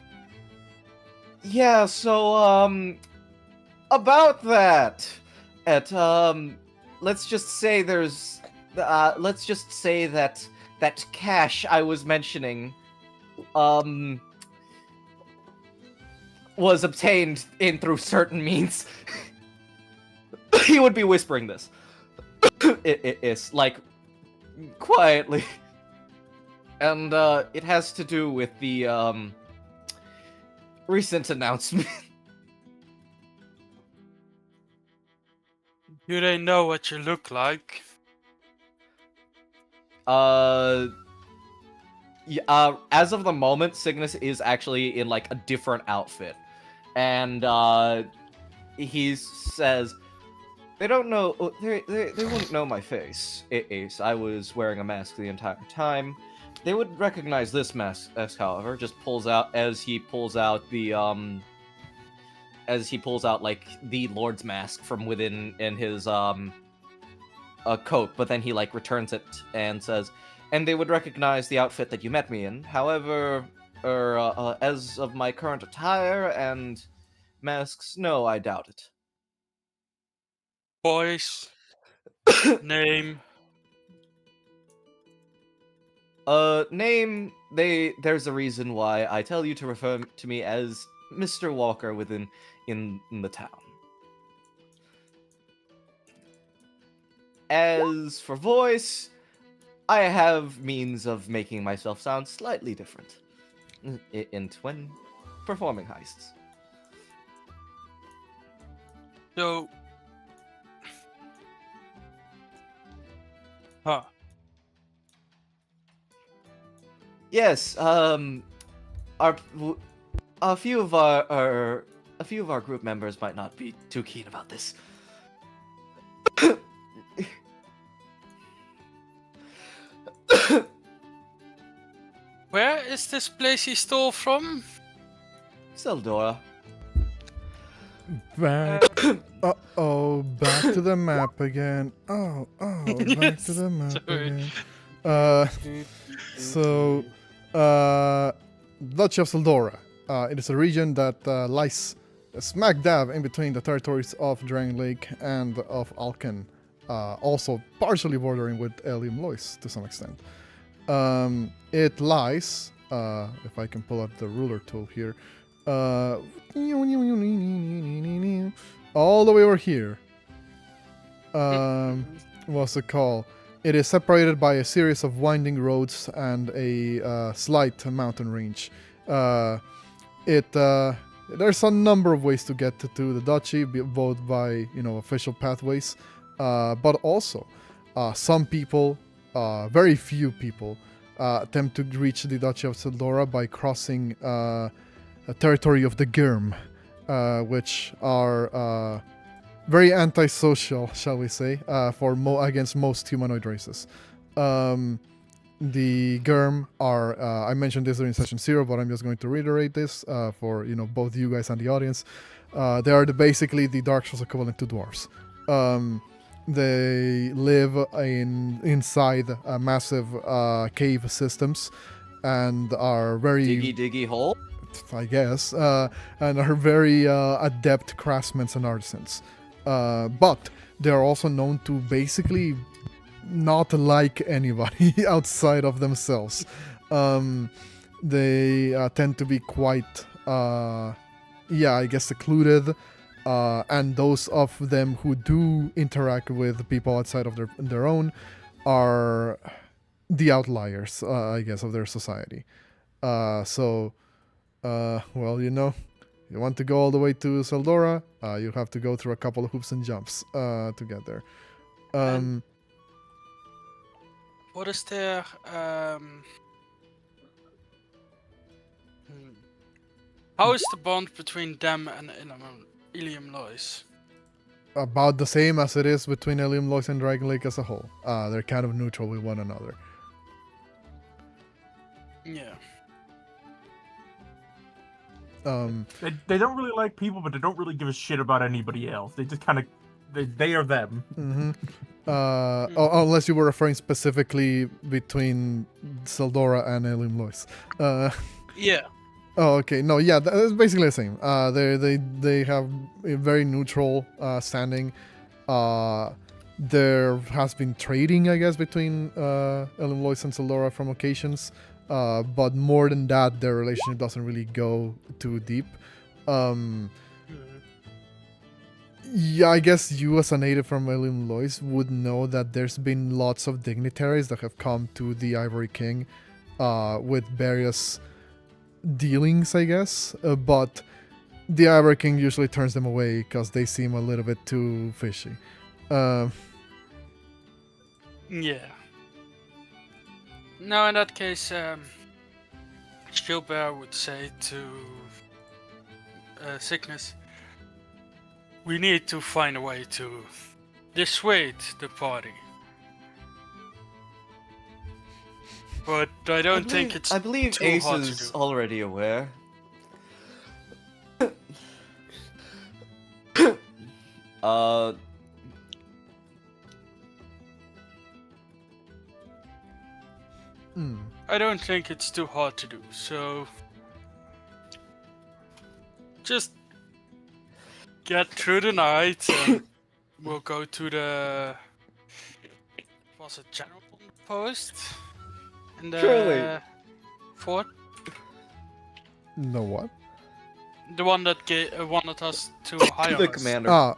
yeah, so about that, let's just say that cash I was mentioning was obtained through certain means. He would be whispering this. It's like quietly, and it has to do with the recent announcement. Do they know what you look like? As of the moment, Signis is actually in like a different outfit, and he says they don't know. They wouldn't know my face. I was wearing a mask the entire time. They would recognize this mask, however. Just pulls out like the Lord's mask from within in his coat, but then he like returns it and says, and they would recognize the outfit that you met me in. However, as of my current attire and masks, no, I doubt it. Voice, name. Name. There's a reason why I tell you to refer to me as Mr. Walker in the town. As for voice, I have means of making myself sound slightly different when performing heists. So, Yes, a few of our group members might not be too keen about this. where is this place he stole from? Seldora. Back. Back to the map again. Back to the map Sorry. again. Duchy of Seldora. It is a region that lies smack dab in between the territories of Drangleic and of Alken. Also partially bordering with Elium Lois to some extent. It lies, if I can pull up the ruler tool here, all the way over here. What's it called? It is separated by a series of winding roads and a slight mountain range. There's a number of ways to get to the duchy, both by official pathways, but also some people, very few people, attempt to reach the Duchy of Seldora by crossing a territory of the Girm, which are very antisocial, shall we say, against most humanoid races. the Germ are, I mentioned this during session 0, but I'm just going to reiterate this for both you guys and the audience. They are basically the Dark Souls equivalent to dwarves. They live inside massive cave systems and are very Diggy hole. I guess, and are very adept craftsmen and artisans. But they are also known to basically not like anybody outside of themselves. They tend to be quite, I guess, secluded. And those of them who do interact with people outside of their own are the outliers, I guess, of their society. Well, you want to go all the way to Seldora, you have to go through a couple of hoops and jumps to get there. What is their How is the bond between them and Ilium Lois? About the same as it is between Ilium Lois and Drangleic as a whole. They're kind of neutral with one another. Yeah. They don't really like people, but they don't really give a shit about anybody else. They just kind of, they are them. Mm-hmm. Unless you were referring specifically between Seldora and Ilium Lois. Yeah. Oh, okay. No, yeah, that's basically the same. They have a very neutral standing. There has been trading, I guess, between Ilium Lois and Seldora from occasions. But more than that, their relationship doesn't really go too deep. Yeah, I guess you as a native from Ilium Lois would know that there's been lots of dignitaries that have come to the Ivory King with various dealings, I guess. But the Ivory King usually turns them away because they seem a little bit too fishy. Yeah. No, in that case, Gilbert would say to Signis, we need to find a way to dissuade the party. But I don't think it's I believe too Ace hard to is do. already aware. I don't think it's too hard to do, so just get through the night and we'll go to the general post in the Truly. fort? No what? The one that wanted us to hire The us. commander.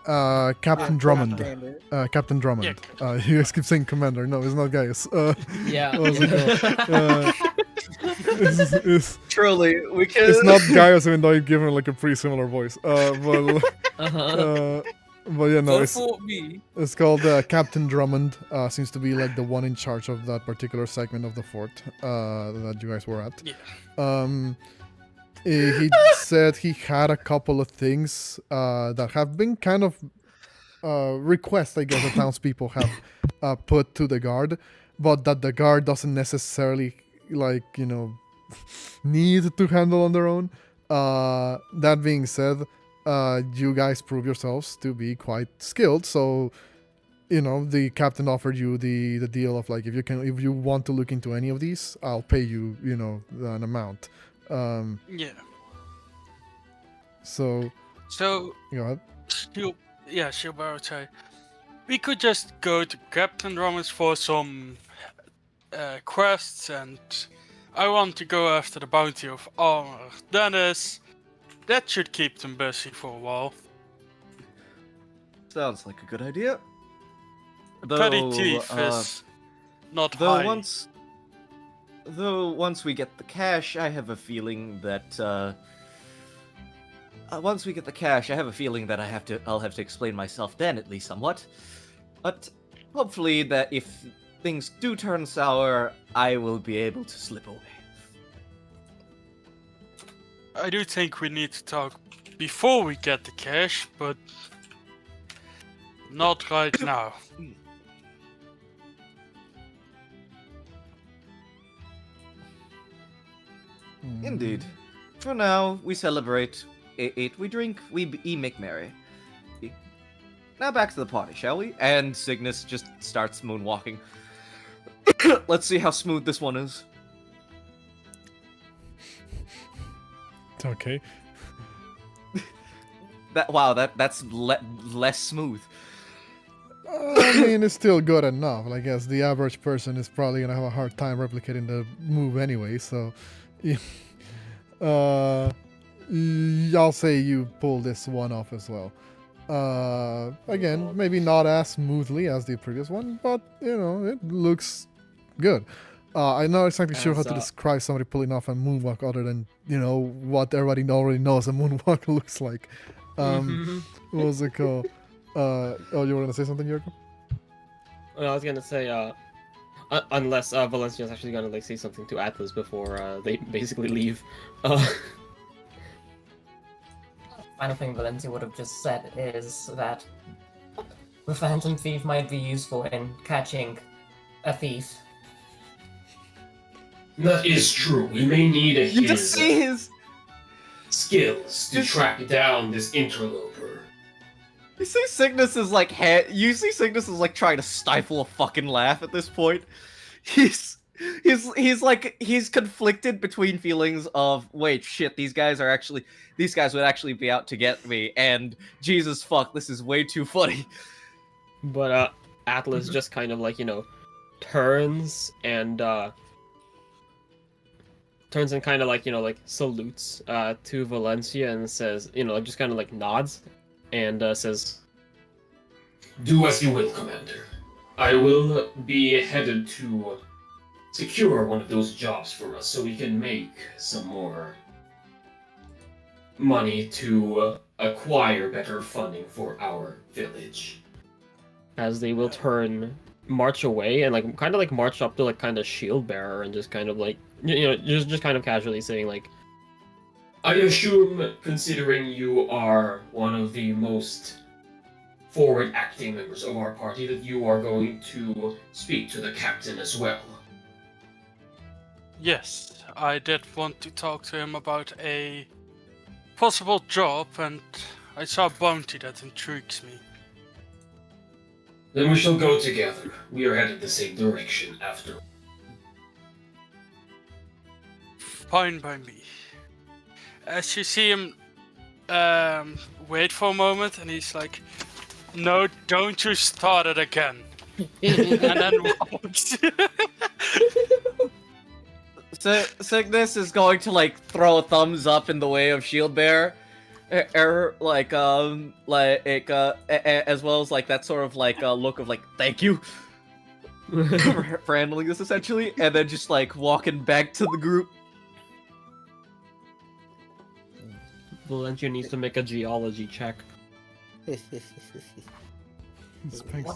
Captain Drummond. Commander. Captain Drummond. You guys keep saying commander. No, it's not Gaius. Yeah. What was it called? It's Truly, we can. it's not Gaius, even though I give him like a pretty similar voice. But yeah, no, it's called Captain Drummond. Seems to be like the one in charge of that particular segment of the fort that you guys were at. Yeah. He said he had a couple of things that have been kind of requests, I guess, the townspeople have put to the guard, but that the guard doesn't necessarily need to handle on their own. That being said, you guys prove yourselves to be quite skilled, so the captain offered you the deal of like, if you want to look into any of these, I'll pay you an amount. Yeah. So So go ahead. Shilbarotai. We could just go to Captain Drummond's for some quests, and I want to go after the bounty of armor. Dennis, that should keep them busy for a while. Sounds like a good idea. Petty thief is not high. Once we get the cash, I have a feeling that I'll have to explain myself then, at least somewhat. But hopefully that if things do turn sour, I will be able to slip away. I do think we need to talk before we get the cash, but not right now. Indeed. For now, we celebrate, eat, we drink, we make merry. Now back to the party, shall we? And Signis just starts moonwalking. Let's see how smooth this one is. Okay. That's less smooth. I mean, it's still good enough. I guess the average person is probably gonna have a hard time replicating the move anyway. So, I'll say you pull this one off as well. Again, maybe not as smoothly as the previous one, but it looks good. I'm not exactly sure how to describe somebody pulling off a moonwalk other than what everybody already knows a moonwalk looks like. What was it called? You were gonna say something, Jurko? Well, I was gonna say, unless Valencia's actually gonna say something to Atlas before they basically leave. Final thing Valencia would have just said is that the Phantom Thief might be useful in catching a thief. That is true. We may need You just see his skills to track down this interloper. You see Signis is like trying to stifle a fucking laugh at this point. He's conflicted between feelings of wait, shit, these guys would actually be out to get me, and Jesus fuck, this is way too funny. But Atlas just kind of turns and kind of salutes to Valencia and says, just kind of nods and says, "Do as you will, Commander. I will be headed to secure one of those jobs for us so we can make some more money to acquire better funding for our village." As they will march away and march up to kind of shield bearer and just kind of just kind of casually saying I assume, considering you are one of the most forward-acting members of our party, that you are going to speak to the captain as well. Yes, I did want to talk to him about a possible job, and I saw a bounty that intrigues me. Then we shall go together. We are headed the same direction after. Fine by me. As you see him wait for a moment, and he's like, "No, don't you start it again." And then walks. So Signis is going to throw a thumbs up in the way of shield bearer, as well as that sort of look of thank you for handling this essentially, and then just walking back to the group. Valencia needs to make a geology check. What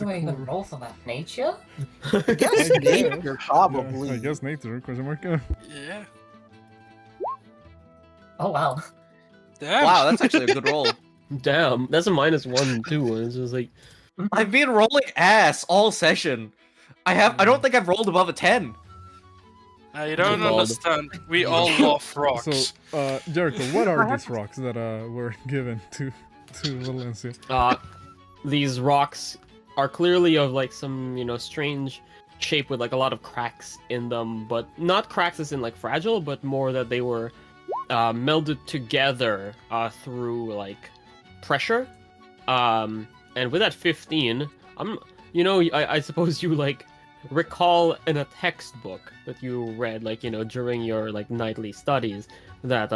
do I even roll for that? Nature? I guess nature, probably. I guess nature, question mark. Yeah. Oh wow. Damn. Wow, that's actually a good roll. Damn, that's a -1 too. It's just I've been rolling ass all session. I don't think I've rolled above a 10. You don't God. understand. We all love rocks. So, Jericho, what are these rocks that were given to Valencia? These rocks are clearly of some strange shape with a lot of cracks in them, but not cracks as in fragile, but more that they were melded together through pressure. And with that 15, I suppose you recall in a textbook that you read during your nightly studies that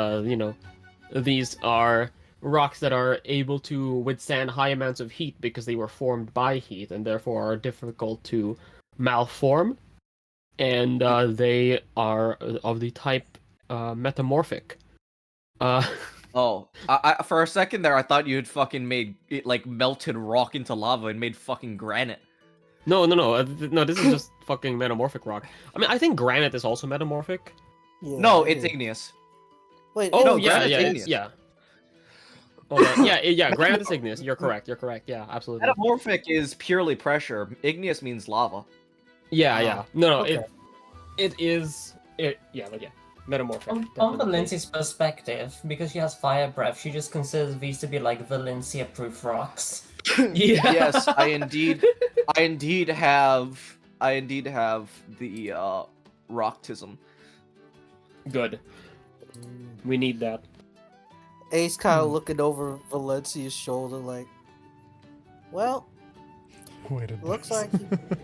these are rocks that are able to withstand high amounts of heat because they were formed by heat and therefore are difficult to malform, and they are of the type metamorphic. Oh, I for a second there I thought you had fucking made it melted rock into lava and made fucking granite. No, this is just fucking metamorphic rock. I mean, I think granite is also metamorphic. Yeah, No, it's igneous. Wait, Oh, No, yeah, granite's yeah, igneous. yeah. Oh, yeah, granite is igneous. You're correct, yeah, absolutely. Metamorphic is purely pressure. Igneous means lava. Yeah. No, okay. it is, yeah. Metamorphic. On definitely. Valencia's perspective, because she has fire breath, she just considers these to be like Valencia-proof rocks. Yeah. Yes, I indeed have the rocktism. Good. We need that. Ace kind of looking over Valencia's shoulder, like, well, Wait a looks minute.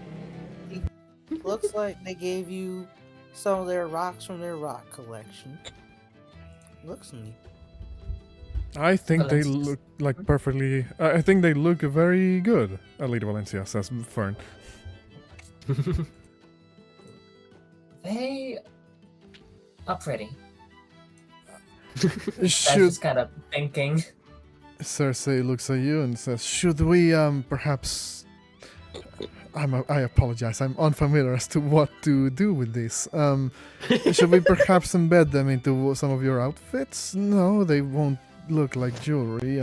looks like they gave you some of their rocks from their rock collection. Looks neat. I think they Valencia's- look like perfectly. I think they look very good. Lady Valencia says Fern. They are pretty. That's Should just kind of thinking. Cersei looks at you and says, "Should we perhaps?" I apologize. I'm unfamiliar as to what to do with this. Should we perhaps embed them into some of your outfits? No, they won't look like jewelry.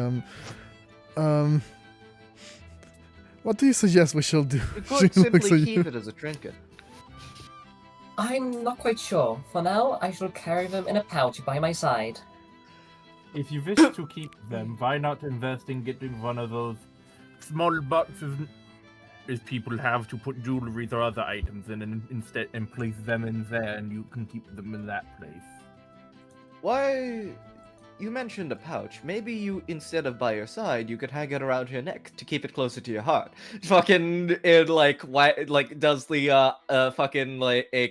What do you suggest we shall do? You She could looks simply at keep you. it as a trinket. I'm not quite sure. For now, I shall carry them in a pouch by my side. If you wish to keep them, why not invest in getting one of those small boxes as people have to put jewelry or other items in, and instead and place them in there, and you can keep them in that place. Why? You mentioned a pouch. Maybe you, instead of by your side, you could hang it around your neck to keep it closer to your heart. Fucking, it why, does the, fucking,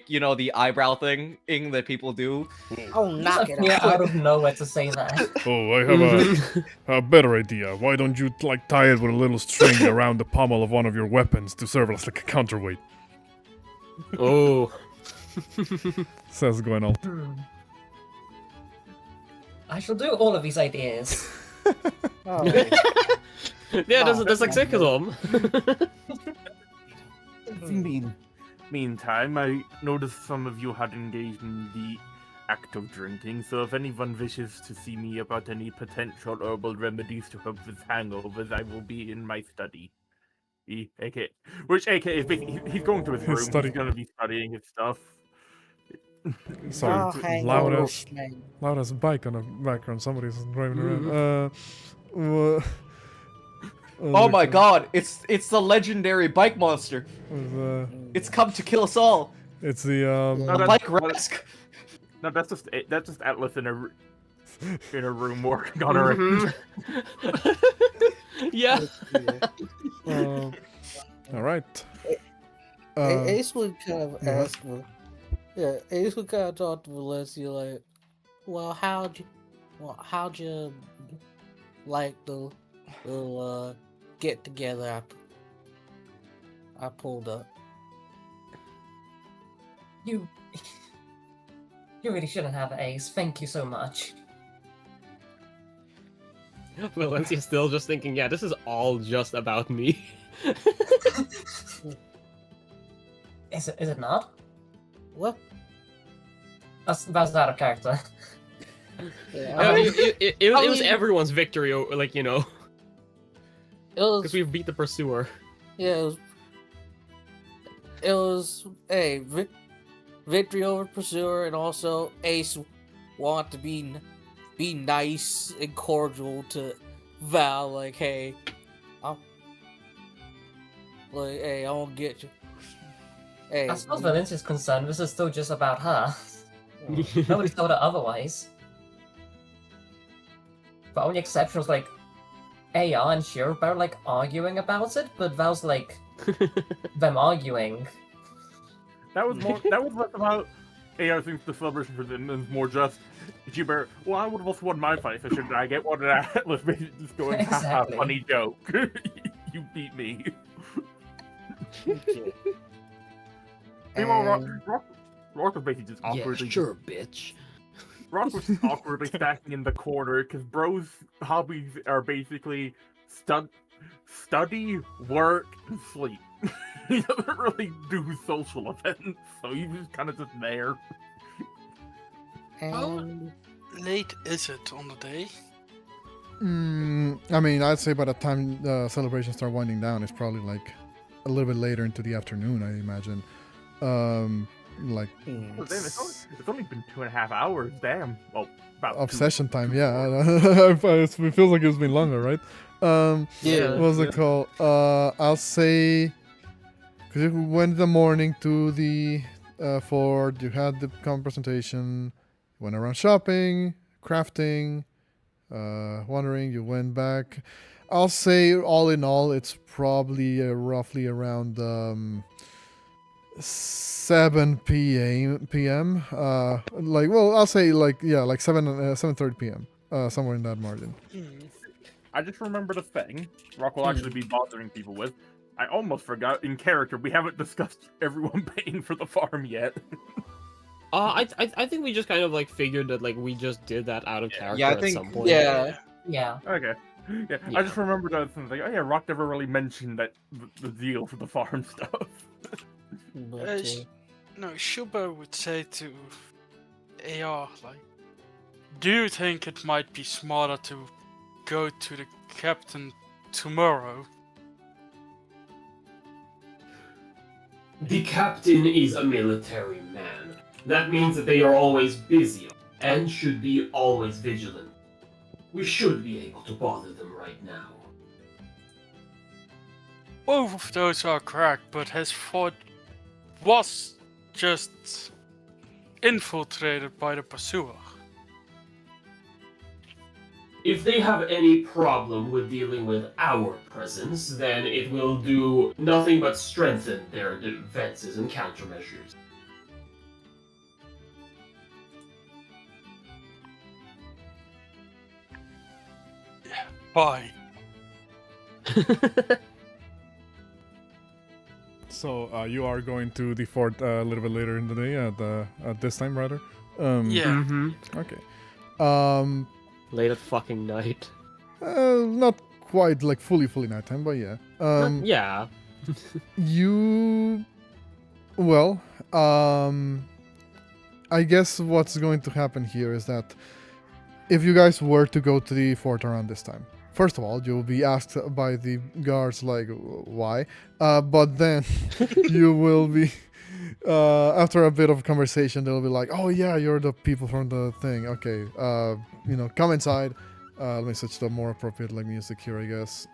you know, the eyebrow thing that people do? Oh, knock Just it appear out. out of nowhere to say that. Oh, I have a better idea. Why don't you tie it with a little string around the pommel of one of your weapons to serve as like a counterweight? Oh. Says Gwenel. I shall do all of these ideas. Oh, Yeah, there's like six of them. Meantime, I noticed some of you had engaged in the act of drinking, so if anyone wishes to see me about any potential herbal remedies to help with hangovers, I will be in my study. AK, which AK is basically, he's going to his His room, study. he's gonna be studying his stuff. Sorry, oh, hang loud on, as man. loud as bike on the background. Somebody's driving around. Wha- Oh my god, it's the legendary bike monster. It's come to kill us all. It's the No, The that's- bike Rask. No, that's just Atlas in a room working on her. Mhm. Yeah. all right. Ace would kind of yeah. ask her. Yeah, Ace would kind of talk to Valencia like, well, how'd you like the little get together I pulled up? You really shouldn't have Ace. Thank you so much. Valencia's still just thinking, yeah, this is all just about me. Is it not? What? That's out of character. No, it was everyone's victory, like, you know, It was because we've beat the pursuer. Yeah, it was a victory over Pursuer, and also Ace want to be nice and cordial to Val. Like, hey, I won't get you. Hey, As far as Valencia's concerned, this is still just about her. Nobody told her otherwise. The only exception was like AR and Shiro like arguing about it, but Val's like them arguing. That was less about AR thinks the celebration for them and more just Gilbert. Well, I would have also won my fight, so shouldn't I get one? And Atlas basically just going, haha, Exactly. funny joke. You beat me. Meanwhile, Rock was basically just awkwardly. bitch. Rock was just awkwardly stacking in the corner because bro's hobbies are basically study, work, and sleep. He doesn't really do social events, so he's just kind of just there. and Late is it on the day? I mean, I'd say by the time the celebrations start winding down, it's probably like a little bit later into the afternoon, I imagine. like Well, damn, it's only been 2.5 hours. Damn. Well, about of 2. session time. Yeah, it feels like it's been longer, right? Yeah. What was it called? I'll say, because you went in the morning to the fort, you had the common presentation, you went around shopping, crafting, wandering, you went back. I'll say, all in all, it's probably roughly around 7 p.m. I'll say like 7:30 p.m. Somewhere in that margin. I just remembered a thing Rock will actually be bothering people with. I almost forgot, in character, we haven't discussed everyone paying for the farm yet. I think we just kind of like figured that like we just did that out of character I at think- some point. Yeah. Yeah. Okay. Yeah, I just remembered that something. Oh yeah, Rock never really mentioned that the deal for the farm stuff. But, No, Shuba would say to AR, like, do you think it might be smarter to go to the captain tomorrow? The captain is a military man. That means that they are always busy and should be always vigilant. We should be able to bother them right now. Both of those are correct, but his fort was just infiltrated by the pursuer. If they have any problem with dealing with our presence, then it will do nothing but strengthen their defenses and countermeasures. Fine. So you are going to the fort a little bit later in the day at this time, rather. Yeah. Mm-hmm. Okay. Late at fucking night. Not quite like fully nighttime, but yeah. Yeah. You, well, I guess what's going to happen here is that if you guys were to go to the fort around this time, first of all, you'll be asked by the guards, like, why? But then you will be, after a bit of conversation, they'll be like, oh yeah, you're the people from the thing. Okay, come inside. Let me switch to more appropriate like music here, I guess.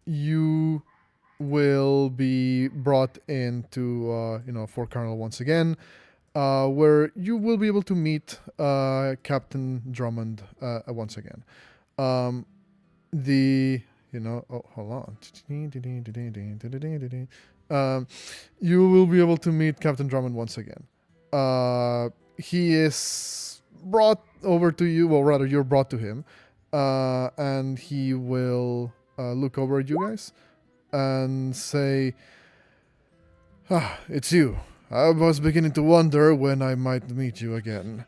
You will be brought into, Fort Colonel once again. Where you will be able to meet Captain Drummond once again. Hold on. You will be able to meet Captain Drummond once again. He is brought over to you, well, rather, you're brought to him, and he will look over at you guys and say, it's you. I was beginning to wonder when I might meet you again.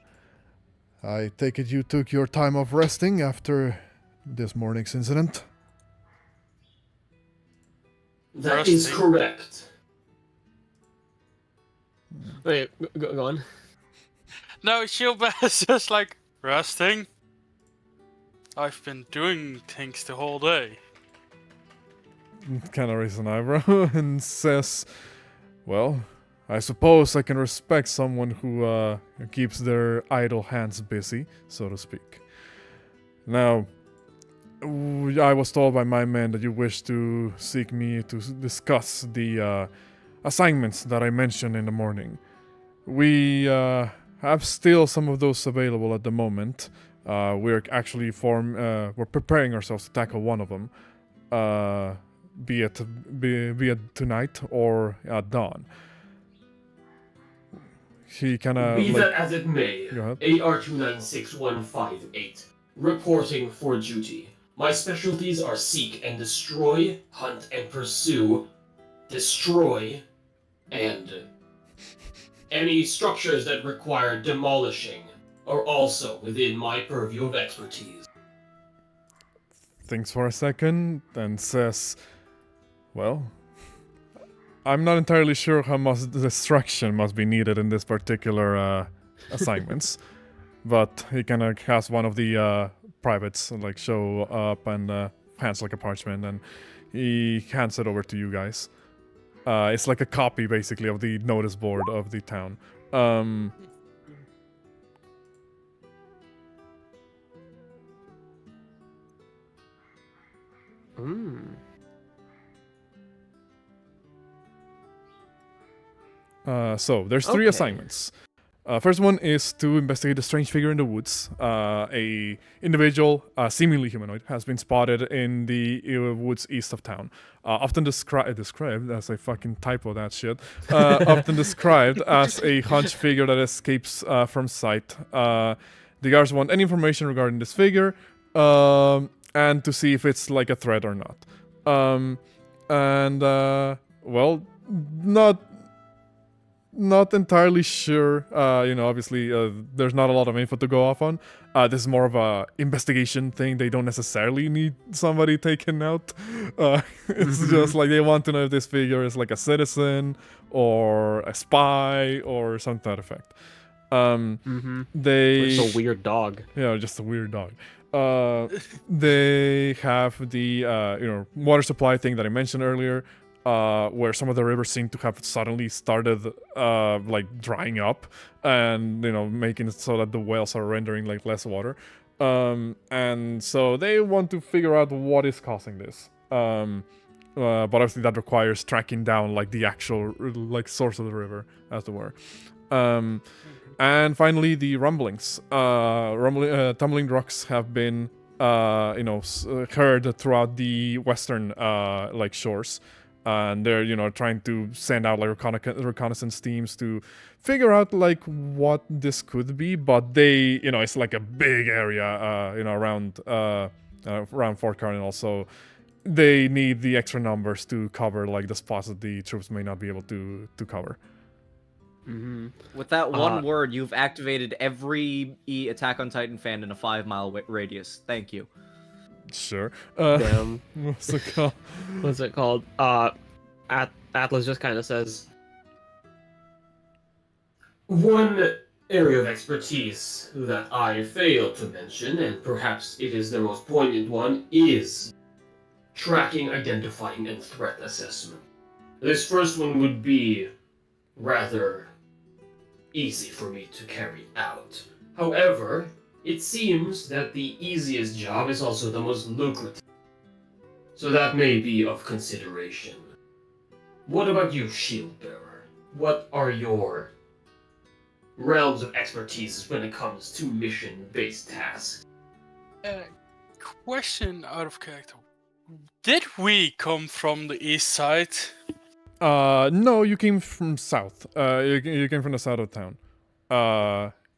I take it you took your time off resting after this morning's incident? That is correct. Wait, go on. No, Shuba is just like, resting? I've been doing things the whole day. Kind of raises an eyebrow and says, well, I suppose I can respect someone who keeps their idle hands busy, so to speak. Now, I was told by my men that you wish to seek me to discuss the assignments that I mentioned in the morning. We have still some of those available at the moment. We're actually we're preparing ourselves to tackle one of them, be it tonight or at dawn. He kind of Be that as it may, Go ahead. AR296158, reporting for duty. My specialties are seek and destroy, hunt and pursue, destroy, and any structures that require demolishing are also within my purview of expertise. Thinks for a second and says, well, I'm not entirely sure how much destruction must be needed in this particular assignments, but he kind of has one of the privates like show up and hands like a parchment, and he hands it over to you guys. It's like a copy, basically, of the notice board of the town. So there's three Okay. assignments. First one is to investigate a strange figure in the woods. A individual, seemingly humanoid, has been spotted in the woods east of town. Often described as a fucking typo, that shit. Often described as a hunched figure that escapes from sight. The guards want any information regarding this figure, and to see if it's like a threat or not. Well, not entirely sure. Obviously, there's not a lot of info to go off on. This is more of a investigation thing. They don't necessarily need somebody taken out. It's just like they want to know if this figure is like a citizen or a spy or something to that effect. They It's a weird dog. Yeah, just a weird dog. They have the water supply thing that I mentioned earlier. Where some of the rivers seem to have suddenly started like drying up and making it so that the wells are rendering like less water, and so they want to figure out what is causing this, but obviously that requires tracking down like the actual like source of the river, as it were. And finally, the rumblings. Tumbling rocks have been heard throughout the western like shores. And they're trying to send out like reconnaissance teams to figure out like what this could be, but they it's like a big area around Fort Cardinal, so they need the extra numbers to cover like the spots that the troops may not be able to cover. With that one word, you've activated every Attack on Titan fan in a 5-mile radius. Thank you. Sure. Damn. What's it called? What's it called? Atlas just kind of says, One area of expertise that I failed to mention, and perhaps it is the most poignant one, is tracking, identifying, and threat assessment. This first one would be rather easy for me to carry out. However, it seems that the easiest job is also the most lucrative. So that may be of consideration. What about you, Shield Bearer? What are your realms of expertise when it comes to mission-based tasks? Question out of character. Did we come from the east side? No, you came from south. You came from the south of town.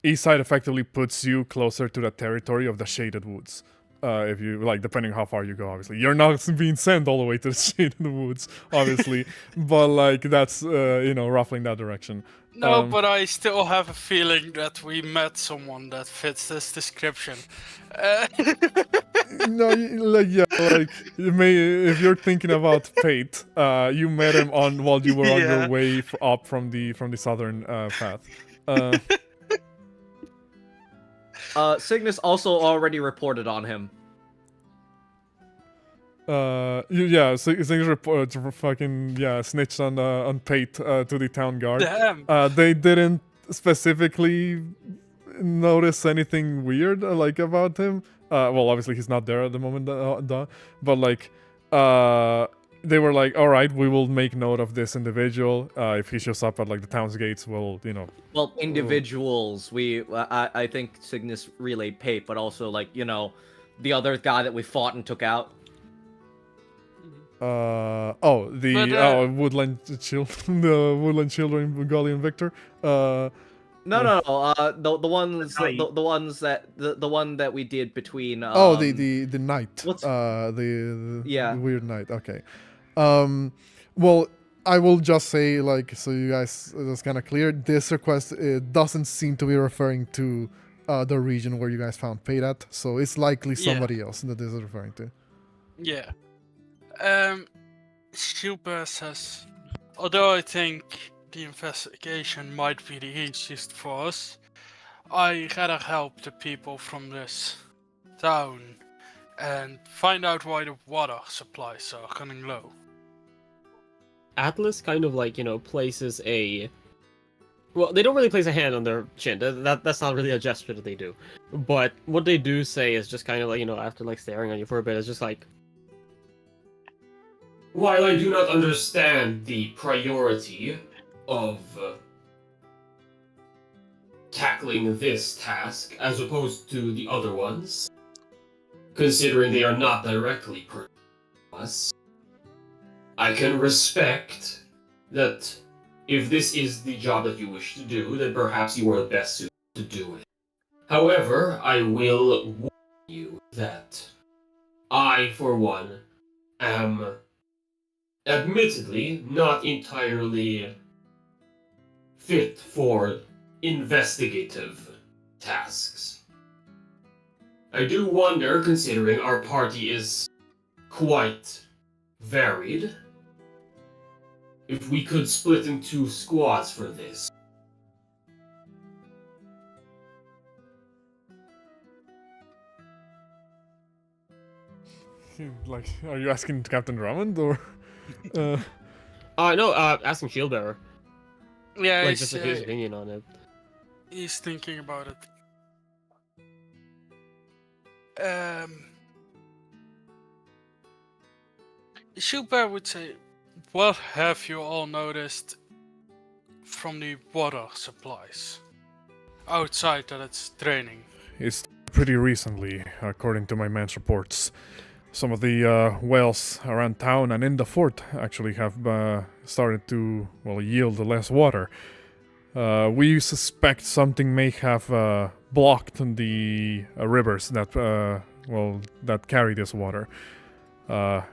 East side effectively puts you closer to the territory of the Shaded Woods. If you like, depending on how far you go, obviously. You're not being sent all the way to the Shaded Woods, obviously. But like that's roughly in that direction. No, but I still have a feeling that we met someone that fits this description. No, you may, if you're thinking about Fate, you met him while you were on your way up from the southern path. Signis also already reported on him. Things report fucking snitched on Pate to the town guard. Damn. They didn't specifically notice anything weird like about him. Well, obviously he's not there at the moment, but like they were like, all right, we will make note of this individual. If he shows up at like the town's gates, we'll Well, individuals. I think Signis relayed Pate, but also like the other guy that we fought and took out. Woodland children, the Woodland children, Gully and Victor. No. The one that we did between. The knight. What's the weird knight. Okay. Well, I will just say, like, so you guys, it's kind of clear. This request doesn't seem to be referring to the region where you guys found Pate at, so it's likely somebody else that this is referring to. Yeah. Shilber says, although I think the investigation might be the easiest for us, I rather help the people from this town and find out why the water supplies are running low. Atlas kind of like, places a... Well, they don't really place a hand on their chin. That's not really a gesture that they do. But what they do say is just kind of like, after like staring at you for a bit, it's just like... While I do not understand the priority of tackling this task as opposed to the other ones, considering they are not directly pertinent to us, I can respect that if this is the job that you wish to do, then perhaps you are the best suited to do it. However, I will warn you that I, for one, am admittedly not entirely fit for investigative tasks. I do wonder, considering our party is quite varied, if we could split into squads for this. Like, are you asking Captain Drummond or? No, asking Shieldbearer. Yeah, Like, he's, just his opinion on it. he's thinking about it. Shieldbearer would say, what have you all noticed from the water supplies outside that it's draining? It's pretty recently, according to my man's reports. Some of the wells around town and in the fort actually have started to, yield less water. We suspect something may have blocked the rivers that carry this water.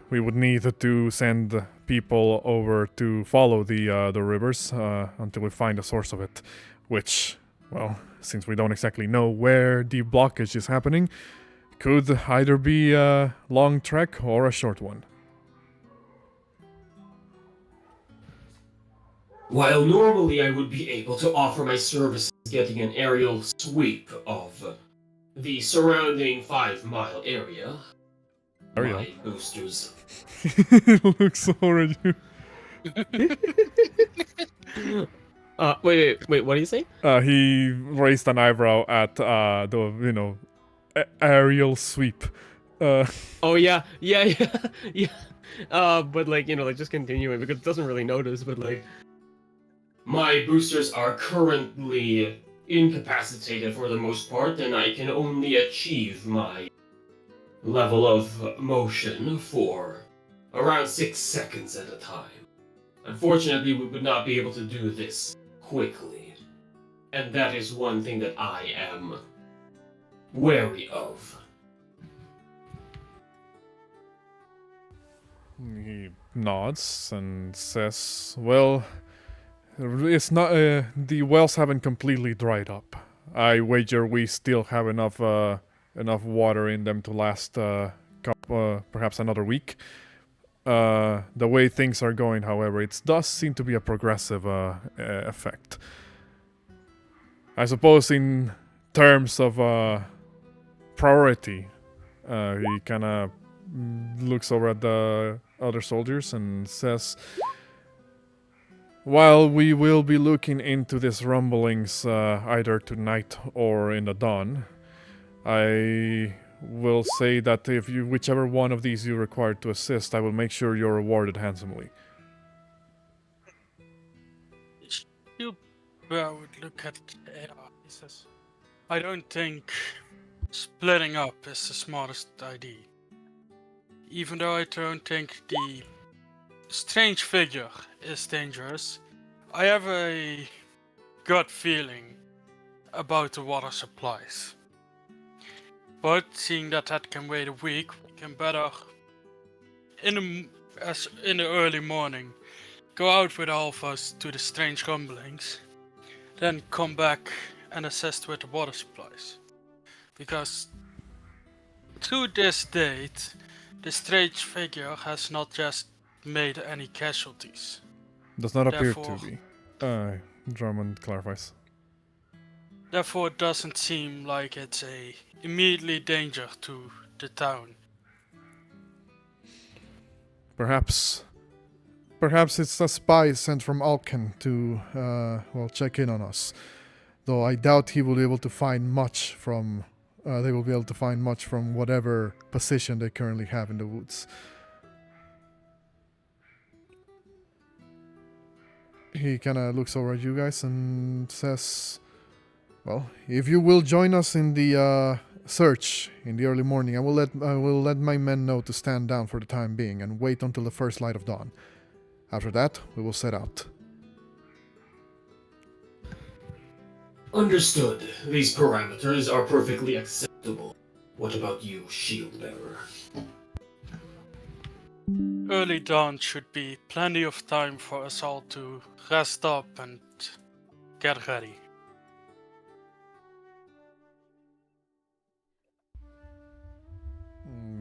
We would need to send people over to follow the rivers until we find the source of it, which, since we don't exactly know where the blockage is happening, could either be a long trek or a short one. While normally I would be able to offer my services getting an aerial sweep of the surrounding 5-mile area, my boosters... Looks over at you. Wait, what do you say? He raised an eyebrow at the, aerial sweep. Oh yeah. But like, just continuing because it doesn't really notice, but like... My boosters are currently incapacitated for the most part, and I can only achieve my level of motion for around 6 seconds at a time. Unfortunately, we would not be able to do this quickly, and that is one thing that I am wary of. He nods and says, it's not. The wells haven't completely dried up. I wager we still have enough water in them to last perhaps another week. The way things are going, however, it does seem to be a progressive effect. I suppose in terms of priority, he kind of looks over at the other soldiers and says, while we will be looking into these rumblings either tonight or in the dawn, I will say that if whichever one of these you require to assist, I will make sure you're rewarded handsomely. You would look at it. He says, I don't think splitting up is the smartest idea. Even though I don't think the strange figure is dangerous, I have a gut feeling about the water supplies. But seeing that can wait a week, we can better in the early morning go out with all of us to the strange rumblings, then come back and assist with the water supplies. Because to this date, the strange figure has not just made any casualties. Does not appear Therefore- to be. Drummond clarifies. Therefore, it doesn't seem like it's a immediately danger to the town. Perhaps perhaps it's a spy sent from Alken to, well, check in on us. Though I doubt he will be able to find much from, they will be able to find much from whatever position they currently have in the woods. He kind of looks over at you guys and says, well, if you will join us in the search in the early morning, I will let my men know to stand down for the time being and wait until the first light of dawn. After that, we will set out. Understood. These parameters are perfectly acceptable. What about you, shield bearer? Early dawn should be plenty of time for us all to rest up and get ready.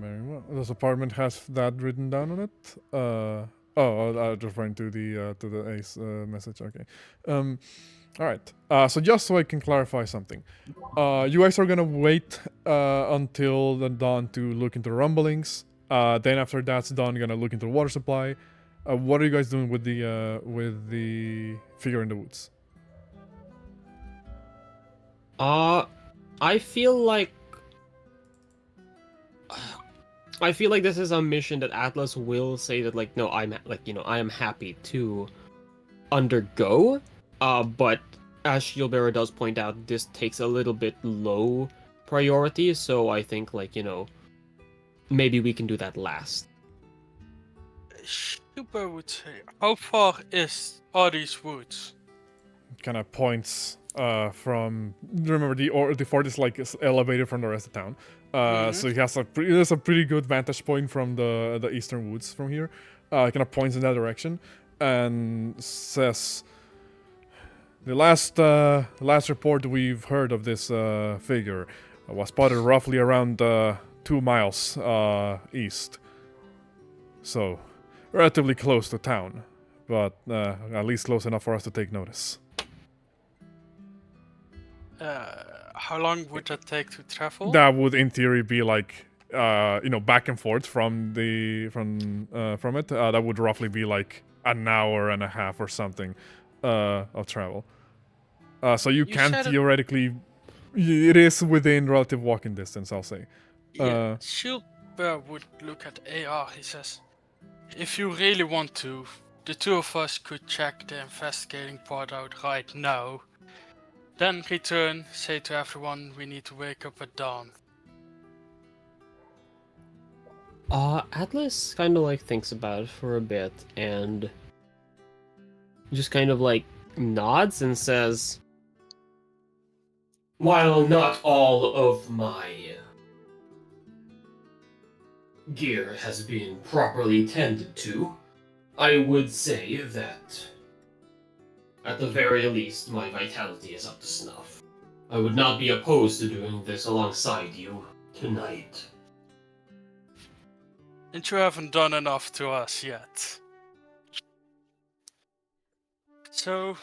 Very well. This apartment has that written down on it. Just referring to the Ace message. Okay. All right. So just so I can clarify something, you guys are gonna wait until the dawn to look into the rumblings. Then after that's done, gonna look into the water supply. What are you guys doing with the figure in the woods? I feel like this is a mission that Atlas will say that, like, no, I am happy to undergo. But as Shieldbearer does point out, this takes a little bit low priority, so I think, like, maybe we can do that last. Super would say, how far are these woods? Kind of points from. Remember, the fort is like elevated from the rest of town. So he has a pretty good vantage point from the eastern woods from here. Kind of points in that direction and says, the last report we've heard of this figure was spotted roughly around 2 miles east. So relatively close to town, but at least close enough for us to take notice. How long would that take to travel? That would, in theory, be like back and forth from it. That would roughly be like an hour and a half or something of travel. So you can theoretically, it is within relative walking distance, I'll say. Yeah, Shieldbearer would look at AR. He says, if you really want to, the two of us could check the investigating part out right now. Then return, say to everyone we need to wake up at dawn. Atlas kind of like thinks about it for a bit and just kind of like nods and says, while not all of my gear has been properly tended to, I would say that at the very least my vitality is up to snuff. I would not be opposed to doing this alongside you tonight. And you haven't done enough to us yet. So,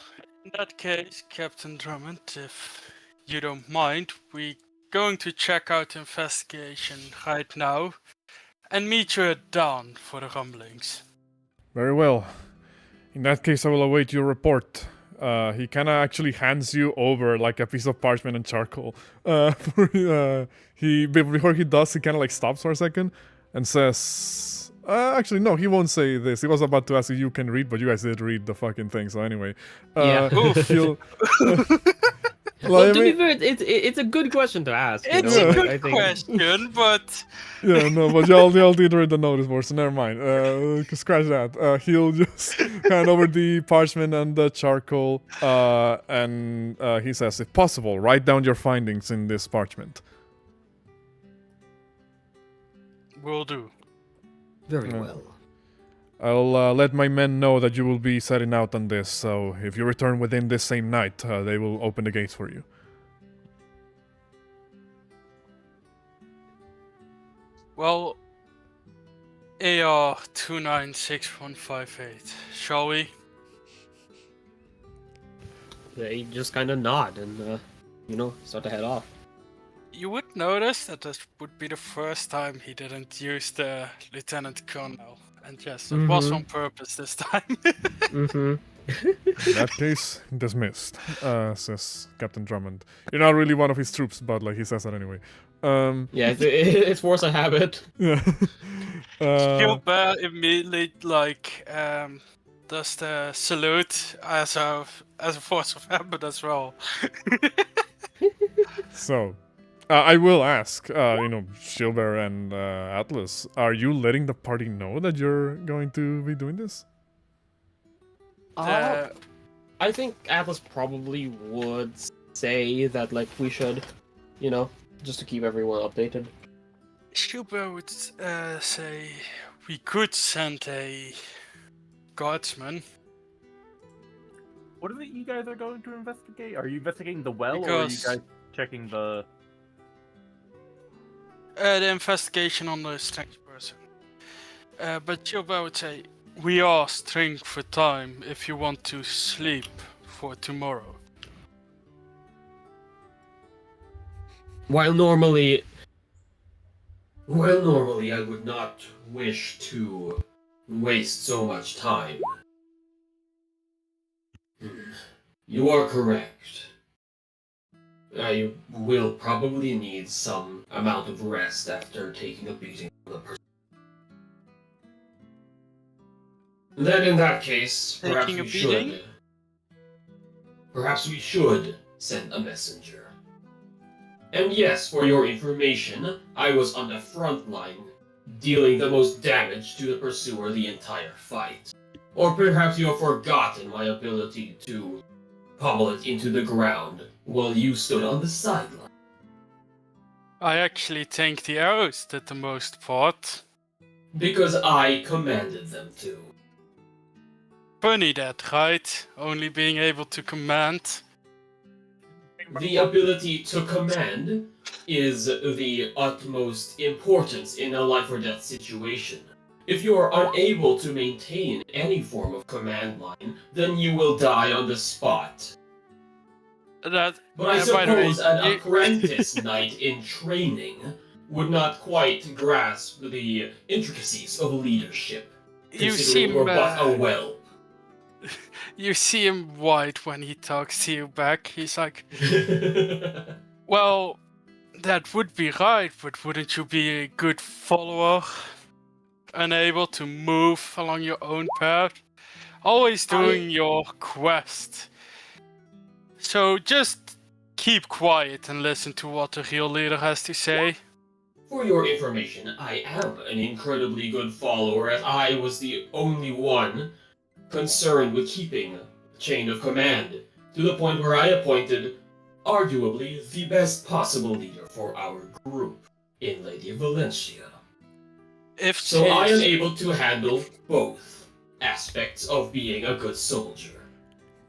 in that case, Captain Drummond, if you don't mind, we're going to check out the investigation right now and meet you at dawn for the rumblings. Very well. In that case, I will await your report. He kind of actually hands you over like a piece of parchment and charcoal. Before he does, he kind of like stops for a second and says, actually, no, he won't say this. He was about to ask if you can read, but you guys did read the fucking thing, so anyway. Well, to be fair, it's a good question to ask. It's a good question, but... Yeah, no, but y'all did read the notice board, so never mind. Scratch that. He'll just hand over the parchment and the charcoal, and he says, if possible, write down your findings in this parchment. Will do. Very well. I'll let my men know that you will be setting out on this, so if you return within this same night, they will open the gates for you. Well, AR 296158, shall we? They just kind of nod and, start to head off. You would notice that this would be the first time he didn't use the Lieutenant Colonel And yes, it was on purpose this time. Mm-hmm. In that case, dismissed, says Captain Drummond. You're not really one of his troops, but like he says that anyway. Yeah, it's force of habit. Yeah. Gilbert immediately does the salute as a force of habit as well. So, I will ask, Shilber and Atlas, are you letting the party know that you're going to be doing this? I think Atlas probably would say that, like, we should, just to keep everyone updated. Gilbert would say we could send a guardsman. What is it you guys are going to investigate? Are you investigating the well, or are you Because- guys checking the... The investigation on the strange person. But Gilbert would say, we are string for time if you want to sleep for tomorrow. While normally I would not wish to waste so much time. You are correct. I will probably need some amount of rest after taking a beating from the person. Then in that case, Taking a beating? Perhaps we should send a messenger. And yes, for your information, I was on the front line, dealing the most damage to the pursuer the entire fight. Or perhaps you have forgotten my ability to pummel it into the ground while you stood on the sideline. I actually think the arrows did the most part. Because I commanded them to. Funny that, right? Only being able to command. The ability to command is the utmost importance in a life or death situation. If you are unable to maintain any form of command line, then you will die on the spot. That, But I by the way, suppose an you- apprentice knight in training would not quite grasp the intricacies of leadership. You considering seem, we're but a whelp. You see him white when he talks to you back. He's like, well, that would be right, but wouldn't you be a good follower? Unable to move along your own path? Always doing your quest. So just keep quiet and listen to what the real leader has to say. For your information, I am an incredibly good follower, as I was the only one concerned with keeping the chain of command, to the point where I appointed arguably the best possible leader for our group in Lady Valencia. So I am able to handle both aspects of being a good soldier.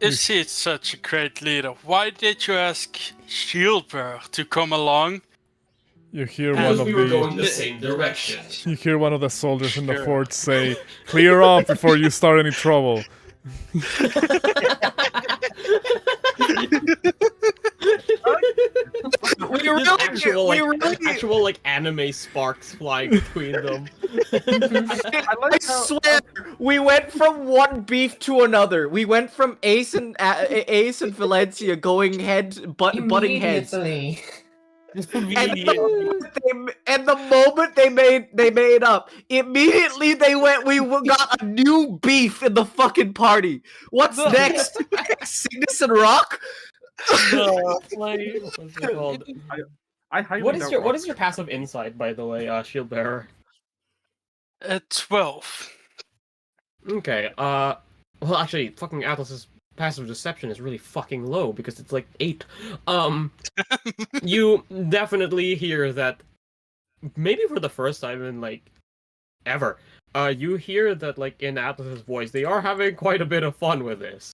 If she's such a great leader, why did you ask Shieldbearer to come along? You hear Because one we of were going the the same direction. you hear one of the soldiers in the fort say, "Clear off before you start any trouble." Actual like anime sparks flying between them. I swear, we went from one beef to another. We went from Ace and Valencia going butting heads. Immediately. And the moment they made up, immediately we got a new beef in the fucking party. What's next? Signis and Rock? What's it called? I highly What is doubt your Rock. passive insight, by the way, Shield Bearer? 12. Okay. Well, actually, fucking Atlas's passive deception is really fucking low because it's like 8. You definitely hear that. Maybe for the first time in like ever. You hear that like in Atlas's voice, they are having quite a bit of fun with this.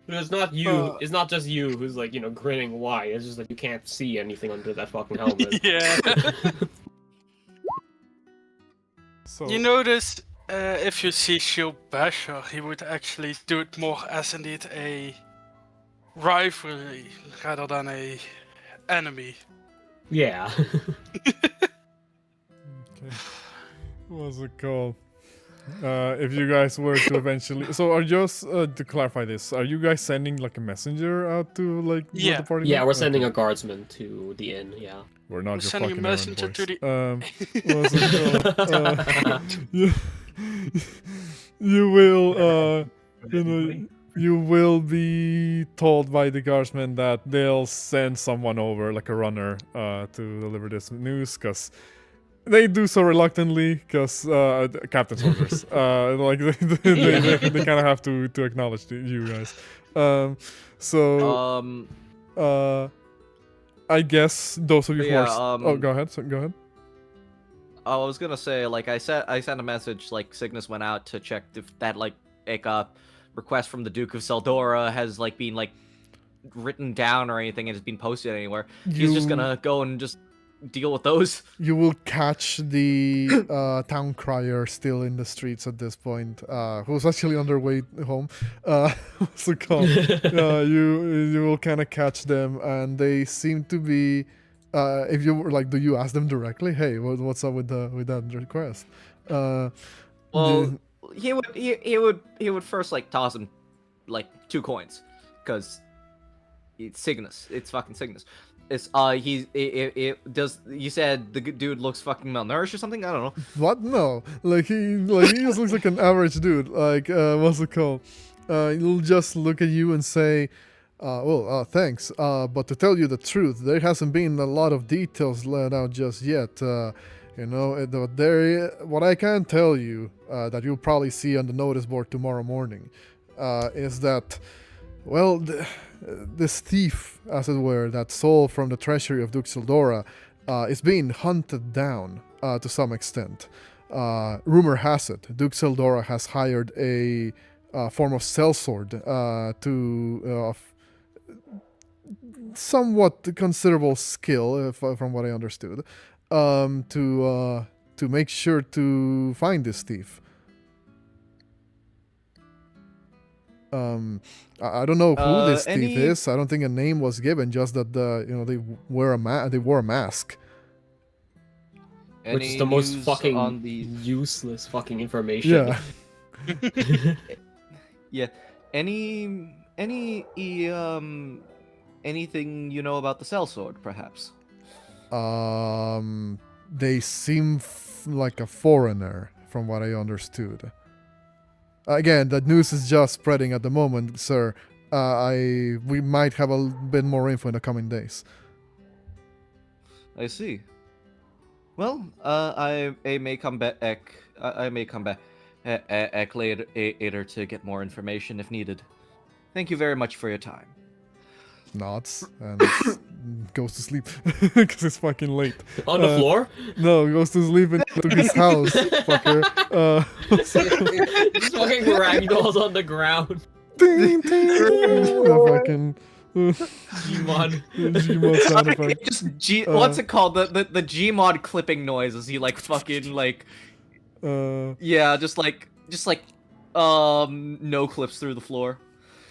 It's not you. It's not just you who's like grinning wide. It's just that you can't see anything under that fucking helmet. Yeah. So You notice if you see Shield Basher, he would actually do it more as indeed a rivalry rather than a enemy. Yeah. Okay. What's it called? If you guys were to eventually, so are just to clarify this, are you guys sending like a messenger out to like let Yeah. the party? Yeah, know? we're sending Okay. a guardsman to the inn. Yeah. We're not We're just sending a fucking errand messenger to boys. the- What's it called? You, you will you know you will be told by the guardsmen that they'll send someone over, like a runner, to deliver this news, because they do so reluctantly, because captain's orders. Like they kind of have to acknowledge you guys. So I guess those of you who Yeah, are. Oh, go ahead. Go ahead. I was gonna say, like, I sent a message, like, Signis went out to check if that, like, request from the Duke of Seldora has, like, been, like, written down or anything and has been posted anywhere. He's just gonna go and just deal with those. You will catch the town crier still in the streets at this point, who's actually on their way home. What's it called? You will kind of catch them, and they seem to be. If you were like, do you ask them directly? Hey, what's up with that request? Well, he would first, like, toss him, like, 2 coins, because it's Signis. It's fucking Signis. It's you said the dude looks fucking malnourished or something? I don't know. What? No, he just looks like an average dude. Like, what's it called? He'll just look at you and say, thanks. But to tell you the truth, there hasn't been a lot of details let out just yet. What I can tell you, that you'll probably see on the notice board tomorrow morning, is that, well, this thief, as it were, that stole from the treasury of Duke Seldora, is being hunted down to some extent. Rumor has it, Duke Seldora has hired a form of sellsword to somewhat considerable skill, from what I understood, to make sure to find this thief. I don't know who this thief is. I don't think a name was given. Just that they wore a mask. Which is the most fucking useless fucking information. Yeah. Yeah. Anything you know about the sellsword, perhaps? They seem like a foreigner, from what I understood. Again, the news is just spreading at the moment, sir. We might have a bit more info in the coming days. I see. Well, I may come back. I may come back later to get more information if needed. Thank you very much for your time. Nods and goes to sleep because it's fucking late. On the floor? No, he goes to sleep into his house, fucker. Just fucking ragdolls on the ground. Ding, ding. Fucking Gmod. Gmod sound effect. Just what's it called? The Gmod clipping noise as he like fucking like yeah, just like no clips through the floor.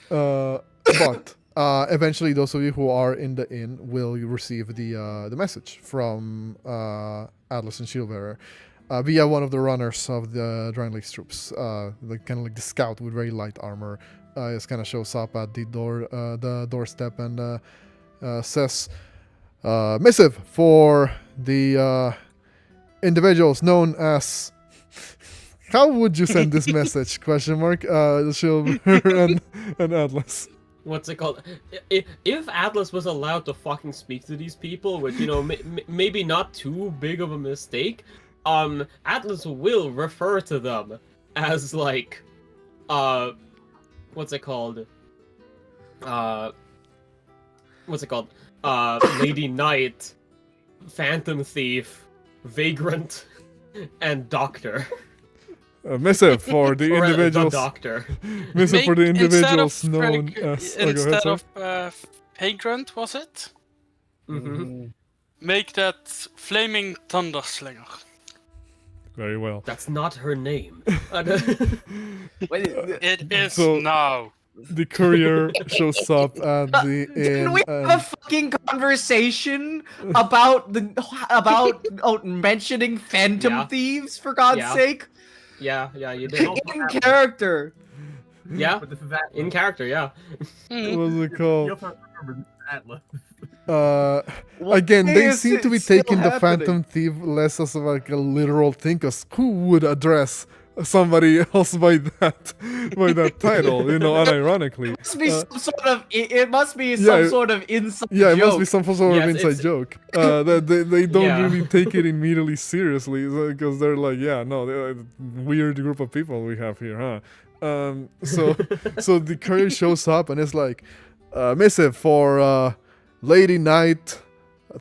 But eventually, those of you who are in the inn will receive the message from Atlas and Shieldbearer via one of the runners of the Drangleic troops. Like kind of like the scout with very light armor. Just kind of shows up at the doorstep and says, "Missive for the individuals known as." How would you send this message? Question mark. Shieldbearer and Atlas. What's it called? If Atlas was allowed to fucking speak to these people, which, maybe not too big of a mistake, Atlas will refer to them as, like, what's it called? Lady Knight, Phantom Thief, Vagrant, and Doctor. Missive for the individuals. The Doctor. Missive for the individuals known as. Instead of Vagrant, was it? Mm-hmm. Make that Flaming Thunderslinger. Very well. That's not her name. It is So- now. The courier shows up at the inn. Can we have a fucking conversation about mentioning phantom Yeah. thieves for God's Yeah. sake Yeah, you did. in character. Yeah, But this is Atlas. in character, yeah. What's it You called? also remember this is Atlas. Again, Why they is seem it to be still taking the happening? Phantom Thief less as like a literal thing, because who would address somebody else by that title, unironically. Must be some sort of it must be Yeah, some sort of inside Yeah, it joke. must be some sort of Yes, inside it's- joke. That they don't Yeah. really take it immediately seriously, because they're like, yeah, no, they're a weird group of people we have here, huh? So the courier shows up and it's like, missive for Lady Knight,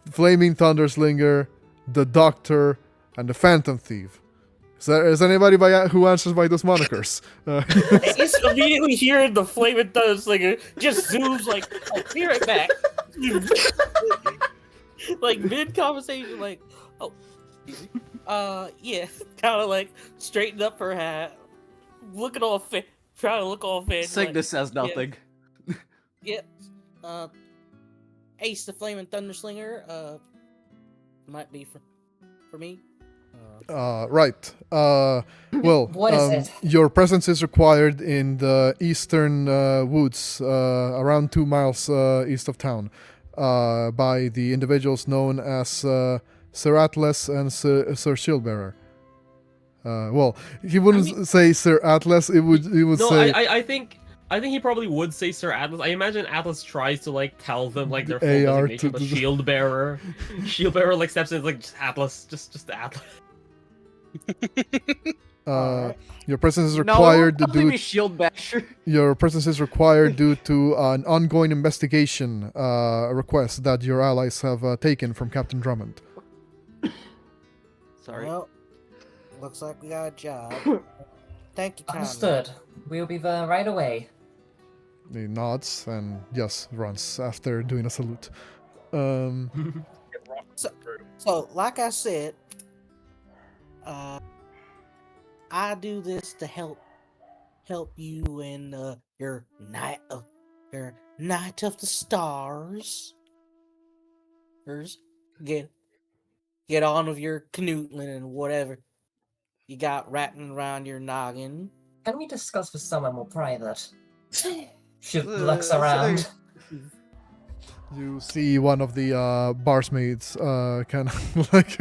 Flaming Thunderslinger, the Doctor, and the Phantom Thief. Is anybody who answers by those monikers? Ace immediately hearing the flaming Thunderslinger just zooms like, oh, be right back. Like mid conversation, like, oh, excuse me. Yeah, kind of like straightened up her hat, looking all trying to look all fancy. Signis says nothing. Yeah. Ace the Flaming Thunderslinger, might be for me. Right. Well, What is it? Your presence is required in the eastern woods, around 2 miles east of town, by the individuals known as Sir Atlas and Sir Shieldbearer. Well, he wouldn't say Sir Atlas. He would No, say I think he probably would say Sir Atlas. I imagine Atlas tries to like tell them like their full AR designation, to but the- Shieldbearer like steps in, it's like just Atlas, just Atlas. your presence is No, required it'll probably due be Shield Basher. Your presence is required due to an ongoing investigation request that your allies have taken from Captain Drummond. Sorry. Well, looks like we got a job. Thank you, kindly. Understood. We'll be there right away. He nods and yes, runs after doing a salute. So, like I said, I do this to help you in your night of the stars. Get on with your canoodling and whatever you got wrapping around your noggin. Can we discuss with someone more private? She looks around. You see one of the barsmaids kind of like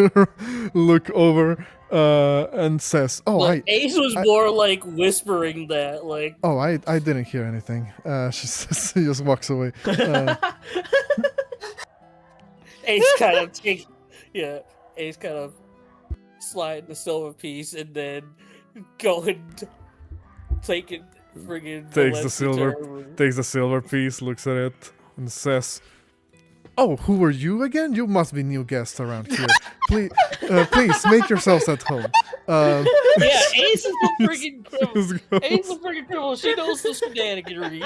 look over and says, "Oh, Like, Ace was I- more like whispering that, like, I didn't hear anything." She says, he just walks away. Ace kind of Ace kind of slide the silver piece and then go and take it, friggin' Takes the silver piece, looks at it, and says, "Oh, who are you again? You must be new guests around here. Please make yourselves at home." Yeah, Ace is the friggin' criminal. Just goes- Ace is the friggin' criminal. She knows the shenaniganry.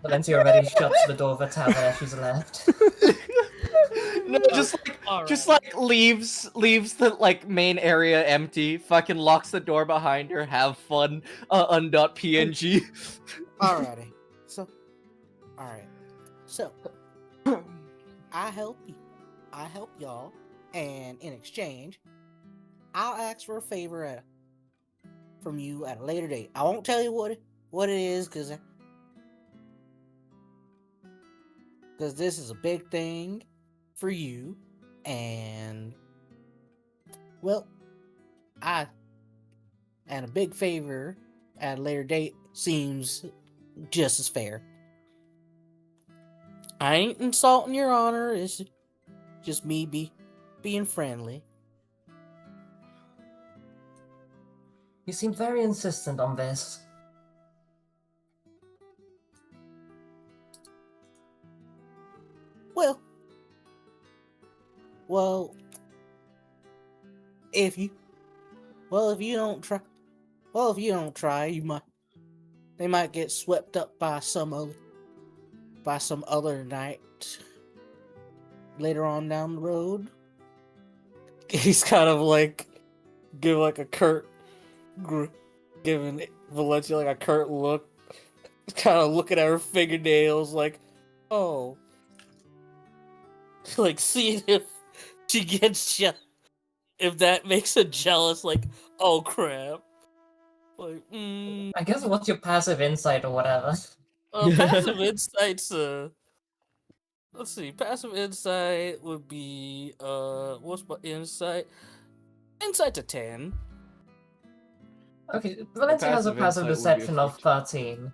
Valencia already shuts the door of the tavern as she's left. No, just like leaves the like main area empty. Fucking locks the door behind her. Have fun. .png. Alrighty. So, I help y'all, and in exchange, I'll ask for a favor from you at a later date. I won't tell you what it is, because this is a big thing for you, and well, and a big favor at a later date seems just as fair. I ain't insulting your honor. It's just me being friendly. You seem very insistent on this. Well, if you don't try, they might get swept up by some other night later on down the road. He's kind of like giving Valencia like a curt look, kind of looking at her fingernails like, oh, like seeing if she gets if that makes her jealous. Like, oh crap. Like, I guess what's your passive insight or whatever? passive insights. Let's see. Passive insight would be what's my insight? Insight's a 10. Okay, Valencia has a passive passive insight would be a deception of 13.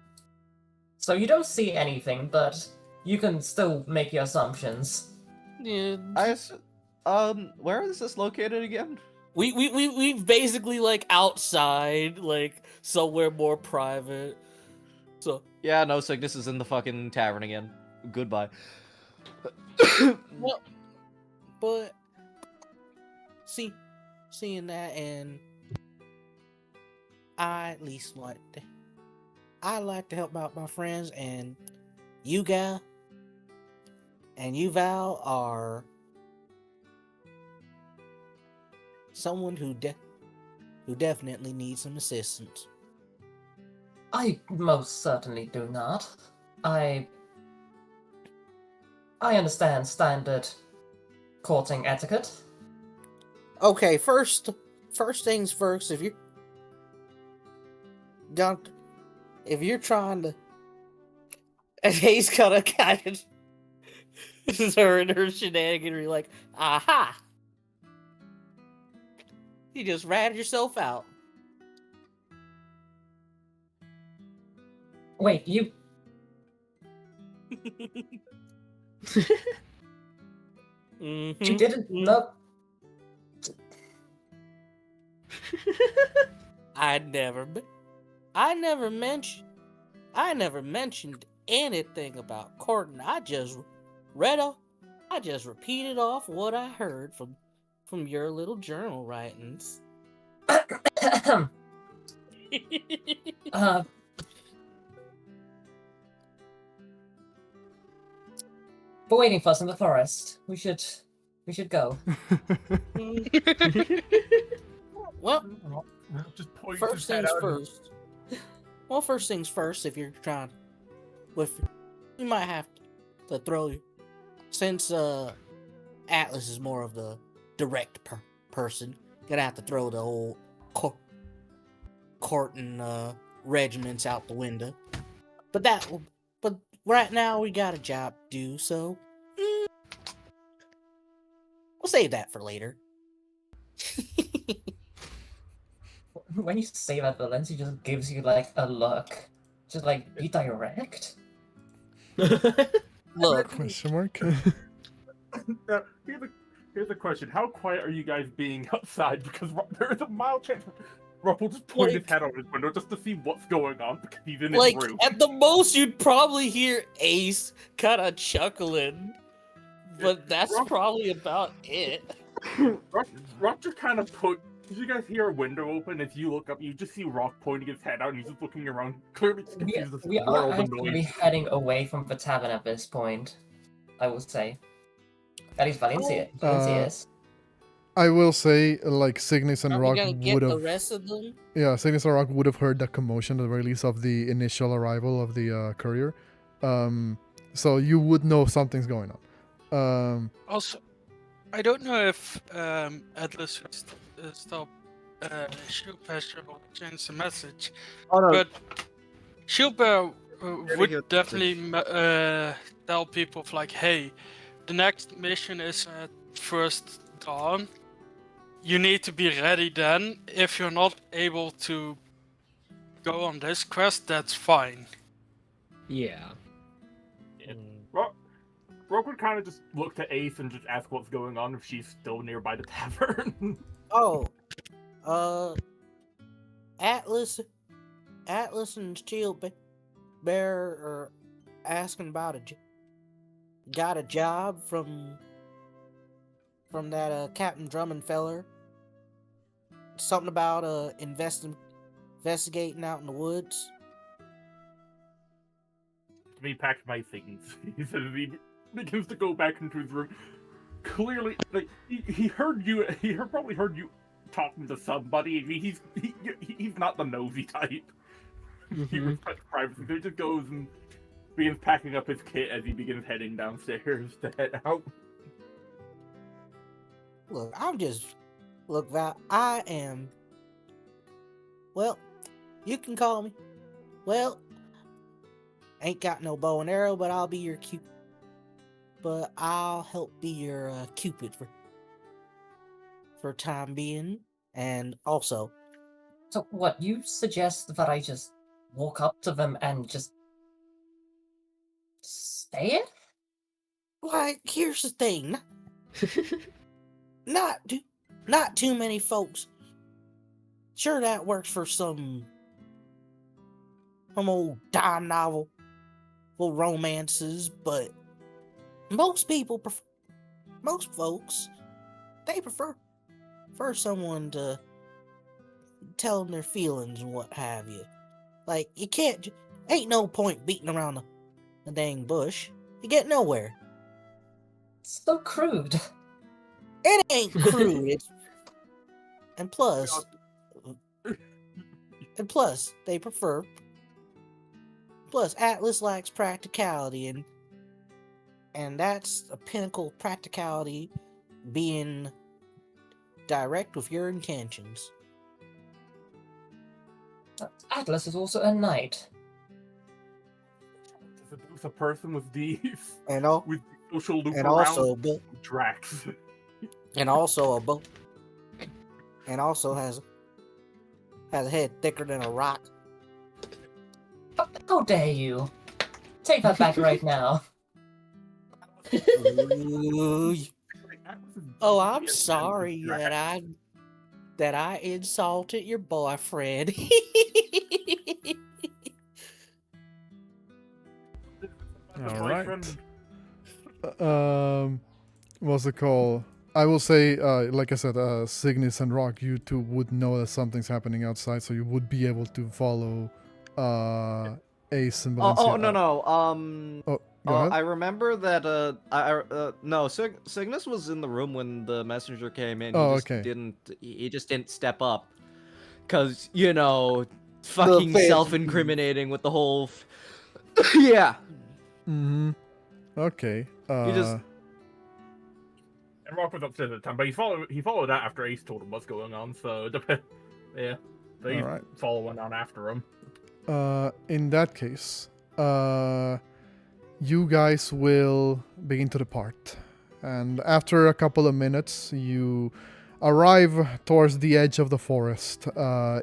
So you don't see anything, but you can still make your assumptions. Yeah. Where is this located again? We basically like outside, like somewhere more private. So Yeah, no, Signis is in the fucking tavern again. Goodbye. well, but seeing that, and I at least I like to help out my friends, and you Val are someone who definitely needs some assistance. I most certainly do not. I understand standard courting etiquette. Okay, first things first. If you're trying to, and he's kind of this is her and her shenaniganry, like, aha! You just ratted yourself out. Wait, you... Mhm. You didn't know... I never mentioned anything about courting. I just repeated off what I heard from your little journal writings. We're waiting for us in the forest. We should go. Well, Just point first his head things out. first. Well, first things first. If you're trying, you might have to throw you, since Atlas is more of the direct person. Gonna have to throw the whole courting regiments out the window. But right now we got a job to do, so we'll save that for later. When you say that, Valencia just gives you like a look. Just like, be direct? Look, Question mark? Now, here's a question. How quiet are you guys being outside? Because there is a mild chance Rob will just point his Like- head out his window just to see what's going on because he's in like his room. at the most you'd probably hear Ace kind of chuckling, but that's Rob- probably about it. Rock just kind of Did you guys hear a window open? As you look up, you just see Rock pointing his head out, and he's just looking around, clearly just confused as We to what all are the actually noise. heading away from the tavern at this point, I would say. At least Valencia is. I will say, like, Signis and Are we Rock gonna get would the have... rest of them? Yeah, Signis and Rock would have heard the commotion, the release of the initial arrival of the courier. So you would know something's going on. Also, I don't know if Atlas would stop Shieldbear or change the message, Oh no. but Shieldbear Getting would it. definitely tell people like, hey, the next mission is at first dawn. You need to be ready then. If you're not able to go on this quest, that's fine. Yeah. Rock would kind of just look to Ace and just ask what's going on if she's still nearby the tavern. Oh, Atlas and Shieldbear are asking about got a job from that Captain Drummond feller. Something about investigating out in the woods. He packed my things. He says he begins to go back into his room. Clearly, like he heard you. Probably heard you talking to somebody. I mean, he's not the nosy type. He respects privacy. So he just goes and begins packing up his kit as he begins heading downstairs to head out. Look, look, Val, I am, well, you can call me, well, ain't got no bow and arrow, but I'll be your Cupid. But I'll help be your Cupid for time being. And also, So what, you suggest that I just walk up to them and just say it? like, here's the thing. Not too many folks. Sure, that works for some old dime novel, full romances, but most folks, they prefer someone to tell them their feelings and what have you. Like, you can't, ain't no point beating around the dang bush. You get nowhere. So crude. It ain't crude. And plus, they prefer. Plus, Atlas lacks practicality, and that's a pinnacle of practicality, being direct with your intentions. Atlas is also a knight. It's a person with these And all, with social loop and around also, Drax. and also a bow, and also has a head thicker than a rock. How dare you? Take that back right now. Ooh. Oh, I'm sorry that I insulted your boyfriend. All right. What's it called? I will say, like I said, Signis and Rock, you two would know that something's happening outside, so you would be able to follow Ace and Valencia. No. Go ahead. I remember that. No, Signis was in the room when the messenger came in. He just didn't step up, cause fucking self-incriminating with the whole. Yeah. Mm-hmm. Okay. He just. And Rock was upstairs at the time, but he followed that after Ace told him what's going on. So yeah, so he's Alright. following on after him. In that case, you guys will begin to depart, and after a couple of minutes, you arrive towards the edge of the forest,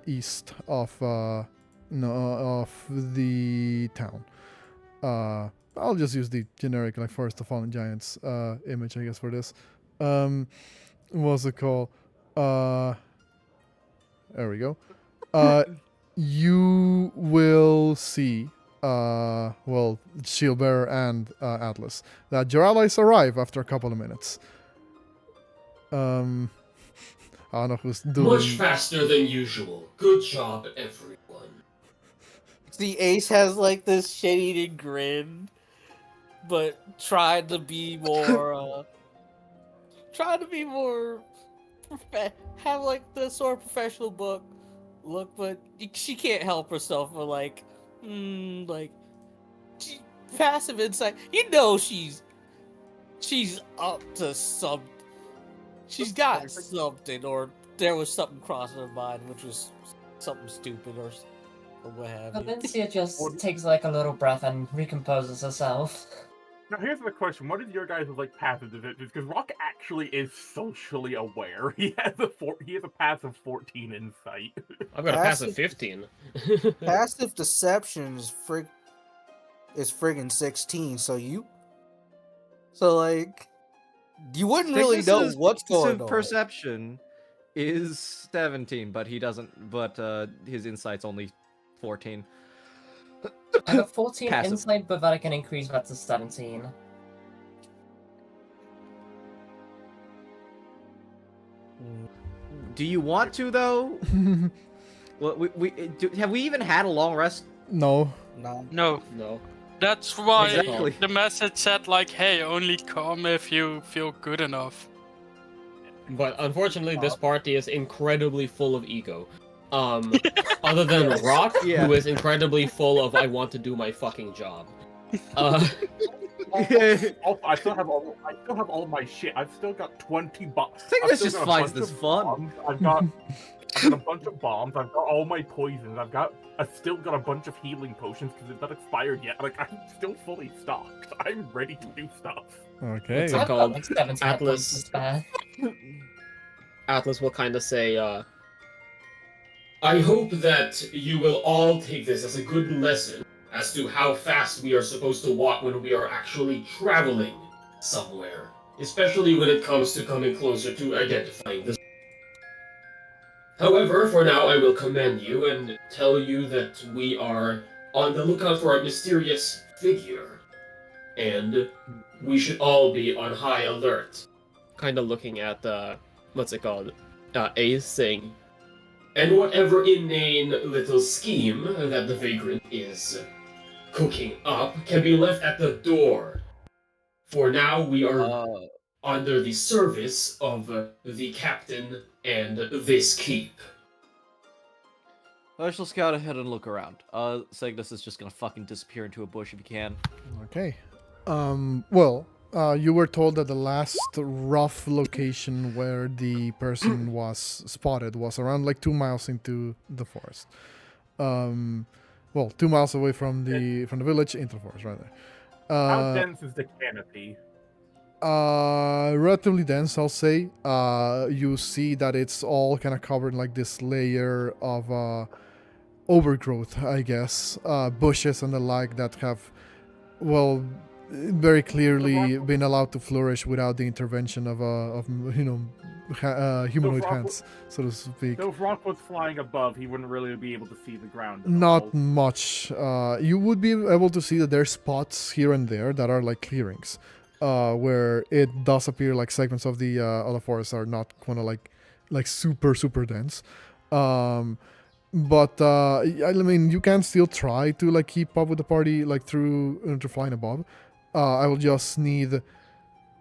east of the town. I'll just use the generic like Forest of Fallen Giants image, I guess, for this. What's it called? There we go. You will see, Shieldbearer and Atlas, that your allies arrive after a couple of minutes. I don't know who's doing... Much faster than usual. Good job, everyone. The Ace has like this shit-eating grin, but tried to be more, have like the sort of professional look, but she can't help herself. But passive insight. She's up to some. She's got something, or there was something crossing her mind, which was something stupid or what have you. Valencia just takes like a little breath and recomposes herself. Now here's the question: what is your guys' like passive advantage? Because Rock actually is socially aware. He has a passive 14 insight. I've got a passive 15. Passive deception is friggin' 16. So you wouldn't really know what's going on. Perception is 17, but he doesn't. But his insight's only 14. I got 14 Passive. insight, but that I can increase that to 17. Do you want to though? Well, have we even had a long rest? No. No. That's why Exactly. the message said like, hey, only come if you feel good enough. But unfortunately, this party is incredibly full of ego. Other than Rock, Yeah. who is incredibly full of I want to do my fucking job. I still have all my shit. I've still got 20 bombs. Signis just finds this fun. I've got a bunch of bombs. I've got all my poisons. I've still got a bunch of healing potions because it's not expired yet. Like, I'm still fully stocked. I'm ready to do stuff. Okay. What's it I've got called? like 70 hit points to Atlas. spare. Atlas will kind of say, I hope that you will all take this as a good lesson as to how fast we are supposed to walk when we are actually traveling somewhere, especially when it comes to coming closer to identifying the. However, for now, I will commend you and tell you that we are on the lookout for a mysterious figure, and we should all be on high alert. kind of looking at what's it called? Ace saying, And whatever inane little scheme that the vagrant is cooking up can be left at the door. For now, we are under the service of the captain and this keep. I shall scout ahead and look around. Signis is just gonna fucking disappear into a bush if he can. Okay. Well, you were told that the last rough location where the person was spotted was around like 2 miles into the forest. Well, 2 miles away from the village into the forest, rather. How dense is the canopy? Relatively dense, I'll say. You see that it's all kind of covered in like this layer of overgrowth, I guess, bushes and the like that have, well, very clearly been allowed to flourish without the intervention of humanoid hands, so to speak. So if Rock was flying above, he wouldn't really be able to see the ground. Not much. You would be able to see that there's spots here and there that are like clearings, where it does appear like segments of the forest are not kind of like super dense. But I mean, you can still try to like keep up with the party like through flying above. I will just need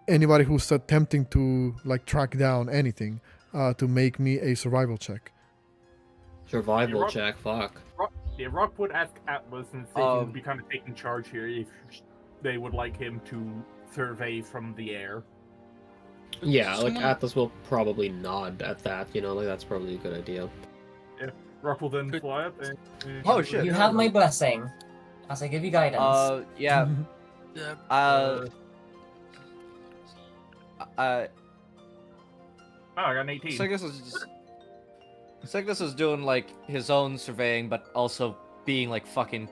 anybody who's attempting to like track down anything to make me a survival check. survival check, fuck. Rock would ask Atlas and say he would be kind of taking charge here if they would like him to survey from the air. Yeah, like Atlas will probably nod at that, like that's probably a good idea. Rock will then fly up and... Oh shit! You have my blessing, as I give you guidance. Yeah. Oh, I got an 18. Signis is doing like his own surveying, but also being like fucking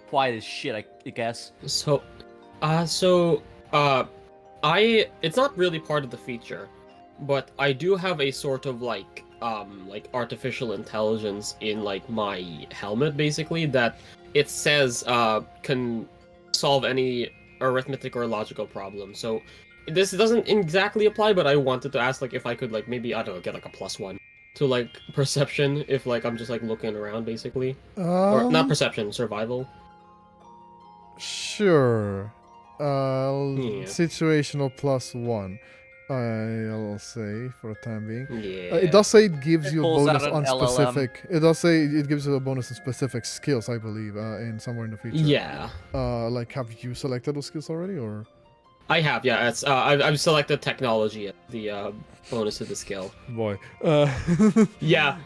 quiet as shit, I guess. It's not really part of the feature, but I do have a sort of like artificial intelligence in like my helmet, basically, that it says can solve any arithmetic or logical problem. So this doesn't exactly apply, but I wanted to ask like if I could like maybe, I don't know, get like a +1 to like perception if like I'm just like looking around, basically. Or not perception, survival. Sure. Yeah. Situational +1. I'll say for the time being. Yeah. It does say it gives you a pulls bonus out on an LLM. specific. It does say it gives you a bonus on specific skills, I believe, in somewhere in the future. Yeah. Like, have you selected those skills already, or? I have, yeah. It's I've selected technology, the bonus to the skill. Boy. Yeah.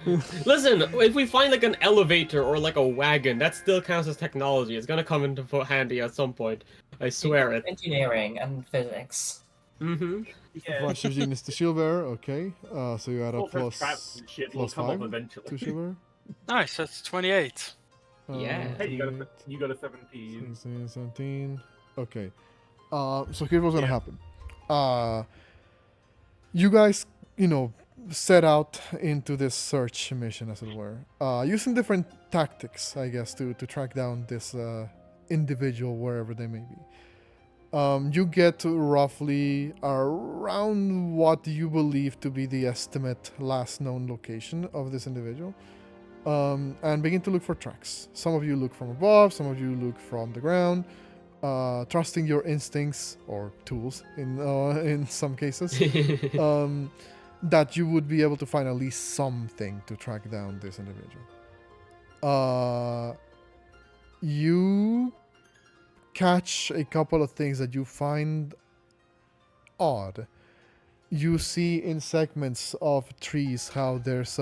Listen, if we find like an elevator or like a wagon, that still counts as technology. It's gonna come into handy at some point. I swear it. Engineering and physics. Mm-hmm. Yeah. Flash of Genius to shield bearer. Okay. So you add a Traps and shit will come up +5 eventually. to shield bearer. Nice, that's 28. Yeah. Hey, you got a 17. 16, 17. Okay. So here's what's gonna happen. You guys, set out into this search mission, as it were, using different tactics, I guess, to track down this individual wherever they may be. You get to roughly around what you believe to be the estimate last known location of this individual, and begin to look for tracks. Some of you look from above, some of you look from the ground, trusting your instincts or tools in some cases, that you would be able to find at least something to track down this individual. You catch a couple of things that you find odd. You see in segments of trees how there's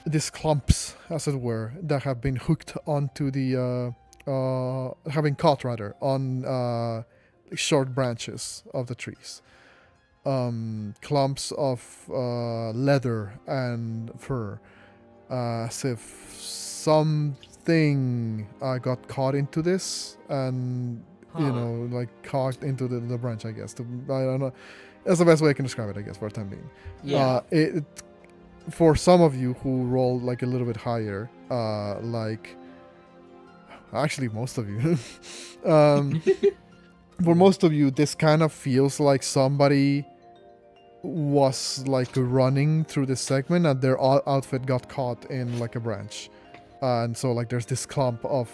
these clumps, as it were, that have been hooked onto the have been caught rather on short branches of the trees. Clumps of leather and fur, as if something got caught into this and like caught into the branch. I guess I don't know. That's the best way I can describe it, I guess, for the time being. Yeah. For some of you who rolled like a little bit higher, like actually most of you, for most of you, this kind of feels like somebody was like running through this segment and their outfit got caught in like a branch, and so like there's this clump of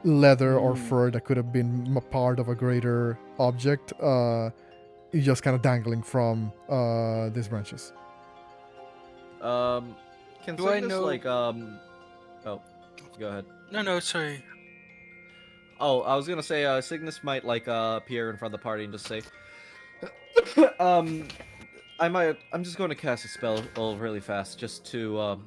leather or fur that could have been part of a greater object, just kind of dangling from these branches. Can Do I Cygnus, know- like, oh, go ahead. No, sorry. Oh, I was gonna say, Cygnus might, like, appear in front of the party and just say, I'm just going to cast a spell really fast, just to,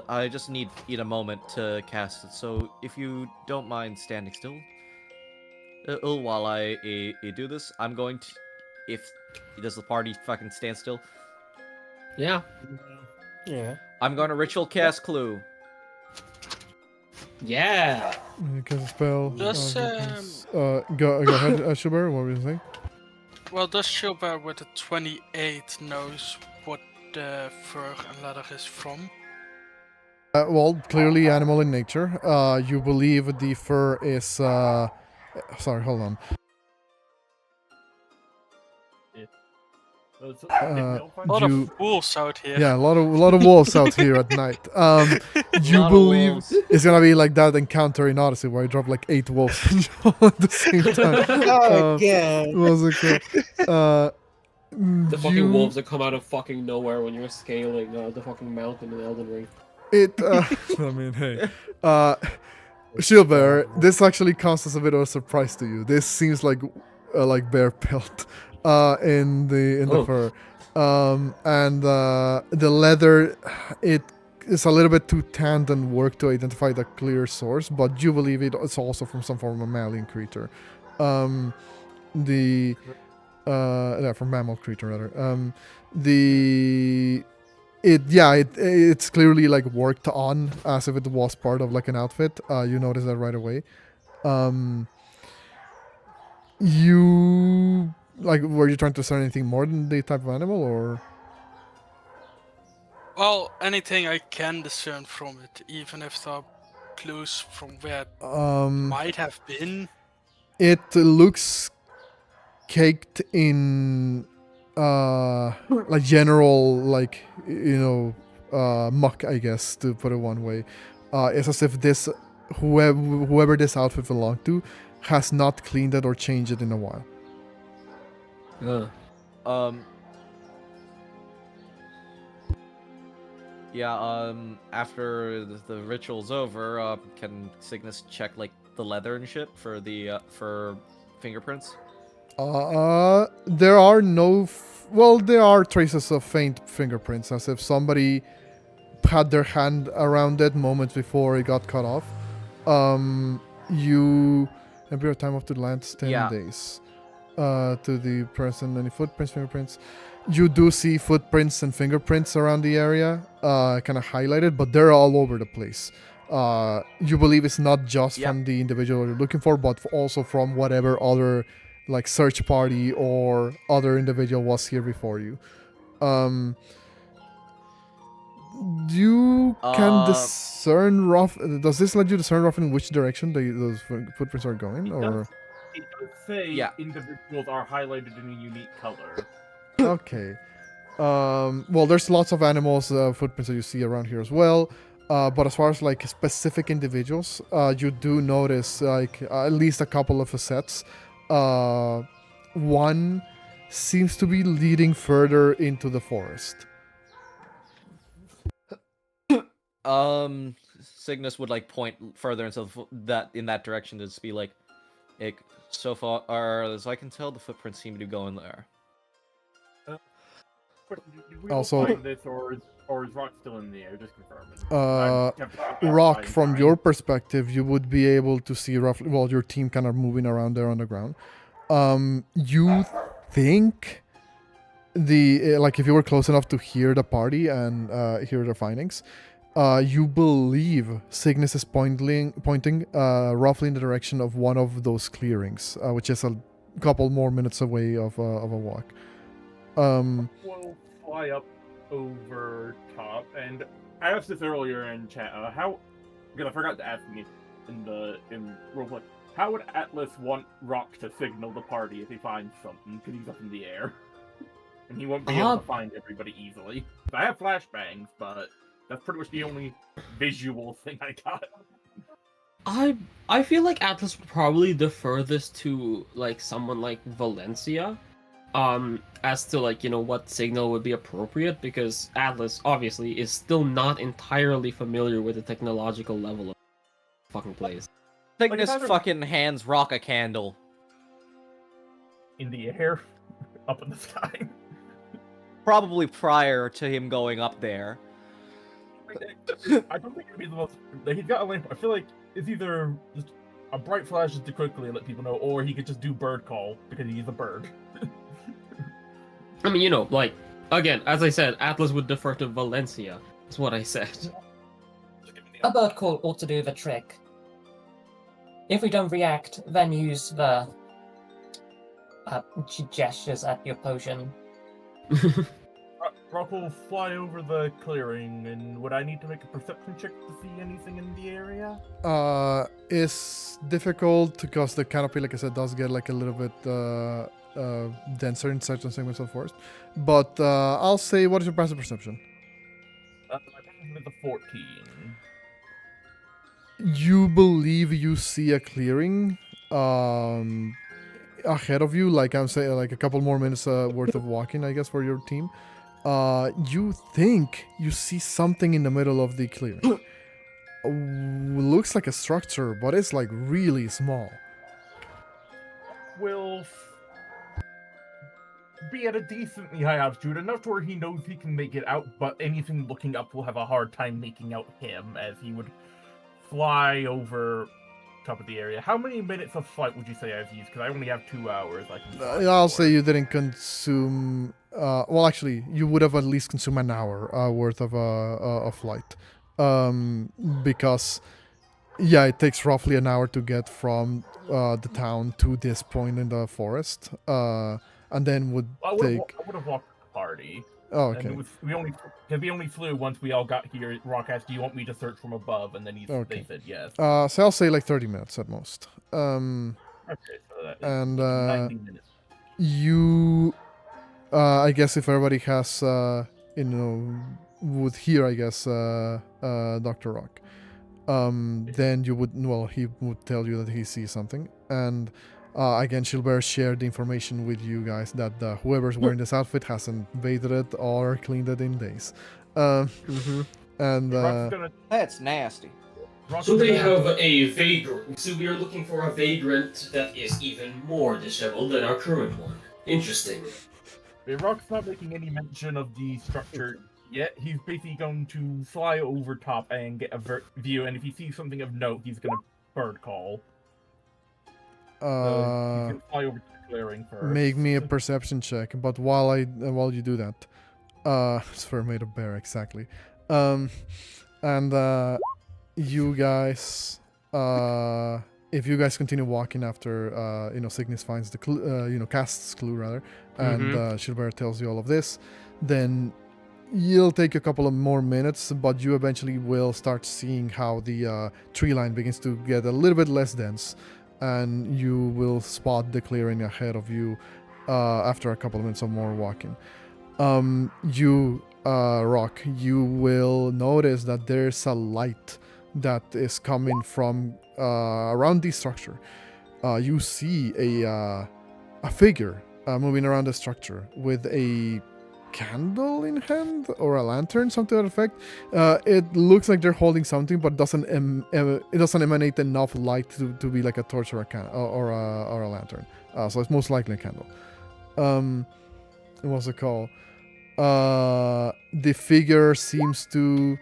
I just need a moment to cast it, so if you don't mind standing still, while I do this, I'm going to, does the party fucking stand still? Yeah. Yeah. I'm going to ritual cast Clue. Yeah. You cast a spell. Does, go ahead, Schubert. What were you saying? Well, does Shilbar with a 28 knows what the fur and leather is from? Well, clearly animal in nature. You believe the fur is. Sorry, hold on. Did Uh, Will find A lot You- of wolves out here. Yeah, a lot of wolves out here at night. You Lot of believe wolves. it's gonna be like that encounter in Odyssey where you drop like 8 wolves at the same time. Oh, yeah. Was it cool? The fucking wolves that come out of fucking nowhere when you're scaling the fucking mountain in Elden Ring. I mean, hey. Shilbear, this actually comes as a bit of a surprise to you. This seems like bear pelt in the fur. And the leather, it is a little bit too tanned and work to identify the clear source, but you believe it's also from some form of mammalian creature. From mammal creature rather. It's clearly like worked on as if it was part of like an outfit. You notice that right away. You like, were you trying to discern anything more than the type of animal, or? Well, anything I can discern from it, even if there are clues from where it might have been. It looks caked in like general, like, muck, I guess, to put it one way. It's as if this whoever this outfit belonged to has not cleaned it or changed it in a while. After the ritual's over, can Cygnus check, like, the leather and shit for the, for fingerprints? There are no... there are traces of faint fingerprints, as if somebody had their hand around it moments before it got cut off. You... Every time up to the last 10 days. To the person, any footprints, fingerprints. You do see footprints and fingerprints around the area, kind of highlighted, but they're all over the place. You believe it's not just from the individual you're looking for, but also from whatever other, like, search party or other individual was here before you. You can discern rough. Does this let you discern rough in which direction those footprints are going, or? It does say individuals are highlighted in a unique color. Okay. Well, there's lots of animals footprints that you see around here as well. But as far as like specific individuals, you do notice like at least a couple of facets. One seems to be leading further into the forest. Cygnus would, like, point further into in that direction to just be like, So far, as I can tell, the footprints seem to be going there. Did we Also- all find this, or is Rock still in the air? Just confirming. Rock, from your perspective, you would be able to see roughly, well, your team kind of moving around there on the ground. You think like if you were close enough to hear the party and hear their findings, you believe Signis is pointing roughly in the direction of one of those clearings, which is a couple more minutes away of a walk. We'll fly up over top, and I asked this earlier in chat. Because I forgot to ask me in roleplay. How would Atlas want Rock to signal the party if he finds something? Because he's up in the air, and he won't be able to find everybody easily. I have flashbangs, but that's pretty much the only visual thing I got. I feel like Atlas would probably defer this to like someone like Valencia, as to like, you know, what signal would be appropriate, because Atlas obviously is still not entirely familiar with the technological level of the fucking place. Signis Like, fucking hands Rock a candle. In the air, up in the sky. Probably prior to him going up there. I don't think it'd be the most. Like, he's got a lamp. I feel like it's either just a bright flash just to quickly let people know, or he could just do bird call because he's a bird. I mean, you know, like, again, as I said, Atlas would defer to Valencia. That's what I said. A bird call ought to do the trick. If we don't react, then use the gestures at your potion. Rock will fly over the clearing, and would I need to make a perception check to see anything in the area? It's difficult because the canopy, like I said, does get like a little bit denser in certain segments of the forest. But I'll say, what is your passive perception? I think it's a 14. You believe you see a clearing ahead of you, like I'm saying, like a couple more minutes worth of walking, I guess, for your team. You think you see something in the middle of the clearing. Looks like a structure, but it's like really small. Will be at a decently high altitude, enough to where he knows he can make it out, but anything looking up will have a hard time making out him, as he would fly over top of the area. How many minutes of flight would you say I've used? Because I only have 2 hours. I can I'll say you didn't consume. Well, actually, you would have at least consumed an hour worth of a flight, because yeah, it takes roughly an hour to get from the town to this point in the forest, and then would I take. would have walked the party. Oh, And okay. it was, we only flew once we all got here. Rock asked, "Do you want me to search from above?" And then Okay. they said yes. So I'll say like 30 minutes at most. Okay, so that is And 90 minutes. you, I guess if everybody has, would hear, I guess, Dr. Rock, then you would, well, he would tell you that he sees something. And again, Gilbert shared the information with you guys that whoever's wearing this outfit hasn't bathed it or cleaned it in days. And Rock's gonna, That's nasty. Rock's So they gonna- have a vagrant. So we are looking for a vagrant that is even more disheveled than our current one. Interesting. Rock's not making any mention of the structure yet. He's basically going to fly over top and get a view, and if he sees something of note, he's gonna bird call. So he's gonna fly over to the clearing first. make me a perception check. But while you do that, it's for made of bear, exactly. And you guys, if you guys continue walking after Signis finds the casts clue rather, and Gilbert tells you all of this, then you'll take a couple of more minutes, but you eventually will start seeing how the tree line begins to get a little bit less dense, and you will spot the clearing ahead of you after a couple of minutes of more walking. Rock, you will notice that there's a light that is coming from around the structure. You see a figure moving around the structure with a candle in hand or a lantern, something to that effect. It looks like they're holding something, but it doesn't emanate enough light to be like a torch or a lantern. So it's most likely a candle. What's it called? The figure seems to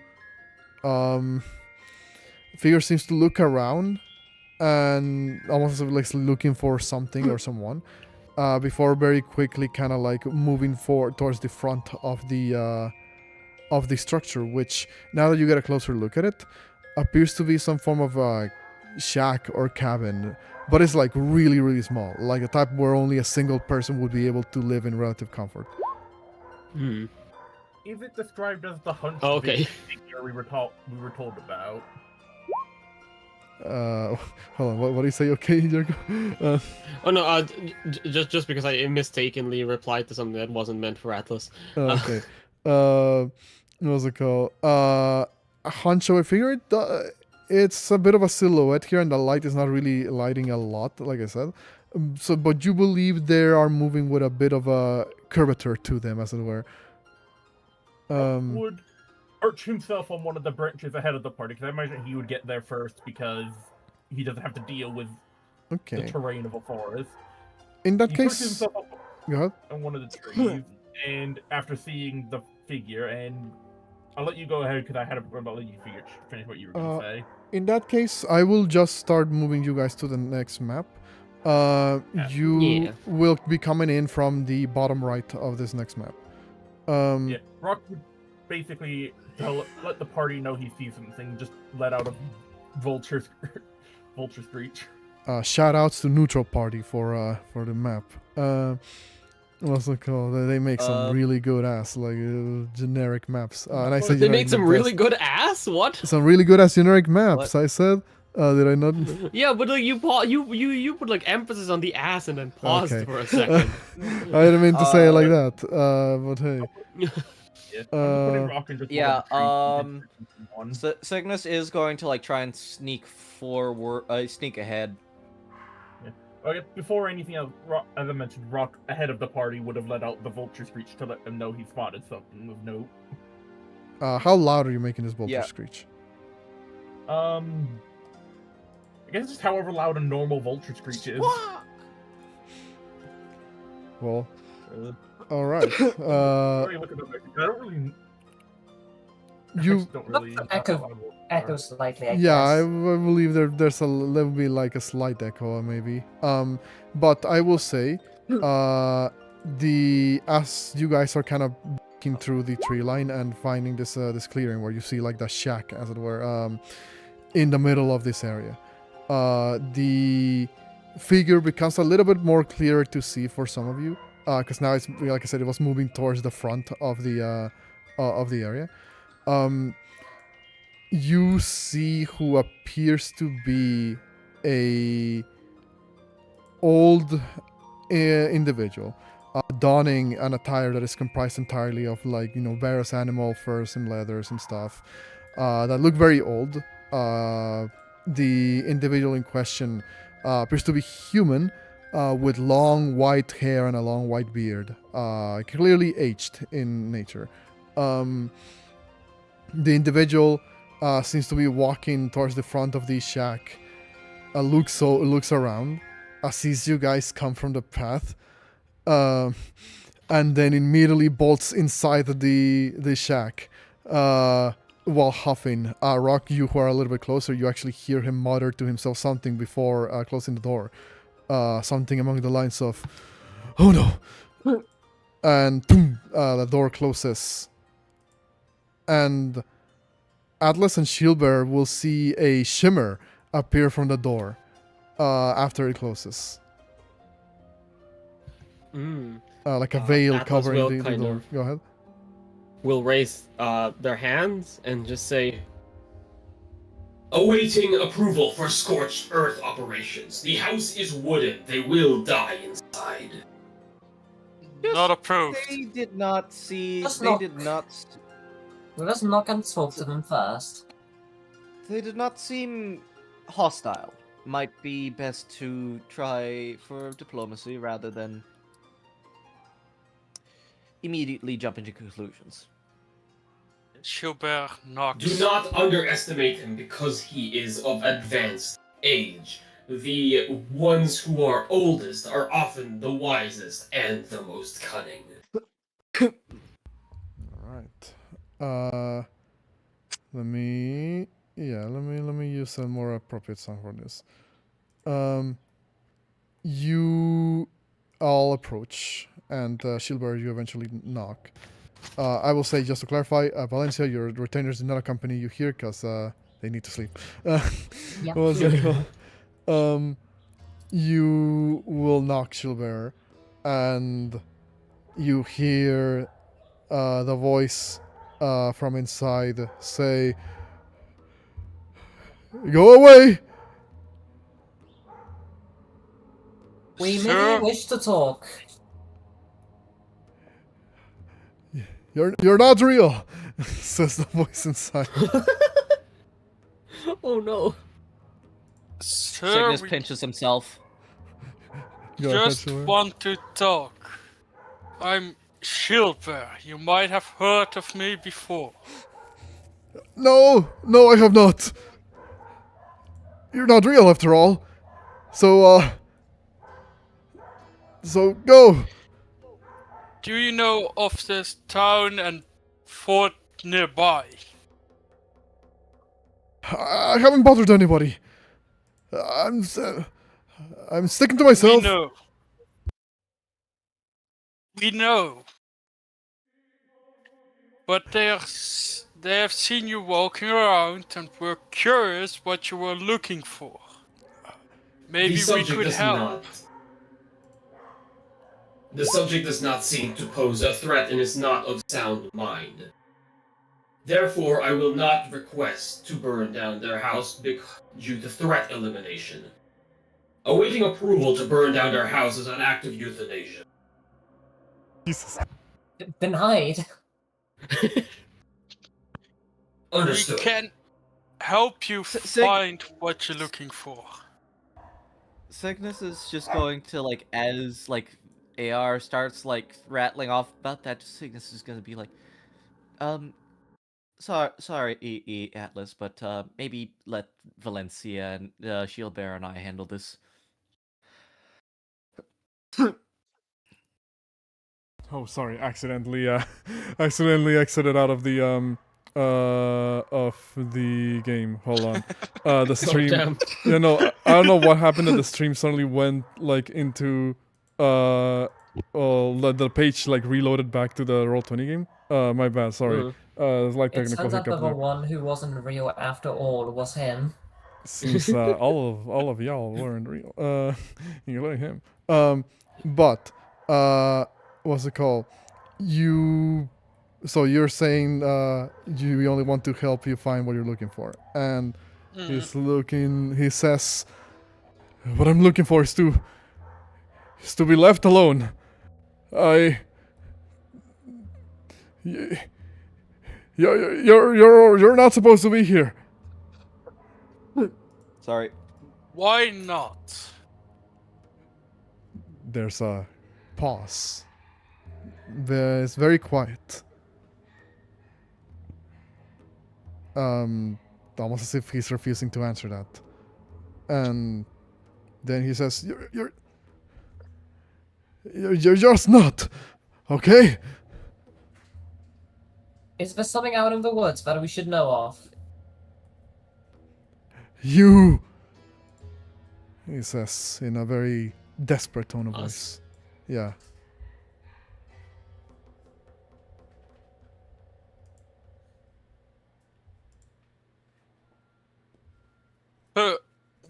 look around and almost like looking for something or someone. Before very quickly kind of like moving forward towards the front of the structure, which now that you get a closer look at it, appears to be some form of a shack or cabin, but it's like really, really small, like a type where only a single person would be able to live in relative comfort. Hmm. Is it described as the hunched Oh, okay. figure we were told about? Hold on, what do you say? Okay, Jericho? Oh no, just because I mistakenly replied to something that wasn't meant for Atlas. Okay. What was it called? A honcho figure. It's a bit of a silhouette here, and the light is not really lighting a lot, like I said. But you believe they are moving with a bit of a curvature to them, as it were. Would perch himself on one of the branches ahead of the party, because I imagine he would get there first because he doesn't have to deal with the terrain of a forest. In that He case, perches himself up go ahead. on one of the trees, and after seeing the figure, and I'll let you go ahead because I'll let you finish what you were going to say. In that case, I will just start moving you guys to the next map. You will be coming in from the bottom right of this next map. Rock would basically let the party know he sees something, just let out a vulture screech. Shout outs to Neutral Party for the map. What's it called? They make some really good ass generic maps. And I said they make some really good ass. What? Some really good ass generic maps. What? I said. Did I not? Yeah, but like you put like emphasis on the ass and then paused for a second. I didn't mean to say it like that. But hey. Signis is going to like try and sneak ahead. Yeah. Okay, before anything else, as I mentioned, Rock ahead of the party would have let out the vulture screech to let them know he spotted something of note. How loud are you making this vulture screech? I guess just however loud a normal vulture screech is. Well, all right. I don't really. You don't really echo slightly. I yeah, guess. I believe there will be like a slight echo maybe. But I will say, as you guys are kind of breaking through the tree line and finding this clearing where you see like the shack, as it were, in the middle of this area, the figure becomes a little bit more clearer to see for some of you, because now it's, like I said, it was moving towards the front of the area. You see who appears to be a old individual, donning an attire that is comprised entirely of various animal furs and leathers and stuff that look very old. The individual in question appears to be human, with long white hair and a long white beard, clearly aged in nature. The individual seems to be walking towards the front of the shack, looks around, sees you guys come from the path, and then immediately bolts inside the shack while huffing. Rock, you who are a little bit closer, you actually hear him mutter to himself something before closing the door. Something along the lines of, "Oh no!" And boom, the door closes. And Atlas and Shieldbearer will see a shimmer appear from the door after it closes. Like a veil Atlas covering the door. Go ahead. Will raise their hands and just say, "Awaiting approval for scorched earth operations. The house is wooden. They will die inside." Not approved. They did not see. Let's They knock. did not. Let's knock and talk to them first. They did not seem hostile. Might be best to try for diplomacy rather than. immediately jump into conclusions. Gilbert knocks. Do not underestimate him because he is of advanced age. The ones who are oldest are often the wisest and the most cunning. Alright. Let me use a more appropriate song for this. You all approach, and Shilber, you eventually knock. I will say, just to clarify, Valencia, your retainers did not accompany you here because they need to sleep. Yep. What's it called? You will knock Shilber, and you hear the voice from inside say, "Go away!" We Sir? merely wish to talk. You're not real, says the voice inside. Oh no. Sir, Cygnus we pinches himself. Go ahead, just Shilber. want to talk. I'm Gilbert. You might have heard of me before. No, I have not. You're not real after all. So go. Do you know of this town and fort nearby? I haven't bothered anybody. I'm sticking to myself. We know. But they have seen you walking around and were curious what you were looking for. Maybe we could help. The subject does not seem to pose a threat and is not of sound mind. Therefore, I will not request to burn down their house due to threat elimination. Awaiting approval to burn down their house is an act of euthanasia. Jesus. Denied. Understood. We can help you find what you're looking for. Cygnus is just going to, like, as, like, AR starts, like, rattling off about that, Cygnus is gonna be like, sorry, Atlas, but, maybe let Valencia and, Shieldbearer and I handle this. Oh, sorry, accidentally exited out of the game. Hold on. The stream. damn. You know, I don't know what happened that the stream suddenly went like into the page like reloaded back to the Roll20 game. My bad, sorry. It's like It technical turns out hiccup that the there. one who wasn't real after all was him. Seems all of y'all weren't real. Including him. But what's it called? So you're saying you only want to help you find what you're looking for, and he says, "What I'm looking for is to be left alone. You're not supposed to be here." Sorry. Why not? There's a pause. It's very quiet. Almost as if he's refusing to answer that. And then he says, You're just not, okay? Is there something out in the woods that we should know of? You, he says in a very desperate tone of Us. voice. Yeah.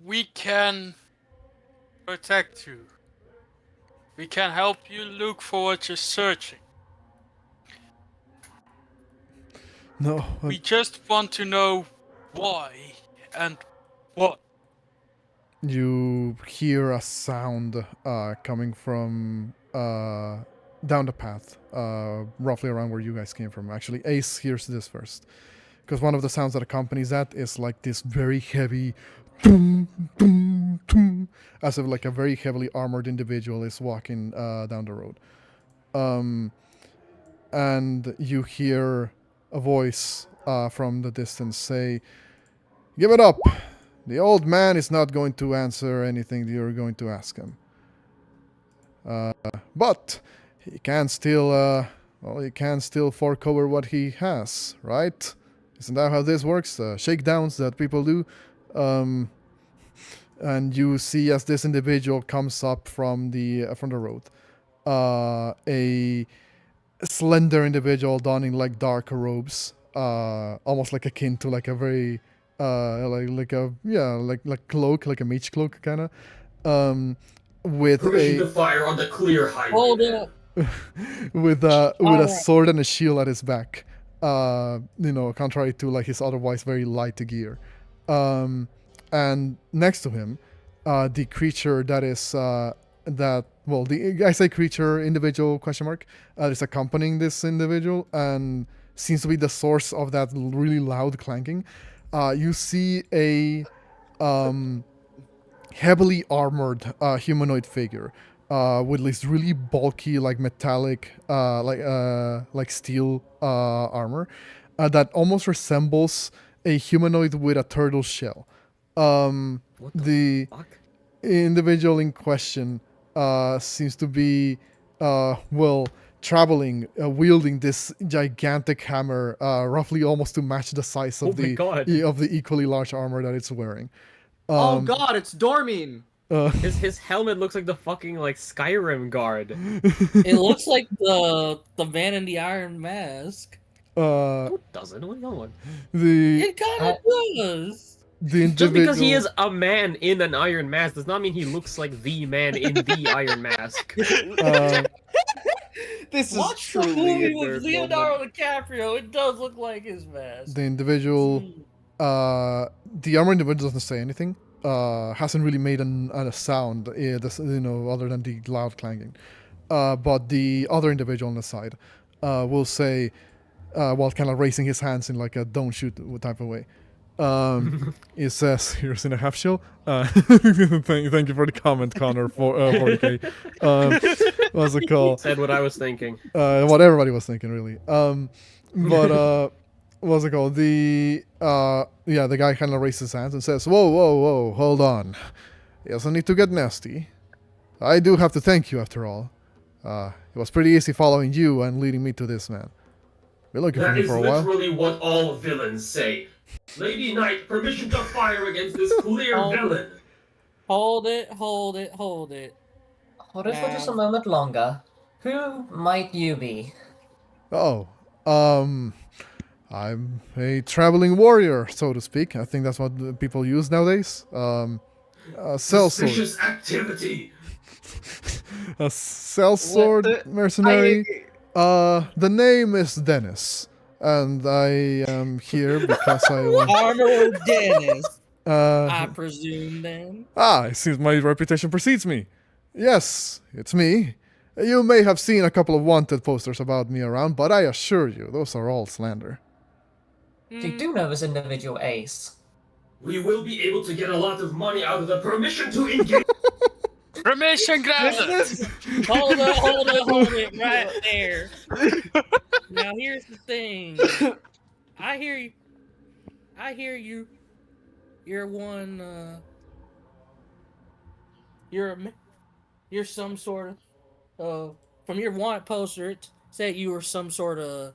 We can protect you. We can help you look for what you're searching. No, We just want to know why and what. you hear a sound coming from down the path, roughly around where you guys came from. Actually, Ace hears this first, because one of the sounds that accompanies that is like this very heavy doom, doom, doom, as if like a very heavily armored individual is walking down the road. and you hear a voice from the distance say, "Give it up. The old man is not going to answer anything you're going to ask him. But he can still, he can still forecover what he has, right? Isn't that how this works? Shakedowns that people do." And you see as this individual comes up from the road, a slender individual donning like dark robes, almost like akin to like a very like cloak, like a mage cloak kind of, with Permission to a fire on the clear highway. Hold then. up. with a Alright. sword and a shield at his back. Contrary to like his otherwise very light gear. And next to him, the creature that is I say creature, individual question mark, is accompanying this individual and seems to be the source of that really loud clanking. You see a heavily armored humanoid figure with this really bulky, like metallic, like steel armor that almost resembles a humanoid with a turtle shell. What The fuck? individual in question seems to be traveling, wielding this gigantic hammer, roughly almost to match the size of Oh my God. of the equally large armor that it's wearing. Oh god, it's Dormine! His helmet looks like the fucking like Skyrim guard. It looks like the man in the Iron Mask. Uh, No, it doesn't. What are you on? the It kind of does. the individual. Just because he is a man in an Iron Mask does not mean he looks like the man in the Iron Mask. This is Watch the truly movie a with nerd Leonardo moment. DiCaprio. It does look like his mask. the individual, the armor individual doesn't say anything. Hasn't really made a sound, other than the loud clanging. But the other individual on the side will say, while kind of raising his hands in like a "don't shoot" type of way. It says, "Here's in a half shell." Thank you for the comment, Connor. For 40K. What's it called? Said what I was thinking. What everybody was thinking, really. But what's it called? The guy kind of raises his hands and says, "Whoa, hold on. He doesn't need to get nasty. I do have to thank you, after all. It was pretty easy following you and leading me to this man. Been looking for That me is for a while." literally what all villains say. Lady Knight, permission to fire against this clear Oh. villain. Hold it. Hold it for just a moment longer. Who might you be? Oh, I'm a traveling warrior, so to speak. I think that's what the people use nowadays. Sellsword. Suspicious activity. A sellsword mercenary. The name is Dennis, and I am here because I want. Armor Dennis. I Uh, presume then. it seems my reputation precedes me. Yes, it's me. You may have seen a couple of wanted posters about me around, but I assure you, those are all slander. You do know this individual, Ace. We will be able to get a lot of money out of the permission to engage. Permission granted! Hold it right there. Now here's the thing. I hear you. You're one. You're some sort of. From your wanted poster, it said you were some sort of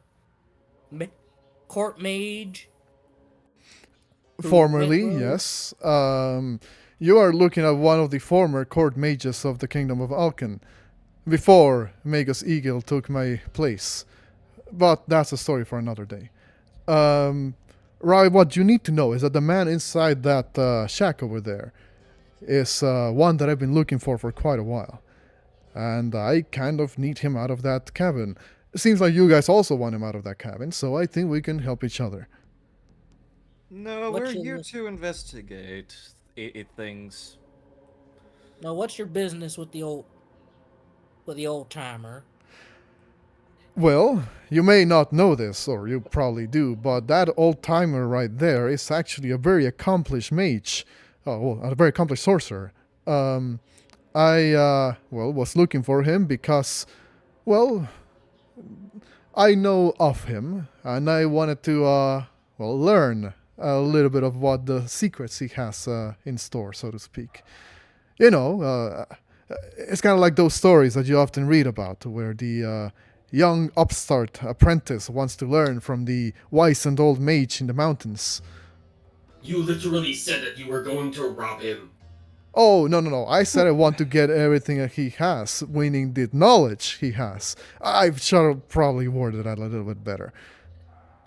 court mage. Formerly, Went rogue? yes. You are looking at one of the former court mages of the Kingdom of Alken, before Magus Eagle took my place. But that's a story for another day. Right, what you need to know is that the man inside that shack over there is one that I've been looking for quite a while. And I kind of need him out of that cabin. It seems like you guys also want him out of that cabin, so I think we can help each other. No, What's we're your here list? to investigate things. Now, what's your business with the old timer? Well, you may not know this, or you probably do, but that old timer right there is actually a very accomplished mage. A very accomplished sorcerer. I was looking for him because, I know of him, and I wanted to, learn a little bit of what the secrets he has in store, so to speak. You know, it's kind of like those stories that you often read about, where the young upstart apprentice wants to learn from the wise and old mage in the mountains. You literally said that you were going to rob him. Oh, no. I said I want to get everything that he has, meaning the knowledge he has. I should have probably worded that a little bit better.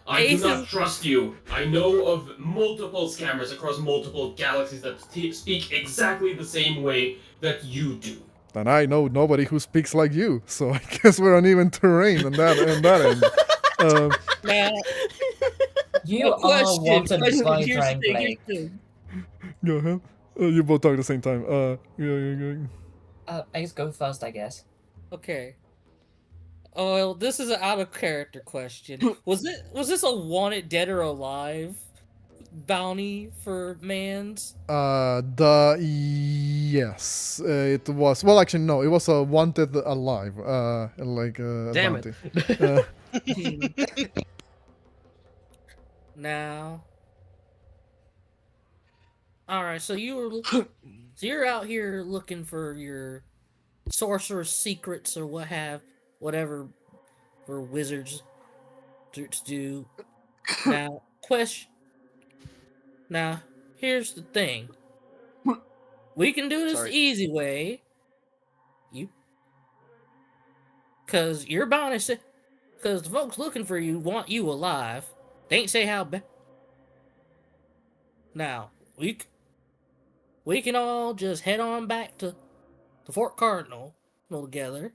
I do not trust you. I know of multiple scammers across multiple galaxies that speak exactly the same way that you do. And I know nobody who speaks like you, so I guess we're on even terrain on that end. Now, You a are question, wanted by here's the thing, Drangleic. Go ahead. You both talk at the same time. Ace, go first, I guess. Okay. Oh, well, this is an out of character question. Was this a wanted dead or alive bounty for Mans? Yes, it was. Well, actually, no, it was a wanted alive. Damn bounty. Now. All right, so you're out here looking for your sorcerer's secrets or whatever for wizards to do. Now, here's the thing. We can do this the easy way. Cause your bounty cause the folks looking for you want you alive. They ain't say how bad. Now, we can all just head on back to Fort Cardinal together.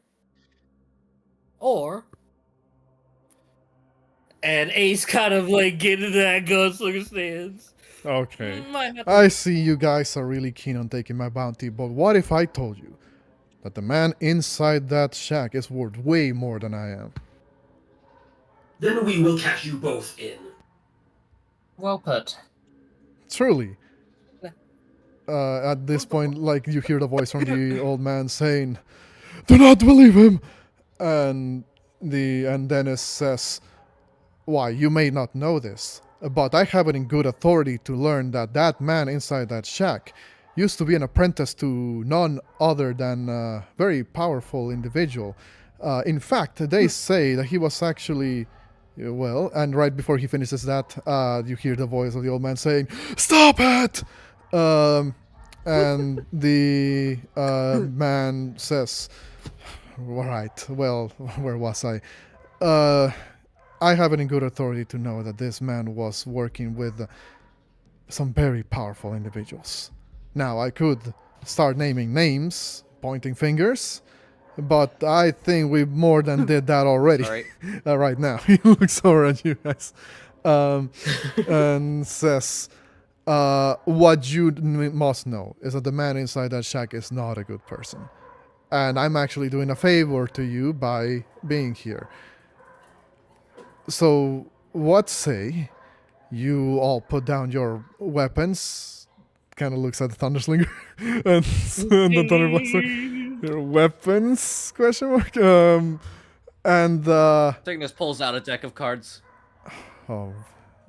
And Ace kind of like get into that gunslinger stance. Okay. I see you guys are really keen on taking my bounty, but what if I told you that the man inside that shack is worth way more than I am? Then we will cash you both in. Well put. Truly. At this point, like, you hear the voice from the old man saying, "Do not believe him!" And Dennis says, "Why, you may not know this, but I have it in good authority to learn that that man inside that shack used to be an apprentice to none other than a very powerful individual. In fact, they say that he was actually, well," and right before he finishes that, you hear the voice of the old man saying, "Stop it!" And the man says, "Right, well, where was I? I have it in good authority to know that this man was working with some very powerful individuals. Now, I could start naming names, pointing fingers, but I think we more than did that already." Right now. He looks over at you guys and says, "What you must know is that the man inside that shack is not a good person. And I'm actually doing a favor to you by being here. So, what say you all put down your weapons?" Kind of looks at the Thunderslinger and the Thunderblaster. "Your weapons? Question mark. And Signis pulls out a deck of cards. Oh,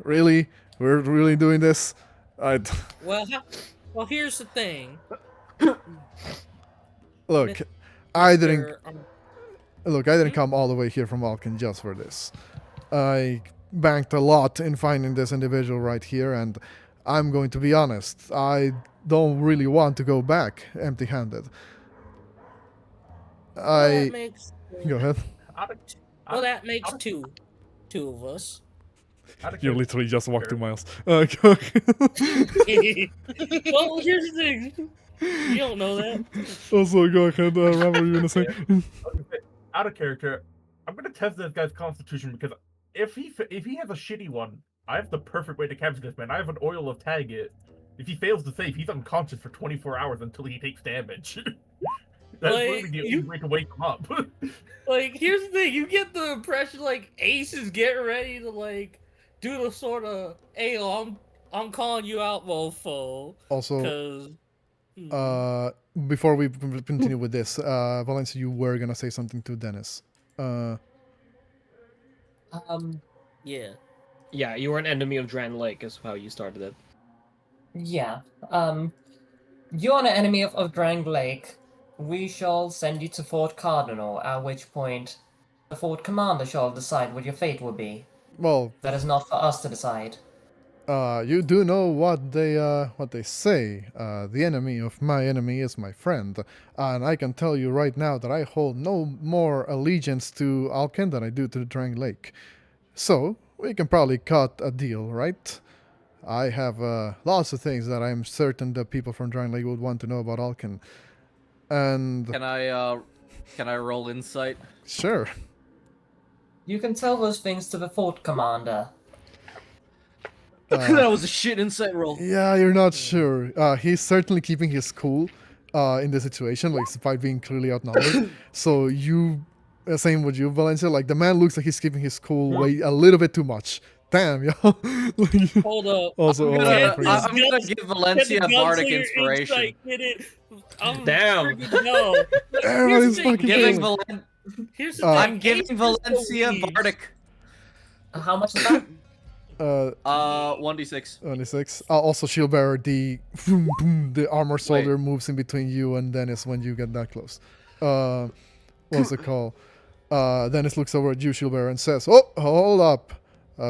really? We're really doing this? Well, here's the thing. Look, I didn't come all the way here from Alkin just for this. I banked a lot in finding this individual right here, and I'm going to be honest, I don't really want to go back empty-handed. Go ahead. Well, that makes two of us. You literally just walked 2 miles. Well, here's the thing. You don't know that. Also, go ahead, Robert, you gonna say? Out of character, I'm gonna test this guy's constitution because if he has a shitty one, I have the perfect way to capture this man. I have an oil of target. If he fails to save, he's unconscious for 24 hours until he takes damage. That's literally the only way to wake him up. Like, here's the thing. You get the impression, like, Ace is getting ready to, like, do the sort of, "Hey, I'm calling you out, mofo." Also, before we continue with this, Valencia, you were gonna say something to Dennis. Yeah. Yeah, you were an enemy of Drangleic, is how you started it. Yeah. You're an enemy of Drangleic. We shall send you to Fort Cardinal, at which point the Fort Commander shall decide what your fate will be. Well, That is not for us to decide. you do know what they say. The enemy of my enemy is my friend, and I can tell you right now that I hold no more allegiance to Alken than I do to Drangleic. So we can probably cut a deal, right? I have lots of things that I'm certain that people from Drangleic would want to know about Alken, and Can I roll insight? sure. You can tell those things to the Fort Commander. That was a shit insight roll. Yeah, you're not sure. He's certainly keeping his cool in the situation, like despite being clearly outnumbered. So you, same with you, Valencia. Like the man looks like he's keeping his cool way a little bit too much. Damn, yo. Hold up. Also, I'm hold on, gonna please. give Valencia bardic inspiration. Damn. Everybody's Here's the thing. fucking Giving doing Here's the Uh, thing. I'm giving Ace is Valencia so weak. bardic. How much is that? 1d6. 26. Also, shield bearer, the armor soldier moves in between you and Dennis when you get that close. What's it called? Dennis looks over at you, shield bearer, and says, "Oh, hold up,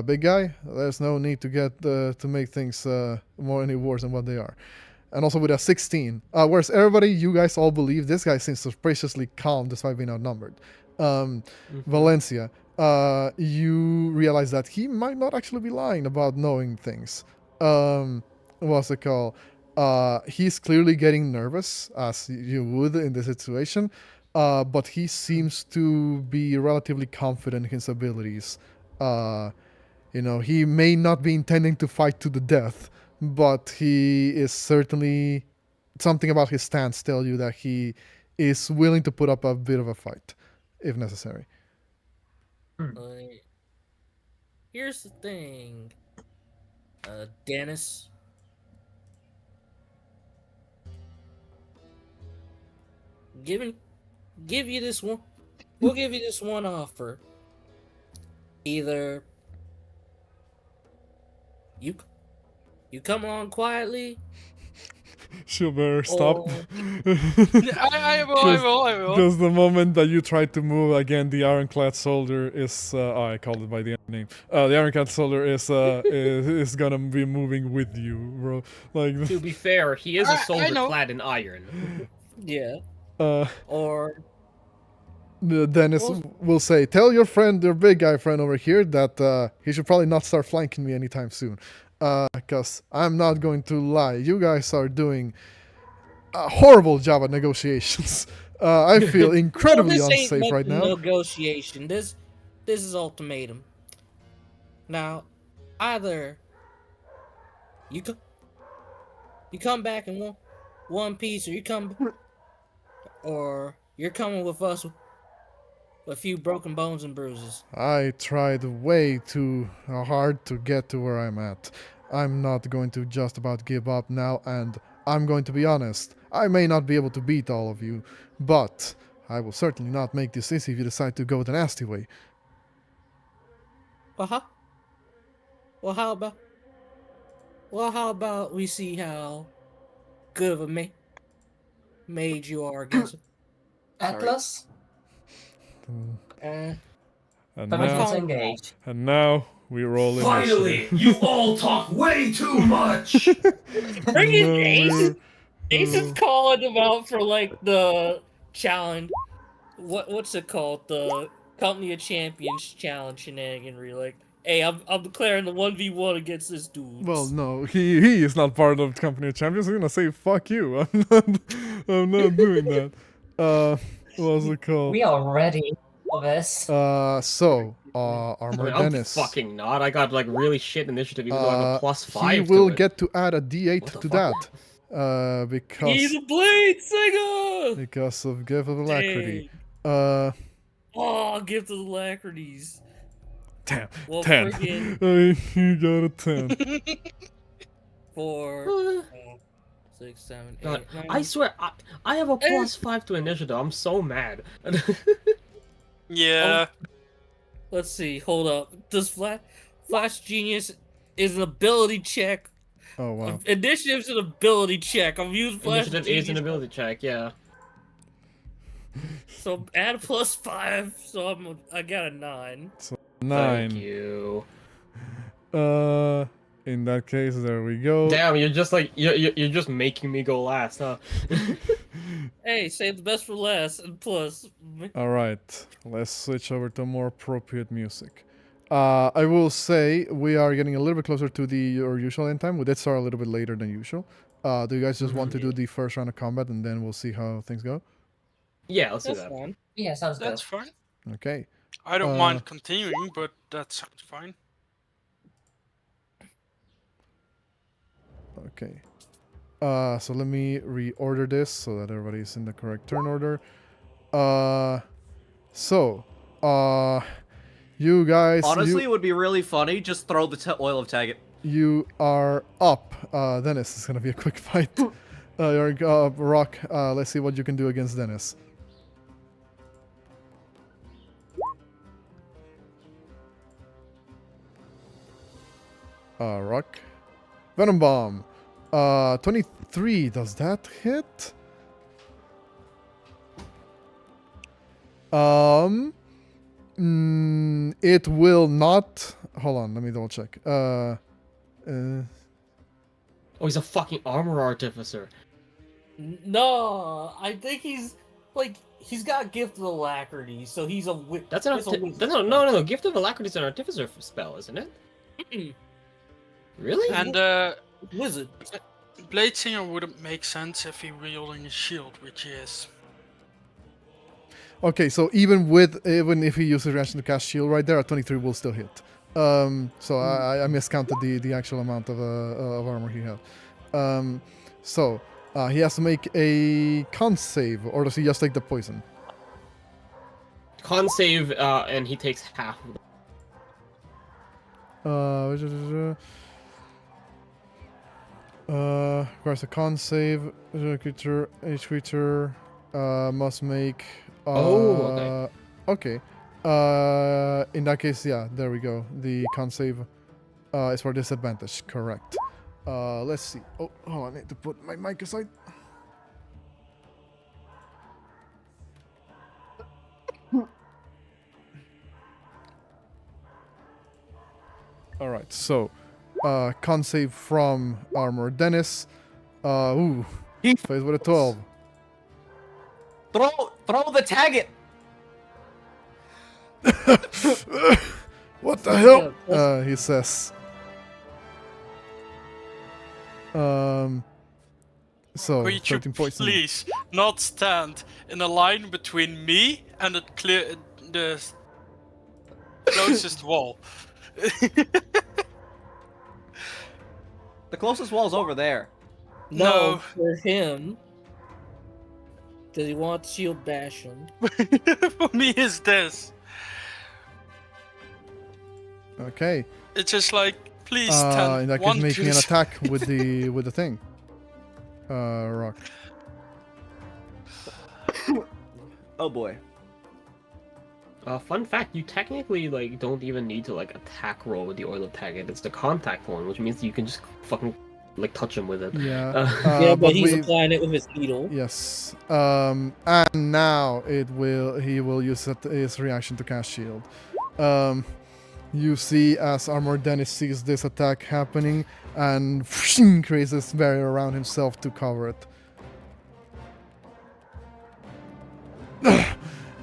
big guy. There's no need to get to make things any worse than what they are." And also with a 16, whereas everybody, you guys all believe this guy seems suspiciously calm despite being outnumbered. Valencia, you realize that he might not actually be lying about knowing things. What's it called? He's clearly getting nervous, as you would in this situation, but he seems to be relatively confident in his abilities. He may not be intending to fight to the death, but he is certainly, something about his stance tell you that he is willing to put up a bit of a fight, if necessary. Here's the thing, Dennis. Give you this one. We'll give you this one offer. Either you come along quietly. Shield bearer, stop. I will. Because the moment that you try to move again, the ironclad soldier is. I called it by the name. The ironclad soldier is gonna be moving with you, bro. Like. To be fair, he is a I soldier know. clad in iron. Yeah. Uh, Or Dennis will say, "Tell your friend, your big guy friend over here, that he should probably not start flanking me anytime soon. Because I'm not going to lie, you guys are doing a horrible job at negotiations. I feel incredibly this ain't unsafe much right now." negotiation. This is ultimatum. Now, either you come back in one piece, or you're coming with us with a few broken bones and bruises. I tried way too hard to get to where I'm at. I'm not going to just about give up now, and I'm going to be honest. I may not be able to beat all of you, but I will certainly not make this easy if you decide to go the nasty way. Well, how about we see how good of a mage you are against him? Atlas? And Permissions now, engaged. we roll in. Finally, you all talk way too much. Bring in Ace. Ace is calling him out for like the challenge. What's it called? The Company of Champions challenge shenaniganry. Like, hey, I'm declaring the 1v1 against this dude. Well, no, he is not part of the Company of Champions. He's gonna say "fuck you." I'm not doing that. What's it called? We are ready for this. Armor I'm Dennis. fucking not. I got like really shit initiative, even though I have a +5. He will to it. get to add a D8 What the to fuck? that. He's a blade singer. Because of Gift of Alacrity. Oh, gift of the Lacrities. Damn. Well, 10. friggin' You got a 10. 4, 6, 7, 8, God, 9. I swear, I have a +5 to initiative. I'm so mad. Yeah. Let's see. Hold up. Does Flash Genius is an ability check? Oh wow. Initiative's an ability check. I'm using Flash Initiative Genius. is an ability check, yeah. So add a +5. So I got a 9. 9. Thank you. In that case, there we go. Damn, you're just like you're just making me go last, huh? Hey, save the best for last, and plus. All right, let's switch over to more appropriate music. I will say we are getting a little bit closer to your usual end time. We did start a little bit later than usual. Do you guys just want to do the first round of combat and then we'll see how things go? Yeah, let's do That's that. fine. Yeah, sounds good. That's fine. Okay. I don't mind continuing, but that sounds fine. Okay. So let me reorder this so that everybody's in the correct turn order. You guys. Honestly, it would be really funny. Just throw the oil of Taggart. You are up. Dennis, it's gonna be a quick fight. You're up, Rock. Let's see what you can do against Dennis. Rock. Venom Bomb. 23. Does that hit? It will not. Hold on, let me double check. Oh, he's a fucking armor artificer. No, I think he's got Gift of Alacrity, so he's a That's an no. Gift of Alacrity is an artificer spell, isn't it? Really? And wizard. Bladesinger wouldn't make sense if he wielding a shield, which he is. Okay, so even if he uses reaction to cast shield right there, a 23 will still hit. So I miscounted the actual amount of armor he had. He has to make a con save, or does he just take the poison? Con save, and he takes half of the... Requires a con save. Each creature must make. Okay. Okay. In that case, yeah, there we go. The con save is for disadvantage. Correct. Let's see. Oh, hold on. I need to put my mic aside. All right. So, con save from armor. Dennis. Faced with a 12. Throw the Taggart. What the hell? He says. So, Could you 13 points. please not stand in a line between me and the closest wall? The closest wall's over there. No, No. for him. Does he want shield bashing? For me, is this. Okay. It's just like, please stand In that one case, make me an place. attack with the thing. Rock. Oh boy. Fun fact: you technically don't even need to attack roll with the oil of Taggart. It's the contact one, which means you can just fucking touch him with it. Yeah. Yeah, but he's applying it with his needle. Yes. And now he will use his reaction to cast shield. You see as Armor Dennis sees this attack happening and creates this barrier around himself to cover it.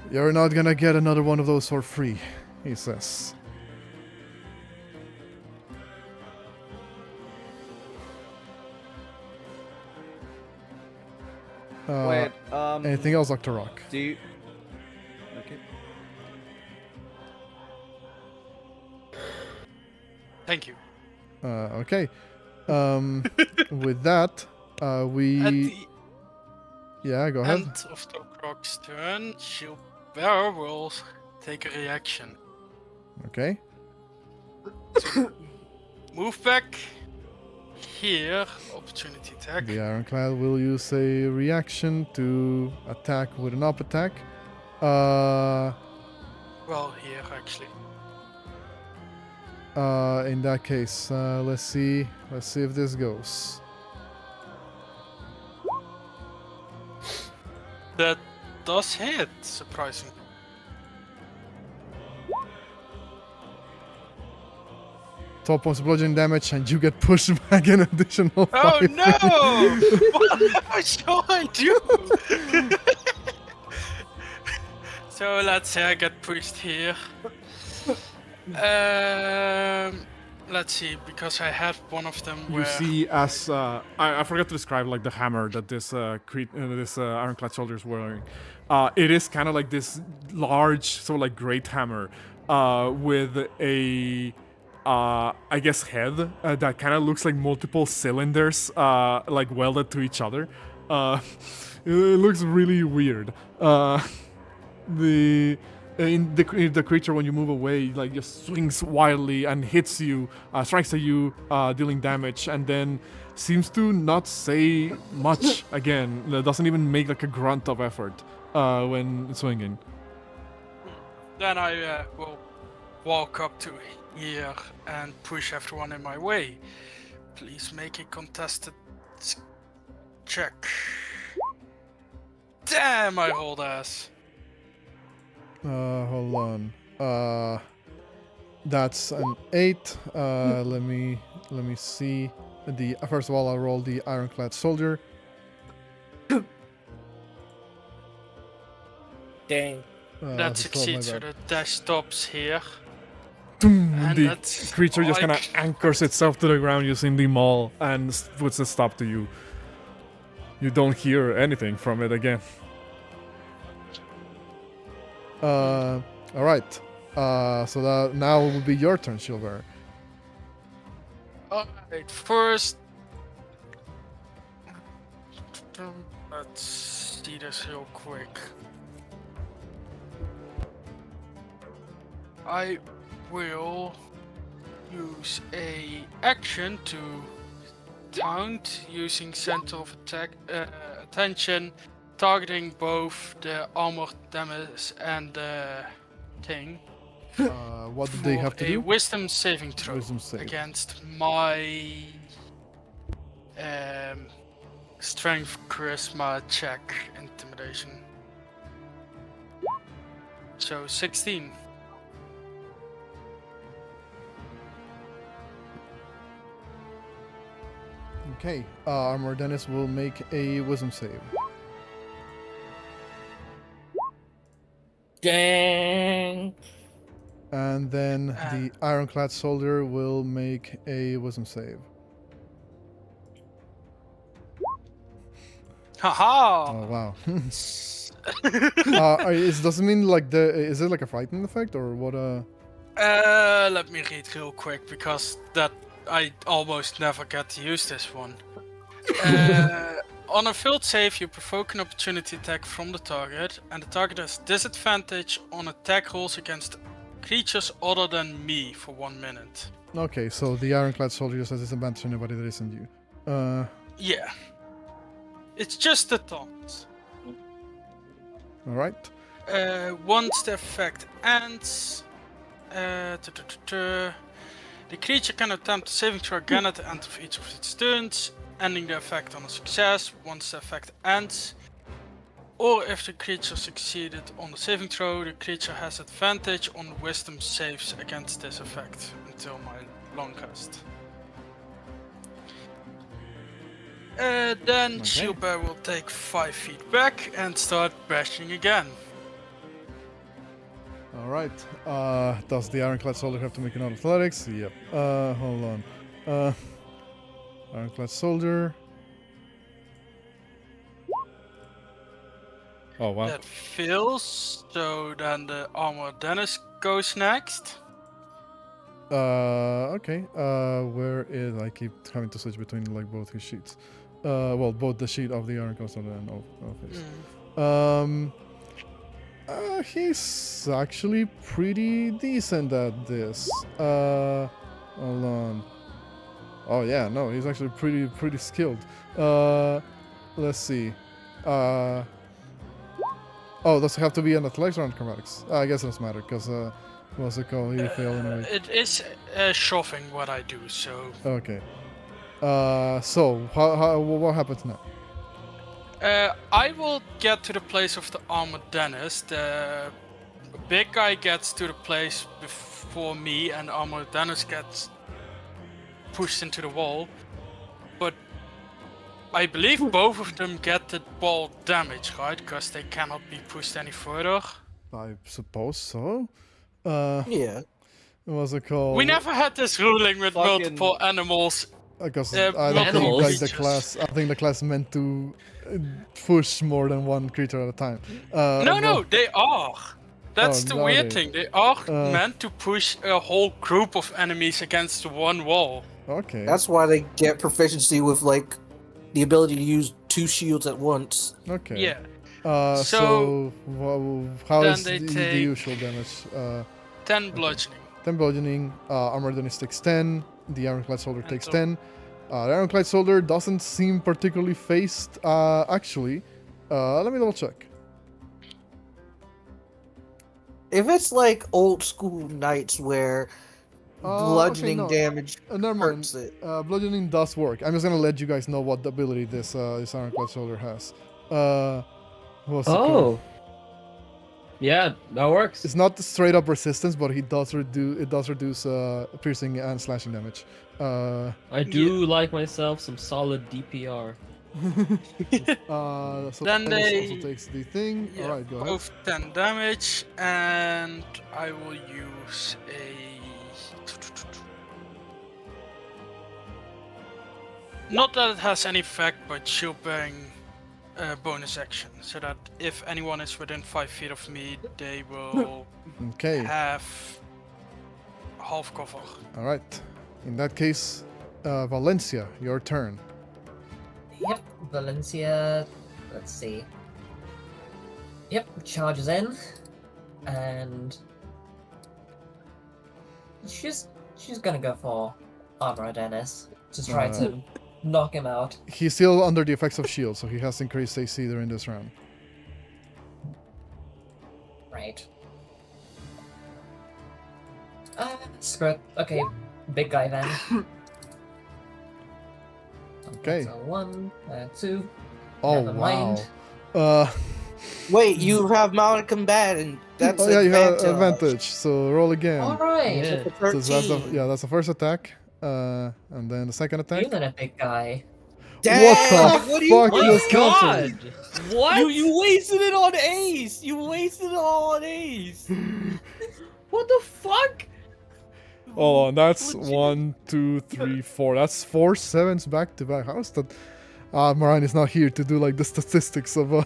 You're not gonna get another one of those for free, he says. Wait, Anything else, Dr. Rock? do you... Okay. Thank you. Okay. With that, At we... the Yeah, go ahead. end of the Rock's turn, Gilbert will take a reaction. Okay. Move back here, opportunity attack. The Ironclad will use a reaction to attack with an up attack. Well, here actually. In that case, let's see if this goes. That does hit, surprising. Top points of bludgeoning damage, and you get pushed back an additional 5. Oh no! What shall I do? So let's say I get pushed here. Let's see, because I had one of them You where... see, as I forgot to describe like the hammer that this ironclad soldier is wearing. It is kind of like this large, sort of like great hammer, with a I guess head that kind of looks like multiple cylinders, like welded to each other. It looks really weird. The creature, when you move away, like just swings wildly and hits you, strikes at you, dealing damage, and then seems to not say much again. Doesn't even make like a grunt of effort when swinging. Then I will walk up to here and push everyone in my way. Please make a contested check. Damn, I rolled ass. Hold on. That's an 8. Let me see. First of all, I'll roll the ironclad soldier. Dang. That succeeds, so the dash stops here. Boom, And the that's creature just kind of like- anchors itself to the ground using the maul and puts a stop to you. You don't hear anything from it again. All right. So that now will be your turn, Shieldbearer. Alright, first... Let's see this real quick. I will use a action to taunt using center of attention, targeting both the armor damage and the thing. What do they have to for a do? wisdom saving throw Wisdom save. against my strength, charisma, check, intimidation. So 16. Okay. Armor Dennis will make a wisdom save. Dang. And then the ironclad soldier will make a wisdom save. Haha! Oh wow. Does it mean like is it like a frightened effect or what? Let me read real quick because that I almost never get to use this one. On a failed save, you provoke an opportunity attack from the target, and the target has disadvantage on attack rolls against creatures other than me for 1 minute. Okay, so the ironclad soldier just has disadvantage on anybody that isn't you. Yeah. It's just the taunt. All right. Once the effect ends, the creature can attempt a saving throw again at the end of each of its turns, ending the effect on a success once the effect ends. Or if the creature succeeded on the saving throw, the creature has advantage on wisdom saves against this effect until my long rest. Then Shieldbearer will take 5 feet back and start bashing again. All right. Does the ironclad soldier have to make another athletics? Yep. Hold on. Ironclad soldier. Oh wow. That fails, so then the armor Dennis goes next. Okay. Where is? I keep having to switch between like both his sheets. Well, both the sheet of the ironclad soldier and of his. He's actually pretty decent at this. Hold on. Oh yeah, no, he's actually pretty skilled. Let's see. Oh, does it have to be an athletics or an acrobatics? I guess it doesn't matter because What's it called? You fail anyway. It is shoving what I do, so Okay. So what happens now? I will get to the place of the armored Dennis. The big guy gets to the place before me, and armored Dennis gets pushed into the wall. But I believe both of them get the ball damage, right? Because they cannot be pushed any further. I suppose so. Yeah. What's it called? We never had this ruling with Fucking- multiple animals. Because Uh, I don't think animals. like the class. I think the class meant to push more than one creature at a time. No, they are. That's Oh, the are weird they? thing. They are Uh. meant to push a whole group of enemies against one wall. Okay. That's why they get proficiency with like the ability to use 2 shields at once. okay. Yeah. So So, how then is they the take- usual damage? 10 bludgeoning. 10 bludgeoning. Armored Dennis takes 10. The Ironclad Soldier And takes so- 10. The Ironclad Soldier doesn't seem particularly phased. Actually, let me double check. If it's like old school knights where bludgeoning okay, no. damage Never mind. hurts it. Bludgeoning does work. I'm just gonna let you guys know what the ability this Ironclad Soldier has. What's it called? Oh. Yeah, that works. It's not straight up resistance, but it does reduce piercing and slashing damage. I do like myself some solid DPR. So Then Dennis they- also takes the thing. Yeah, Alright, go ahead. both 10 damage, and I will use a. Not that it has any effect, but shield bearing bonus action, so that if anyone is within 5 feet of me, they will Okay. have half cover. Alright. In that case, Valencia, your turn. Yep, Valencia. Let's see. Yep, charges in, and she's gonna go for Armor Dennis to try to knock him out. He's still under the effects of shield, so he has increased AC during this round. Right. Screw it. Okay, big guy then. Okay. So 1, 2. Oh Never wow. mind. Wait, you have mounted combat, and that's Oh yeah, you have advantage. advantage. So roll again. All right. Yeah. So that's the, 13. that's the first attack. And then the second attack. You're a big guy. Damn, What the fuck My just happened? God! What? You wasted it on Ace. You wasted it all on Ace. What the fuck? Oh, that's Legit. 1, 2, 3, 4. That's 4 sevens back to back. How is that? Moran is not here to do like the statistics of. Oh,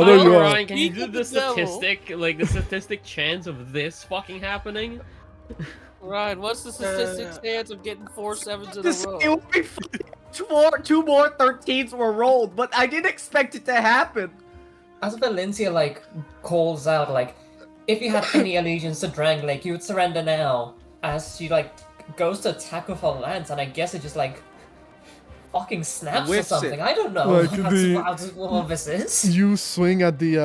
there you are. Ryan, can you Speak do of the the devil. statistic, like the statistic chance of this fucking happening? Ryan, what's the statistic chance of getting 4 sevens in This, a row? it would be two more 13s were rolled, but I didn't expect it to happen. As Valencia like calls out like, if you had any allegiance to Drangleic, you would surrender now. As she like goes to attack with her lance, and I guess it just like fucking snaps or Whips it. something. I don't know Like what this is. You swing at the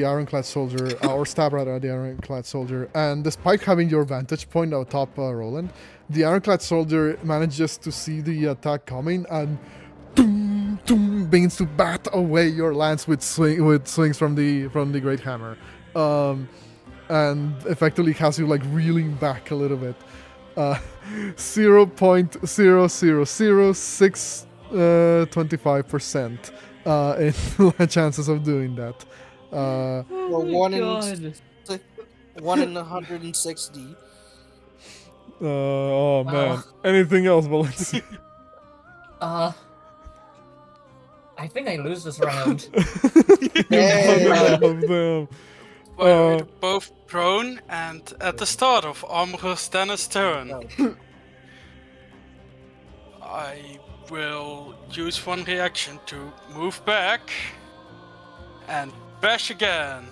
Ironclad Soldier, or stab rather at the Ironclad Soldier, and despite having your vantage point atop Roland, the Ironclad Soldier manages to see the attack coming and doom, doom, begins to bat away your lance with swings from the Great Hammer, and effectively has you like reeling back a little bit. 0.0000625% in chances of doing that. Well, Oh my one in God. 1 in 160. Oh man. Anything else, Valencia? I think I lose this round. Yeah. Damn. We're both prone, and at the start of Armor Dennis' turn, I will use one reaction to move back and bash again.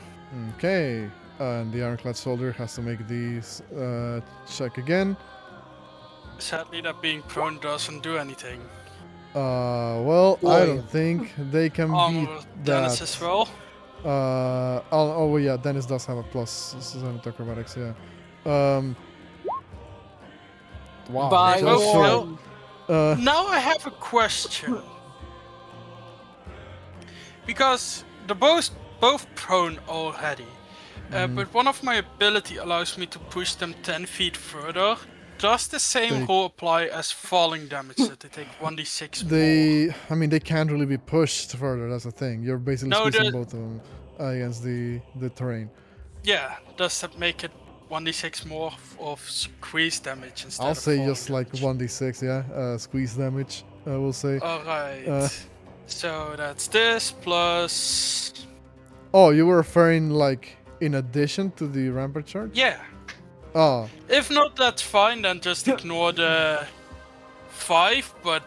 Okay. And the Ironclad Soldier has to make these check again. Sadly, that being prone doesn't do anything. Well, I don't think they can Armor beat Dennis that. as well. Oh yeah, Dennis does have a +7 to acrobatics. Yeah. Wow. By just Oh, short. Phil, now I have a question. Because they're both prone already. But one of my ability allows me to push them 10 feet further. Does the same They- rule apply as falling damage that they take 1d6 more? I mean, they can't really be pushed further. That's the thing. You're basically No, squeezing the- both of them against the terrain. Yeah, does that make it 1d6 more of squeeze damage instead I'll of say falling just like damage? 1d6. Yeah. Squeeze damage. I will say. Alright. So that's this plus. Oh, you were referring like in addition to the rampart charge? Yeah. Oh, If not, that's fine, then just ignore the 5, but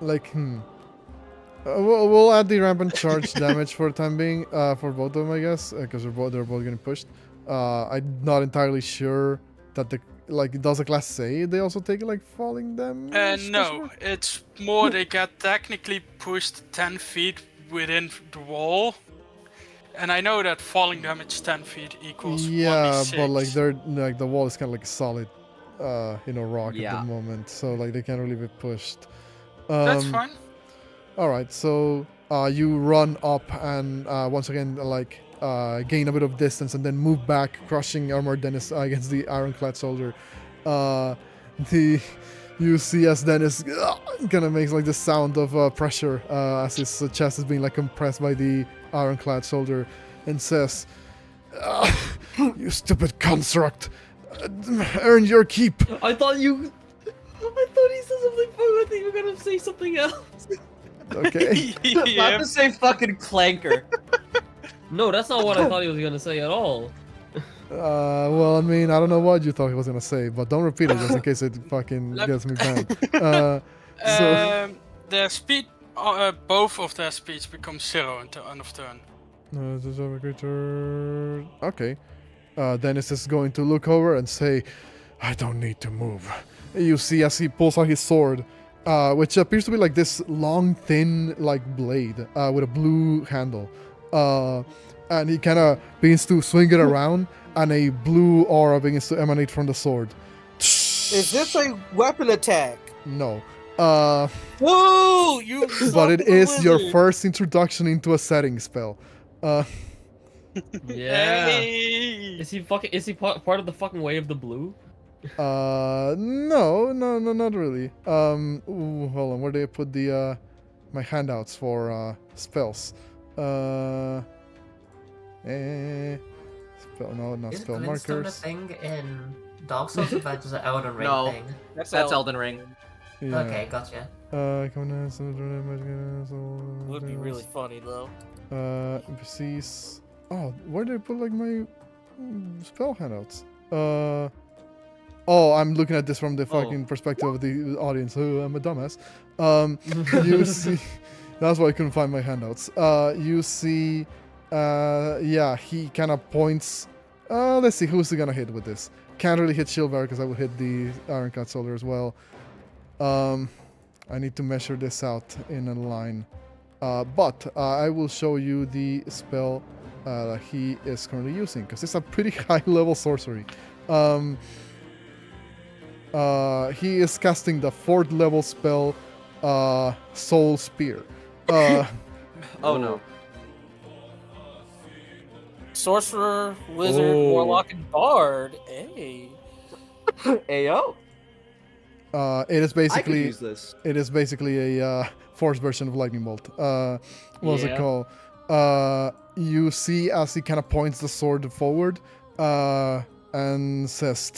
like we'll add the rampant charge damage for the time being, for both of them, I guess, because they're both getting pushed. I'm not entirely sure that does the class say they also take like falling damage? no, it's more they get technically pushed 10 feet within the wall. And I know that falling damage 10 feet equals Yeah, 1d6. but like they're like the wall is kind of like solid, rock at Yeah. the moment, so like they can't really be pushed. That's fine. All right, so you run up and once again gain a bit of distance and then move back, crushing Armor Dennis against the ironclad soldier. You see as Dennis kind of makes like the sound of pressure as his chest is being like compressed by the ironclad soldier, and says, "You stupid construct, earn your keep." I thought he said something funny. I think you were gonna say something else. Okay. About to say fucking clanker. No, that's not what I thought he was gonna say at all. Well, I mean, I don't know what you thought he was gonna say, but don't repeat it just in case it fucking gets me banned. So, Their speed, both of their speeds become 0 until end of turn. okay. Dennis is going to look over and say, "I don't need to move." You see as he pulls out his sword, which appears to be like this long, thin, like blade with a blue handle. And he kind of begins to swing it around, and a blue aura begins to emanate from the sword. Is this a weapon attack? No. Whoa! You. But it fucking is your wizard. first introduction into a setting spell. Yeah. Hey! Is he part of the fucking way of the blue? No, not really. Ooh, hold on, where did I put the my handouts for spells? Spell, no, not Is spell glintstone a markers. thing in Dark Souls, or is that just an Elden Ring No. thing? That's Elden Ring. Yeah. Okay, gotcha. Would be really funny though. NPCs. Oh, where did I put like my spell handouts? Oh, I'm looking at this from the fucking perspective of the audience. Oh, I'm a dumbass. You see, that's why I couldn't find my handouts. You see, yeah, he kind of points. Let's see, who's he gonna hit with this? Can't really hit Shieldbearer because I would hit the Ironclad Soldier as well. I need to measure this out in a line. But I will show you the spell that he is currently using, because it's a pretty high level sorcery. He is casting the 4th level spell, Soul Spear. Oh no. Sorcerer, wizard, Oh. warlock, and bard. Hey. Ayo. It is I could basically use this. it is basically a forced version of Lightning Bolt. What's it Yeah. called? You see as he kind of points the sword forward and says,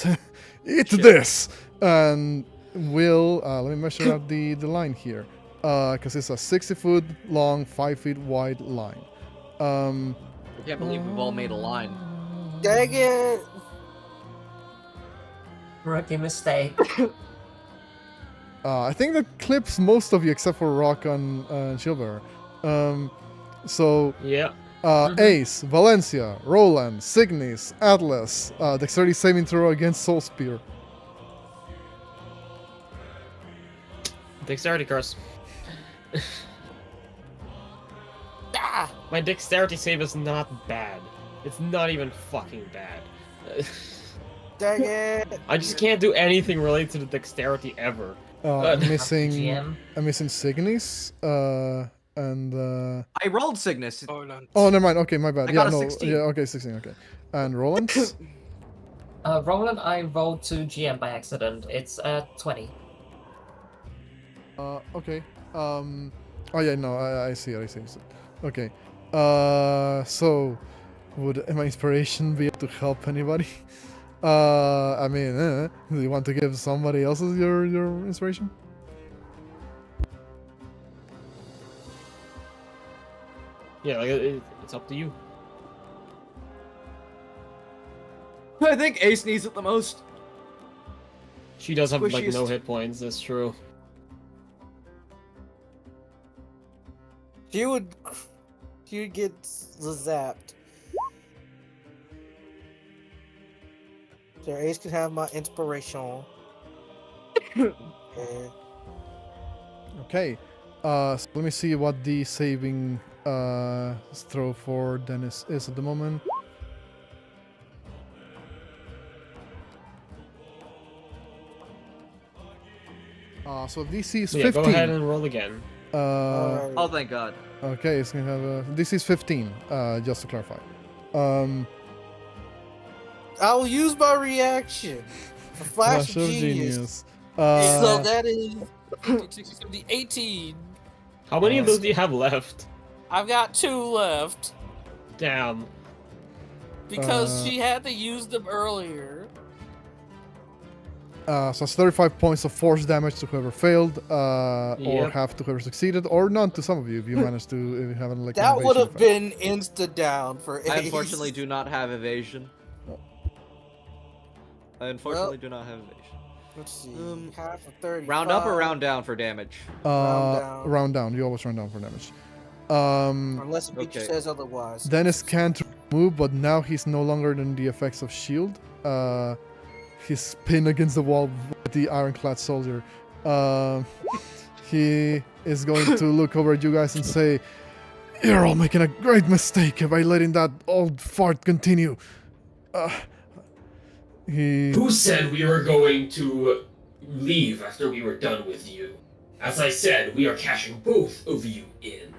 "Eat this!" And will let me measure out the line here, because it's a 60-foot long, 5 feet wide line. I can't believe we've all made a line. Dang it! Rookie mistake. I think that clips most of you except for Rock and Shieldbearer. So Yeah. Ace, Valencia, Roland, Signis, Atlas, dexterity saving throw against Soul Spear. Dexterity curse. My dexterity save is not bad. It's not even fucking bad. Dang it! I just can't do anything related to the dexterity ever. I'm missing GM. Signis. And I rolled Signis. Roland. oh, never mind. Okay, my bad. I Yeah, got a no. 16. Yeah, okay, 16. Okay. And Roland. Roland, I rolled to GM by accident. It's 20. Okay. Oh yeah, no, I see it. Okay. So, would my inspiration be able to help anybody? I mean, do you want to give somebody else's your inspiration? Yeah, like it's up to you. I think Ace needs it the most. She does have like Squishiest. no hit points. That's true. She would get zapped. So Ace can have my inspirational. And Okay. So let me see what the saving throw for Dennis is at the moment. So DC is Yeah, 15. go ahead and roll again. alright. Oh, thank God. Okay, it's gonna have a DC is 15. Just to clarify. I will use my reaction. A flash of genius. So that is 60, 70, 18. How many of those do you have left? I've got 2 left Damn. because she had to use them earlier. So it's 35 points of force damage to whoever failed, or Yep. half to whoever succeeded, or none to some of you if you managed to if you haven't like. that would innovation have been insta down for Ace. I unfortunately do not have evasion. I unfortunately Well, do not have evasion. Let's see. Half of 30. Round up or round down for damage? round down. Round down. You always round down for damage. Unless the feature Okay. says otherwise. Dennis can't move, but now he's no longer in the effects of shield. He's pinned against the wall with the ironclad soldier. He is going to look over at you guys and say, "You're all making a great mistake by letting that old fart continue." Who said we were going to leave after we were done with you? As I said, we are cashing both of you in.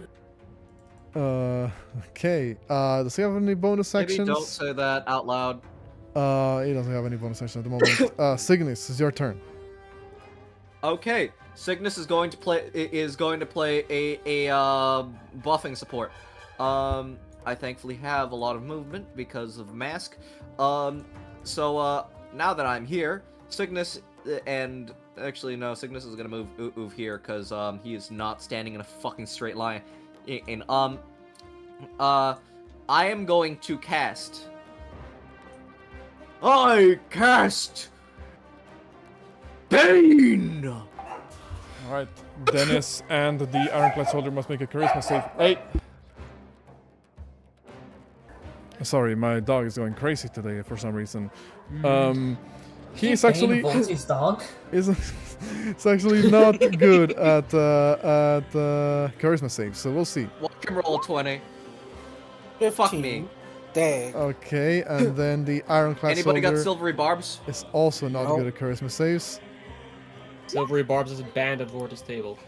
Okay. Does he have any bonus Maybe actions? don't say that out loud. He doesn't have any bonus action at the moment. Signis, it's your turn. Okay, Signis is going to play a buffing support. I thankfully have a lot of movement because of mask. So now that I'm here, Signis and actually no, Signis is gonna move here because he is not standing in a fucking straight line. I am going to cast. I cast Bane. All right, Dennis and the ironclad soldier must make a charisma save. Hey. Sorry, my dog is going crazy today for some reason. He's actually His dog. is it's actually not good at charisma saves, so we'll see. Watch him roll a 20. 15. Fuck me. Dang. Okay, and then the ironclad Anybody got soldier silvery barbs? is also not No. good at charisma saves. Silvery Barbs is banned at Vorti's table.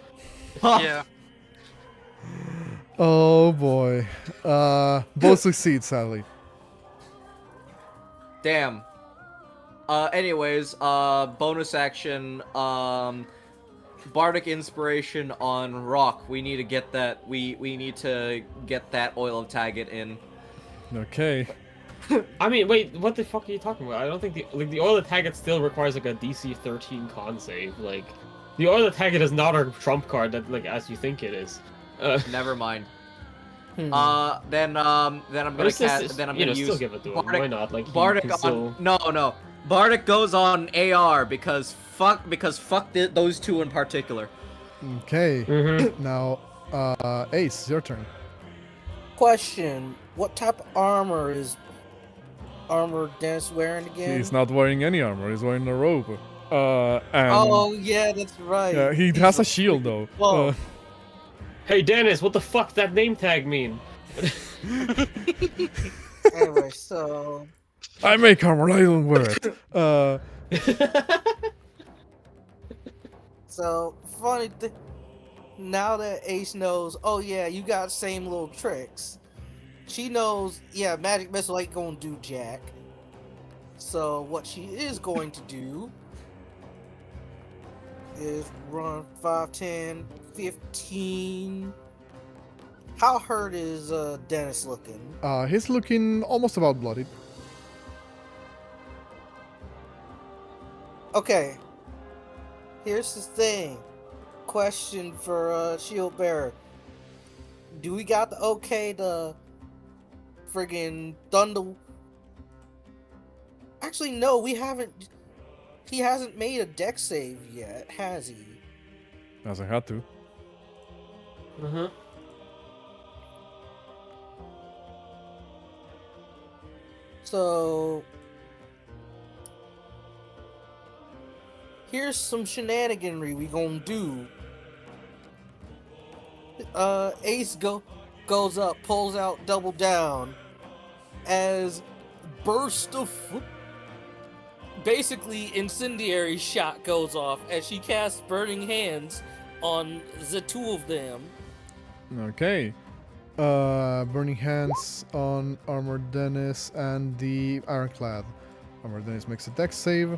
Yeah. Oh boy. Both succeed, sadly. Damn. Anyways, bonus action, Bardic Inspiration on Rock. We need to get that, we need to get that Oil of Taggart in. Okay. I mean, wait, what the fuck are you talking about? I don't think the Oil of Taggart still requires like a DC 13 con save. Like, the Oil of Taggart is not a trump card that as you think it is. Never mind. Hmm. Then I'm gonna cast. Then I'm gonna use still give it to him. Bardic. Why not? Like, he Bardic can on still... no. Bardic goes on AR because fuck those two in particular. Okay. Mhm. Now, Ace, your turn. Question: what type of armor is Dennis wearing again? He's not wearing any armor. He's wearing a robe. And Oh yeah, that's right. yeah, he has a shield though. Whoa. Hey Dennis, what the fuck that name tag mean? Anyway, so I make armor, I don't wear it. funny thing. Now that Ace knows, oh yeah, you got same little tricks. She knows, yeah, magic missile ain't gonna do jack. So what she is going to do is run 5, 10, 15. How hurt is Dennis looking? He's looking almost about bloodied. Okay. Here's the thing. Question for Shield Bearer. Do we got the okay to friggin' Thunder? Actually, no, we haven't. He hasn't made a deck save yet, has he? As I had to. Mm-hmm. So here's some shenaniganry we gonna do. Ace goes up, pulls out double down as burst of Basically, incendiary shot goes off as she casts burning hands on the two of them. Okay. Burning hands on Armored Dennis and the Ironclad. Armored Dennis makes a dex save.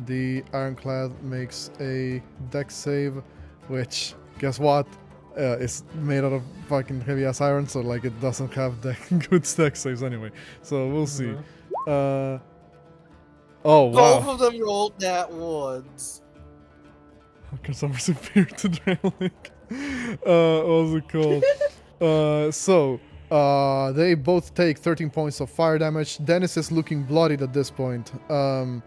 The Ironclad makes a dex save, which, guess what? It's made out of fucking heavy ass iron, so like it doesn't have good dex saves anyway. So we'll see. Oh wow. Both of them rolled that once. Because I'm superior to Drangleic. What was it called? They both take 13 points of fire damage. Dennis is looking bloodied at this point. And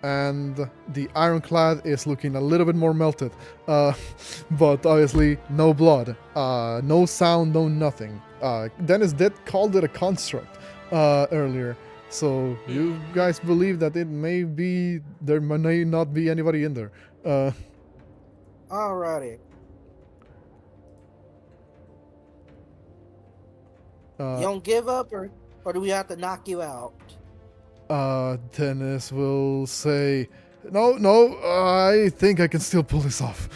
the Ironclad is looking a little bit more melted. But obviously, no blood. No sound, no nothing. Dennis did call it a construct earlier. So you guys believe that there may not be anybody in there. Alrighty. You don't give up, or do we have to knock you out? Dennis will say, No, I think I can still pull this off.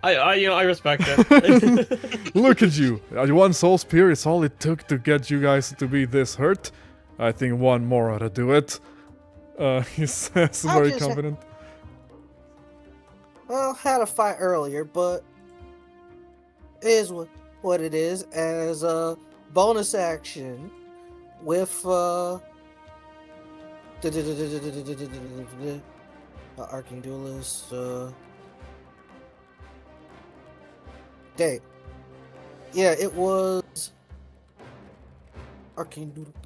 I respect that. Look at you. One soul spear is all it took to get you guys to be this hurt. I think one more ought to do it. He says, very confident. Well, had a fight earlier, but it is what it is. As a bonus action with Arcane Duelist. Okay. Yeah, it was Arcane Duelist.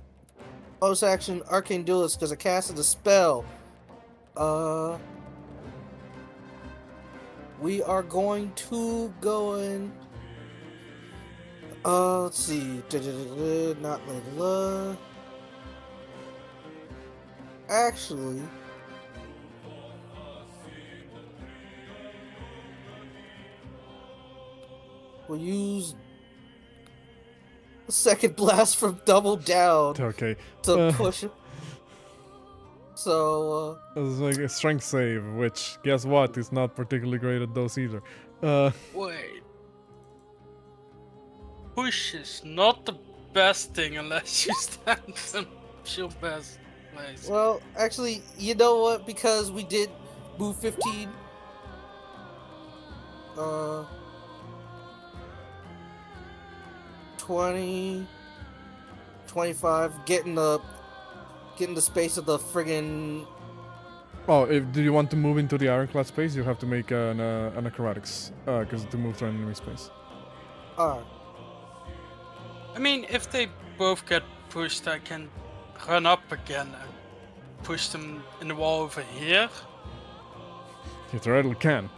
Bonus action Arcane Duelist because I casted a spell. We are going to go in. Let's see. Not Layla. Actually, we'll use a second blast from Double Down. Okay. To push it. So, it's like a strength save, which, guess what, is not particularly great at those either. Wait. Push is not the best thing unless you stand in shield best place. Well, actually, you know what? Because we did move 15. 20, 25, getting the space of the friggin'. Oh, do you want to move into the Ironclad space? You have to make an acrobatics, because to move to an enemy space. Alright. I mean, if they both get pushed, I can run up again and push them in the wall over here. You theoretically can.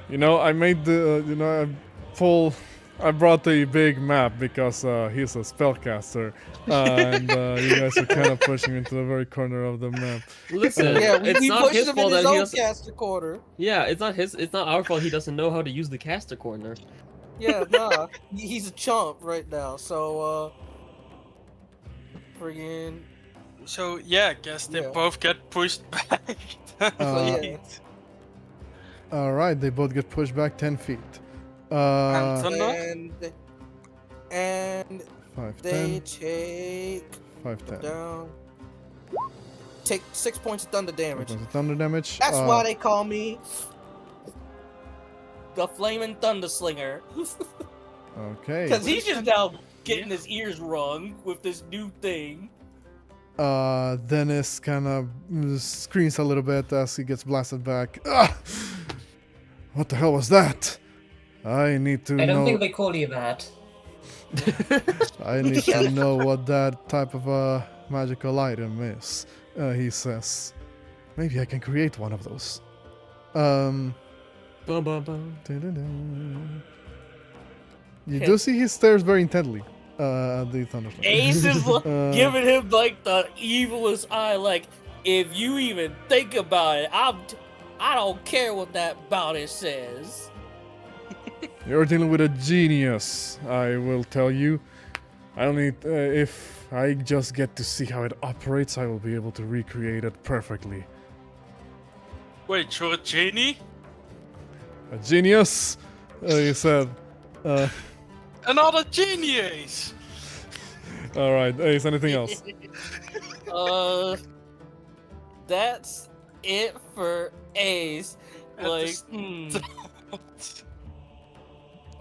You know, I made the, a full I brought the big map because he's a spellcaster, and you guys are kind of pushing into the very corner of the map. Listen, Yeah, it's we not pushed his him in fault his that he own doesn't. caster corner. Yeah, it's not our fault he doesn't know how to use the caster corner. Yeah, nah. He's a chump right now, so, friggin'. So yeah, I guess they Yeah. both get pushed back. Yeah. All right, they both get pushed back 10 feet. And Thunder? And 5, they 10, take 5, 10. down. Take 6 points of thunder damage. Points of thunder damage. That's why they call me the Flaming Thunder Slinger. Okay. Because he's just now getting his ears rung with this new thing. Dennis kind of screams a little bit as he gets blasted back. Ah! What the hell was that? I need to I don't know. think they call you that. I need to know what that type of magical item is. He says. Maybe I can create one of those. Bum, bum, bum. You do see he stares very intently at the thunderstorm. Ace is giving him like the evilest eye. Like, if you even think about it, I don't care what that bounty says. You're dealing with a genius, I will tell you. I only if I just get to see how it operates, I will be able to recreate it perfectly. Wait, you're a genie? A genius, you said. Another genius! All right, Ace. Anything else? That's it for Ace. At the Like, start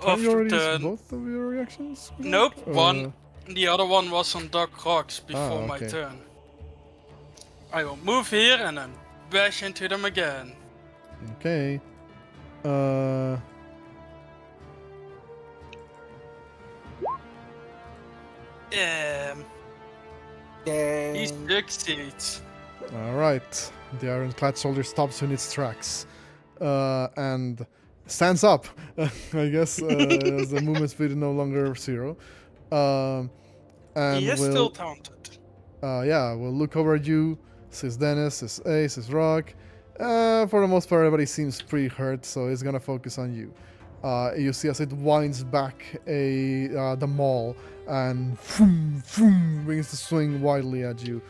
Have of you already the used both of your reactions? Nope, Or- one. The other one was on Dark Rocks before my okay. turn. I will move here and then bash into them again. Okay. He succeeds. All right. The ironclad soldier stops in its tracks, and stands up. I guess as the movement speed is no longer 0. And He is will, still taunted. yeah, we'll look over at you. Says Dennis, says Ace, says Rock. For the most part, everybody seems pretty hurt, so it's gonna focus on you. You see as it winds back the maul and begins to swing wildly at you.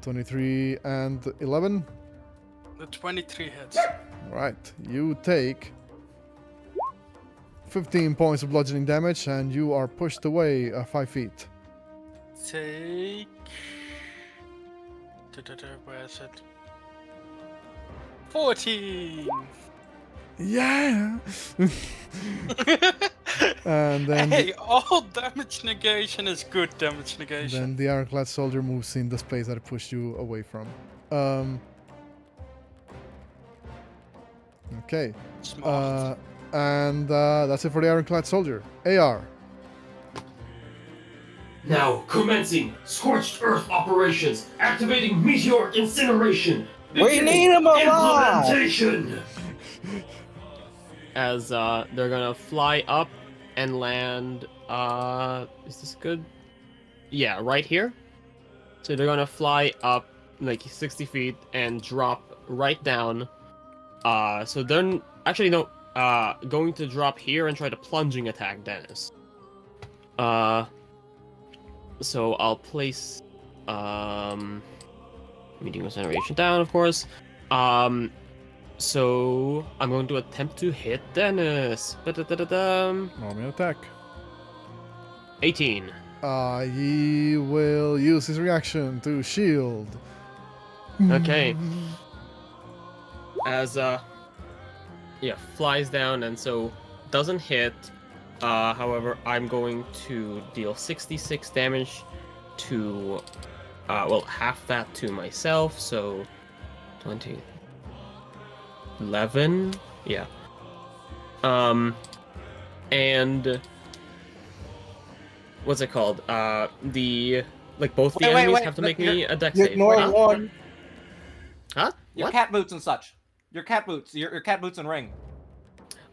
23 and 11. The 23 hits. Right, you take 15 points of bludgeoning damage, and you are pushed away 5 feet. Take. Where is it? 14! Yeah. And then Hey, all damage negation is good damage negation. then the ironclad soldier moves in the space that it pushed you away from. Okay. Smart. And that's it for the ironclad soldier. AR. Now, commencing Scorched Earth operations, activating Meteor Incineration. We need him alive! Implementation! As they're gonna fly up and land. Is this good? Yeah, right here. So they're gonna fly up like 60 feet and drop right down. So they're actually no. Going to drop here and try to plunging attack Dennis. So I'll place Meteor Incineration down, of course. So I'm going to attempt to hit Dennis. Roll me an attack. 18. He will use his reaction to shield. Okay. As yeah, flies down and so doesn't hit. However, I'm going to deal 66 damage to well, half that to myself, so 20 11. Yeah. And what's it called? The like both the enemies have to make me a dex You save. ignore Huh? one. Huh? Your What? cat boots and such. Your cat boots and ring.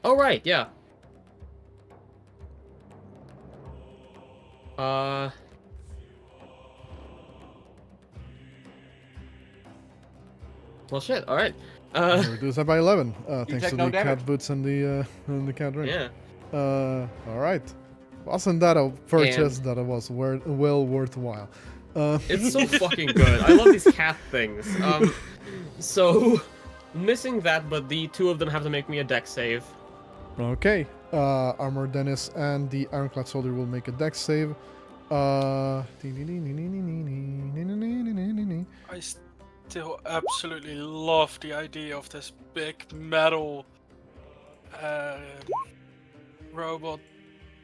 Oh right, yeah. Well, shit. All right. Reduce that by 11. Thanks take to no the damage. cat boots and the cat ring. Yeah. All right. Wasn't that a purchase that was well worthwhile? It's so fucking good. I love these cat things. So missing that, but the two of them have to make me a dex save. Okay. Armor Dennis and the Ironclad Soldier will make a dex save. I still absolutely love the idea of this big metal robot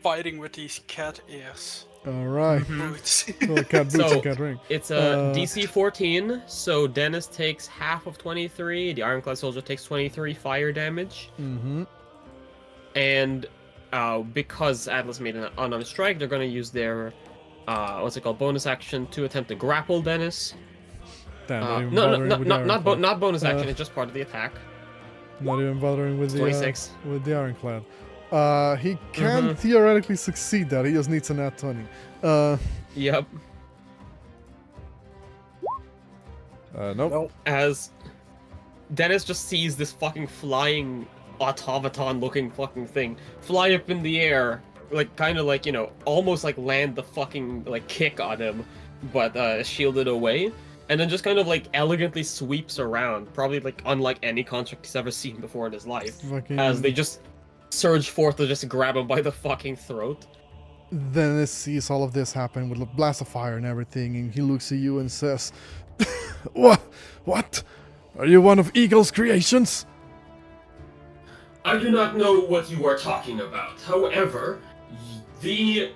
fighting with these cat ears. All right. Boots. Well, cat boots So and cat ring. it's a DC 14, so Dennis takes half of 23. The Ironclad Soldier takes 23 fire damage. Mm-hmm. And because Atlas made an unarmed strike, they're going to use their bonus action to attempt to grapple Dennis. Damn, Not bonus action. It's just part of the attack. Not even bothering with the 26. With the Ironclad. He can theoretically succeed that. He just needs a nat 20. Yep. Nope. As Dennis just sees this fucking flying automaton-looking fucking thing fly up in the air, like kind of like, you know, almost like land the fucking like kick on him, but shielded away, and then just kind of like elegantly sweeps around, probably like unlike any construct he's ever seen before in his life, as they just surge forth to just grab him by the fucking throat. Dennis sees all of this happen with a blast of fire and everything, and he looks at you and says, What? Are you one of Eagle's creations? I do not know what you are talking about. However, the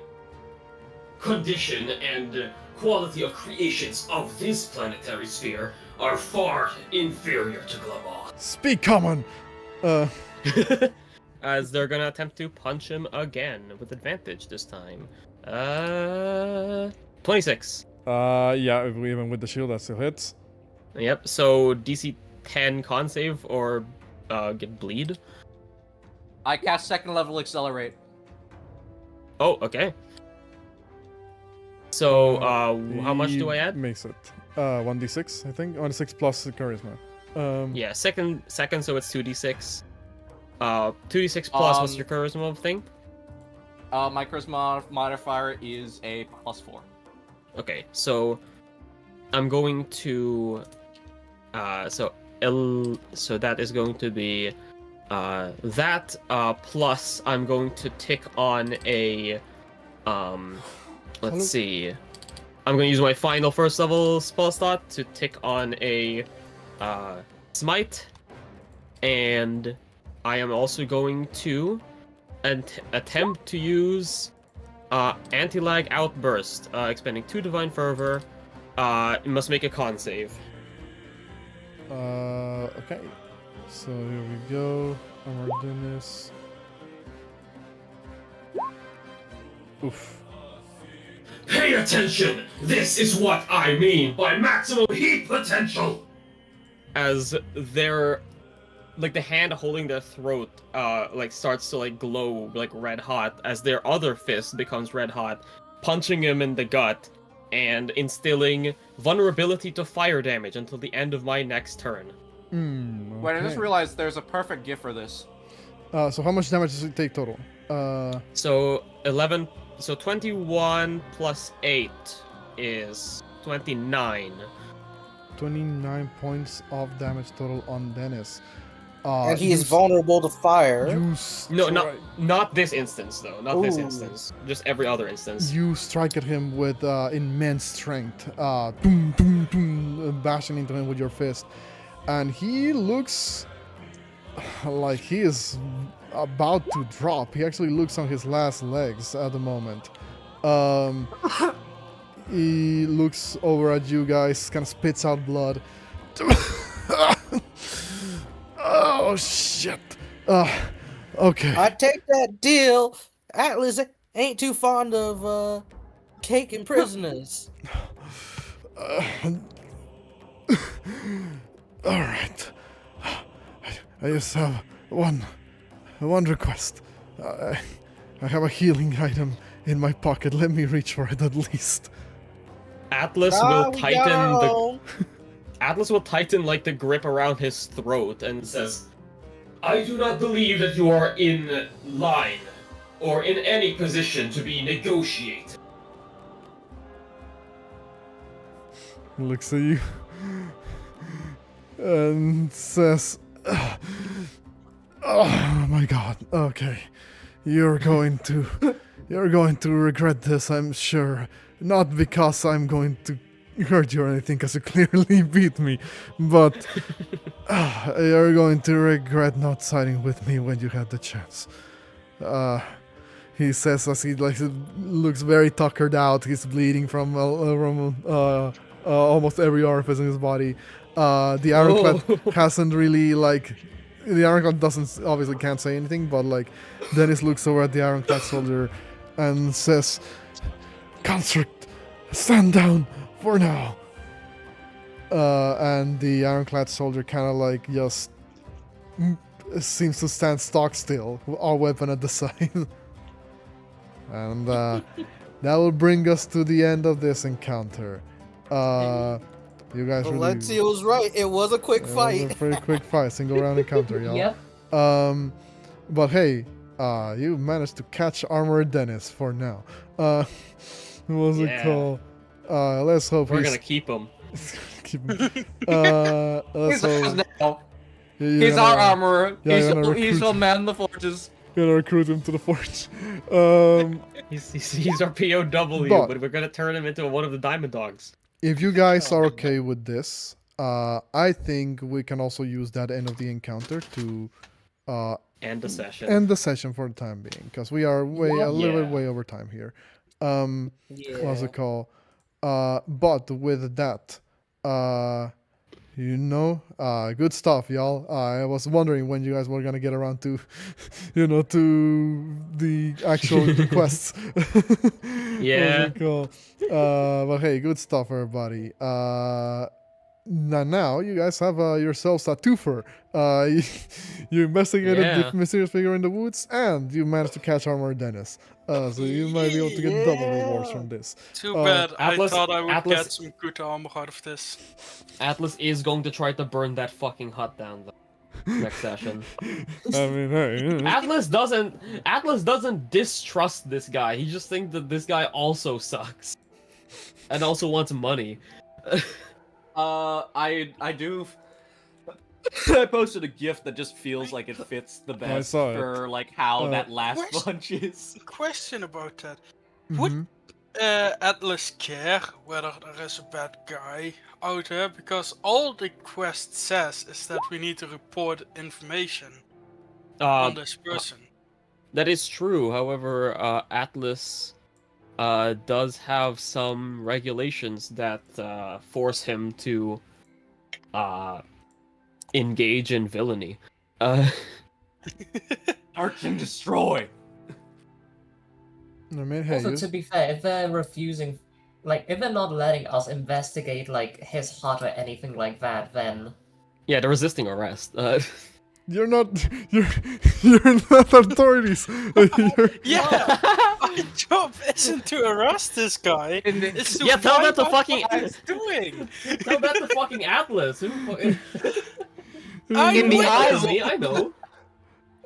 condition and quality of creations of this planetary sphere are far inferior to Glabal. Speak common! As they're gonna attempt to punch him again with advantage this time. 26. Yeah, even with the shield, that still hits. Yep, so DC 10 con save or get bleed. I cast second level accelerate. Oh, okay. So, how much do I add? Makes it 1d6, I think. 1d6 plus the charisma. Yeah, second, so it's 2d6. 2d6 plus, what's your charisma thing? My charisma modifier is a +4. Okay, so I'm going to so that is going to be that plus I'm going to tick on a let's see. I'm going to use my final first level spell slot to tick on a smite, and I am also going to attempt to use anti-lag outburst, expending 2 divine fervor. It must make a con save. Okay. So here we go. Armor Dennis. Oof. Pay attention! This is what I mean by maximum heat potential! As their, like, the hand holding their throat, like, starts to, like, glow, like, red hot, as their other fist becomes red hot, punching him in the gut, and instilling vulnerability to fire damage until the end of my next turn. Okay. Wait, I just realized there's a perfect gift for this. So how much damage does it take total? So 21 plus 8 is 29. 29 points of damage total on Dennis. And he is vulnerable to fire. No, not this instance though. Not this instance. Just every other instance. You strike at him with immense strength, boom, boom, boom, bashing into him with your fist, and he looks like he is about to drop. He actually looks on his last legs at the moment. He looks over at you guys, kind of spits out blood. Oh shit. Okay. I take that deal. Atlas ain't too fond of taking prisoners. All right. I just have one one request. I have a healing item in my pocket. Let me reach for it at least. Atlas will tighten the Atlas will tighten like the grip around his throat and says, I do not believe that you are in line or in any position to be negotiated. Looks at you and says, "Oh my God. Okay, you're going to regret this, I'm sure. Not because I'm going to hurt you or anything, because you clearly beat me, but you're going to regret not siding with me when you had the chance." He says as he looks very tuckered out. He's bleeding from almost every orifice in his body. The Ironclad hasn't really the Ironclad obviously can't say anything, but Dennis looks over at the Ironclad soldier and says, "Construct, stand down for now." And the Ironclad soldier kind of just seems to stand stock still, our weapon at the side. And that will bring us to the end of this encounter. You guys Valencia was right. It was a quick fight. It was a pretty quick fight, single round encounter, y'all. Yep. But hey, you managed to catch Armored Dennis for now. What was it called? Let's hope we're gonna keep him. Keep him. Let's hope. He's our armorer. Yeah, He's our man in the forges. Gonna recruit him to the forge. He's our POW, but we're gonna turn him into one of the Diamond Dogs. If you guys are okay with this, I think we can also use that end of the encounter to end the session. End the session for the time being, because we are a little bit way over time here. What's it called? But with that, good stuff, y'all. I was wondering when you guys were gonna get around to, to the actual quests. Yeah. But hey, good stuff, everybody. Now you guys have yourselves a twofer. You investigated the mysterious figure in the woods, and you managed to catch Armored Dennis. So you might be able to get double rewards from this. Too bad. Atlas, I thought I would Atlas, get some good armor out of this. Atlas is going to try to burn that fucking hut down next session. I mean, hey. Atlas doesn't distrust this guy. He just thinks that this guy also sucks. And also wants money. I do. I posted a GIF that just feels like it fits the best for how that last bunch is. Question about that: would Atlas care whether there is a bad guy out there? Because all the quest says is that we need to report information on this person. That is true. However, Atlas does have some regulations that force him to engage in villainy. Arch and destroy. I mean, hey, also, to be fair, if they're refusing, if they're not letting us investigate his hut or anything like that, then yeah, they're resisting arrest. You're not authorities. Yeah, my job isn't to arrest this guy. It's to tell that to fucking doing. Tell that to fucking Atlas. In the eyes of me, I know.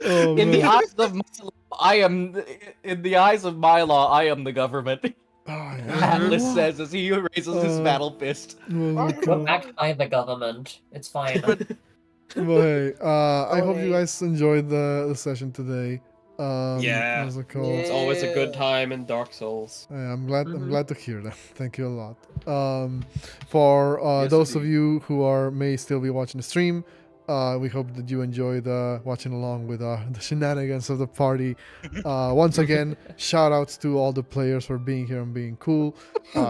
Oh, in the eyes of my law, I am the government. Oh, yeah. Atlas says as he raises his battle fist. we're backed by the government. It's fine. Well, hey, I hope you guys enjoyed the session today. Yeah, it's always a good time in Dark Souls. Yeah, I'm glad to hear that. Thank you a lot. For those of you who may still be watching the stream, we hope that you enjoyed watching along with the shenanigans of the party. Once again, shout outs to all the players for being here and being cool.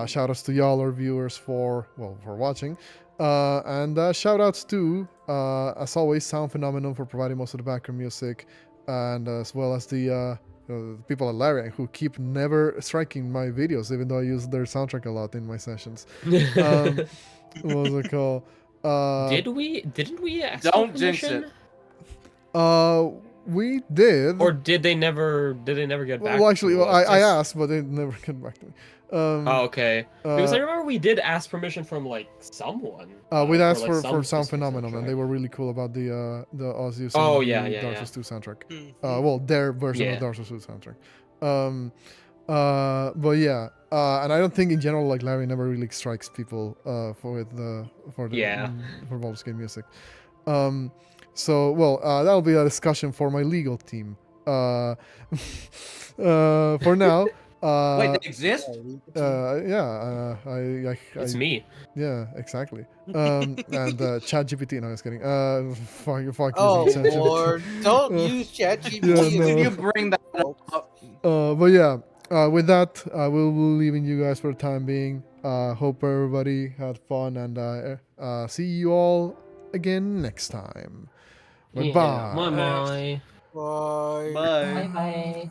Shout outs to y'all, our viewers, for watching. And shout outs to, as always, Sound Phenomenon for providing most of the background music, and as well as the people at Larian who keep never striking my videos, even though I use their soundtrack a lot in my sessions. What was it called? Didn't we ask Don't for jinx permission? it. We did. Or did they never get back? Well, actually, to us? I asked, but they never came back to me. Oh, okay. Because I uh, remember we did ask permission from like someone. we'd asked like, for some Sound specific Phenomenon, and soundtrack. they were really cool about the us using Oh, the yeah, yeah, Dark yeah. Souls 2 soundtrack. Mhm. Well, their version Yeah. of Dark Souls 2 soundtrack. But yeah, and I don't think in general like Larry never really strikes people for Yeah. for Baldur's Gate music. So well, that'll be a discussion for my legal team. For now. Wait, they exist? Yeah, It's me. Yeah, exactly. And ChatGPT. No, I was kidding. Fuck Oh using ChatGPT. Lord, don't use ChatGPT. Yeah, Did no. you bring that up? But yeah, with that, we'll leaving you guys for the time being. Hope everybody had fun, and see you all again next time. Bye Yeah. bye. Bye. Bye. Bye. Bye bye.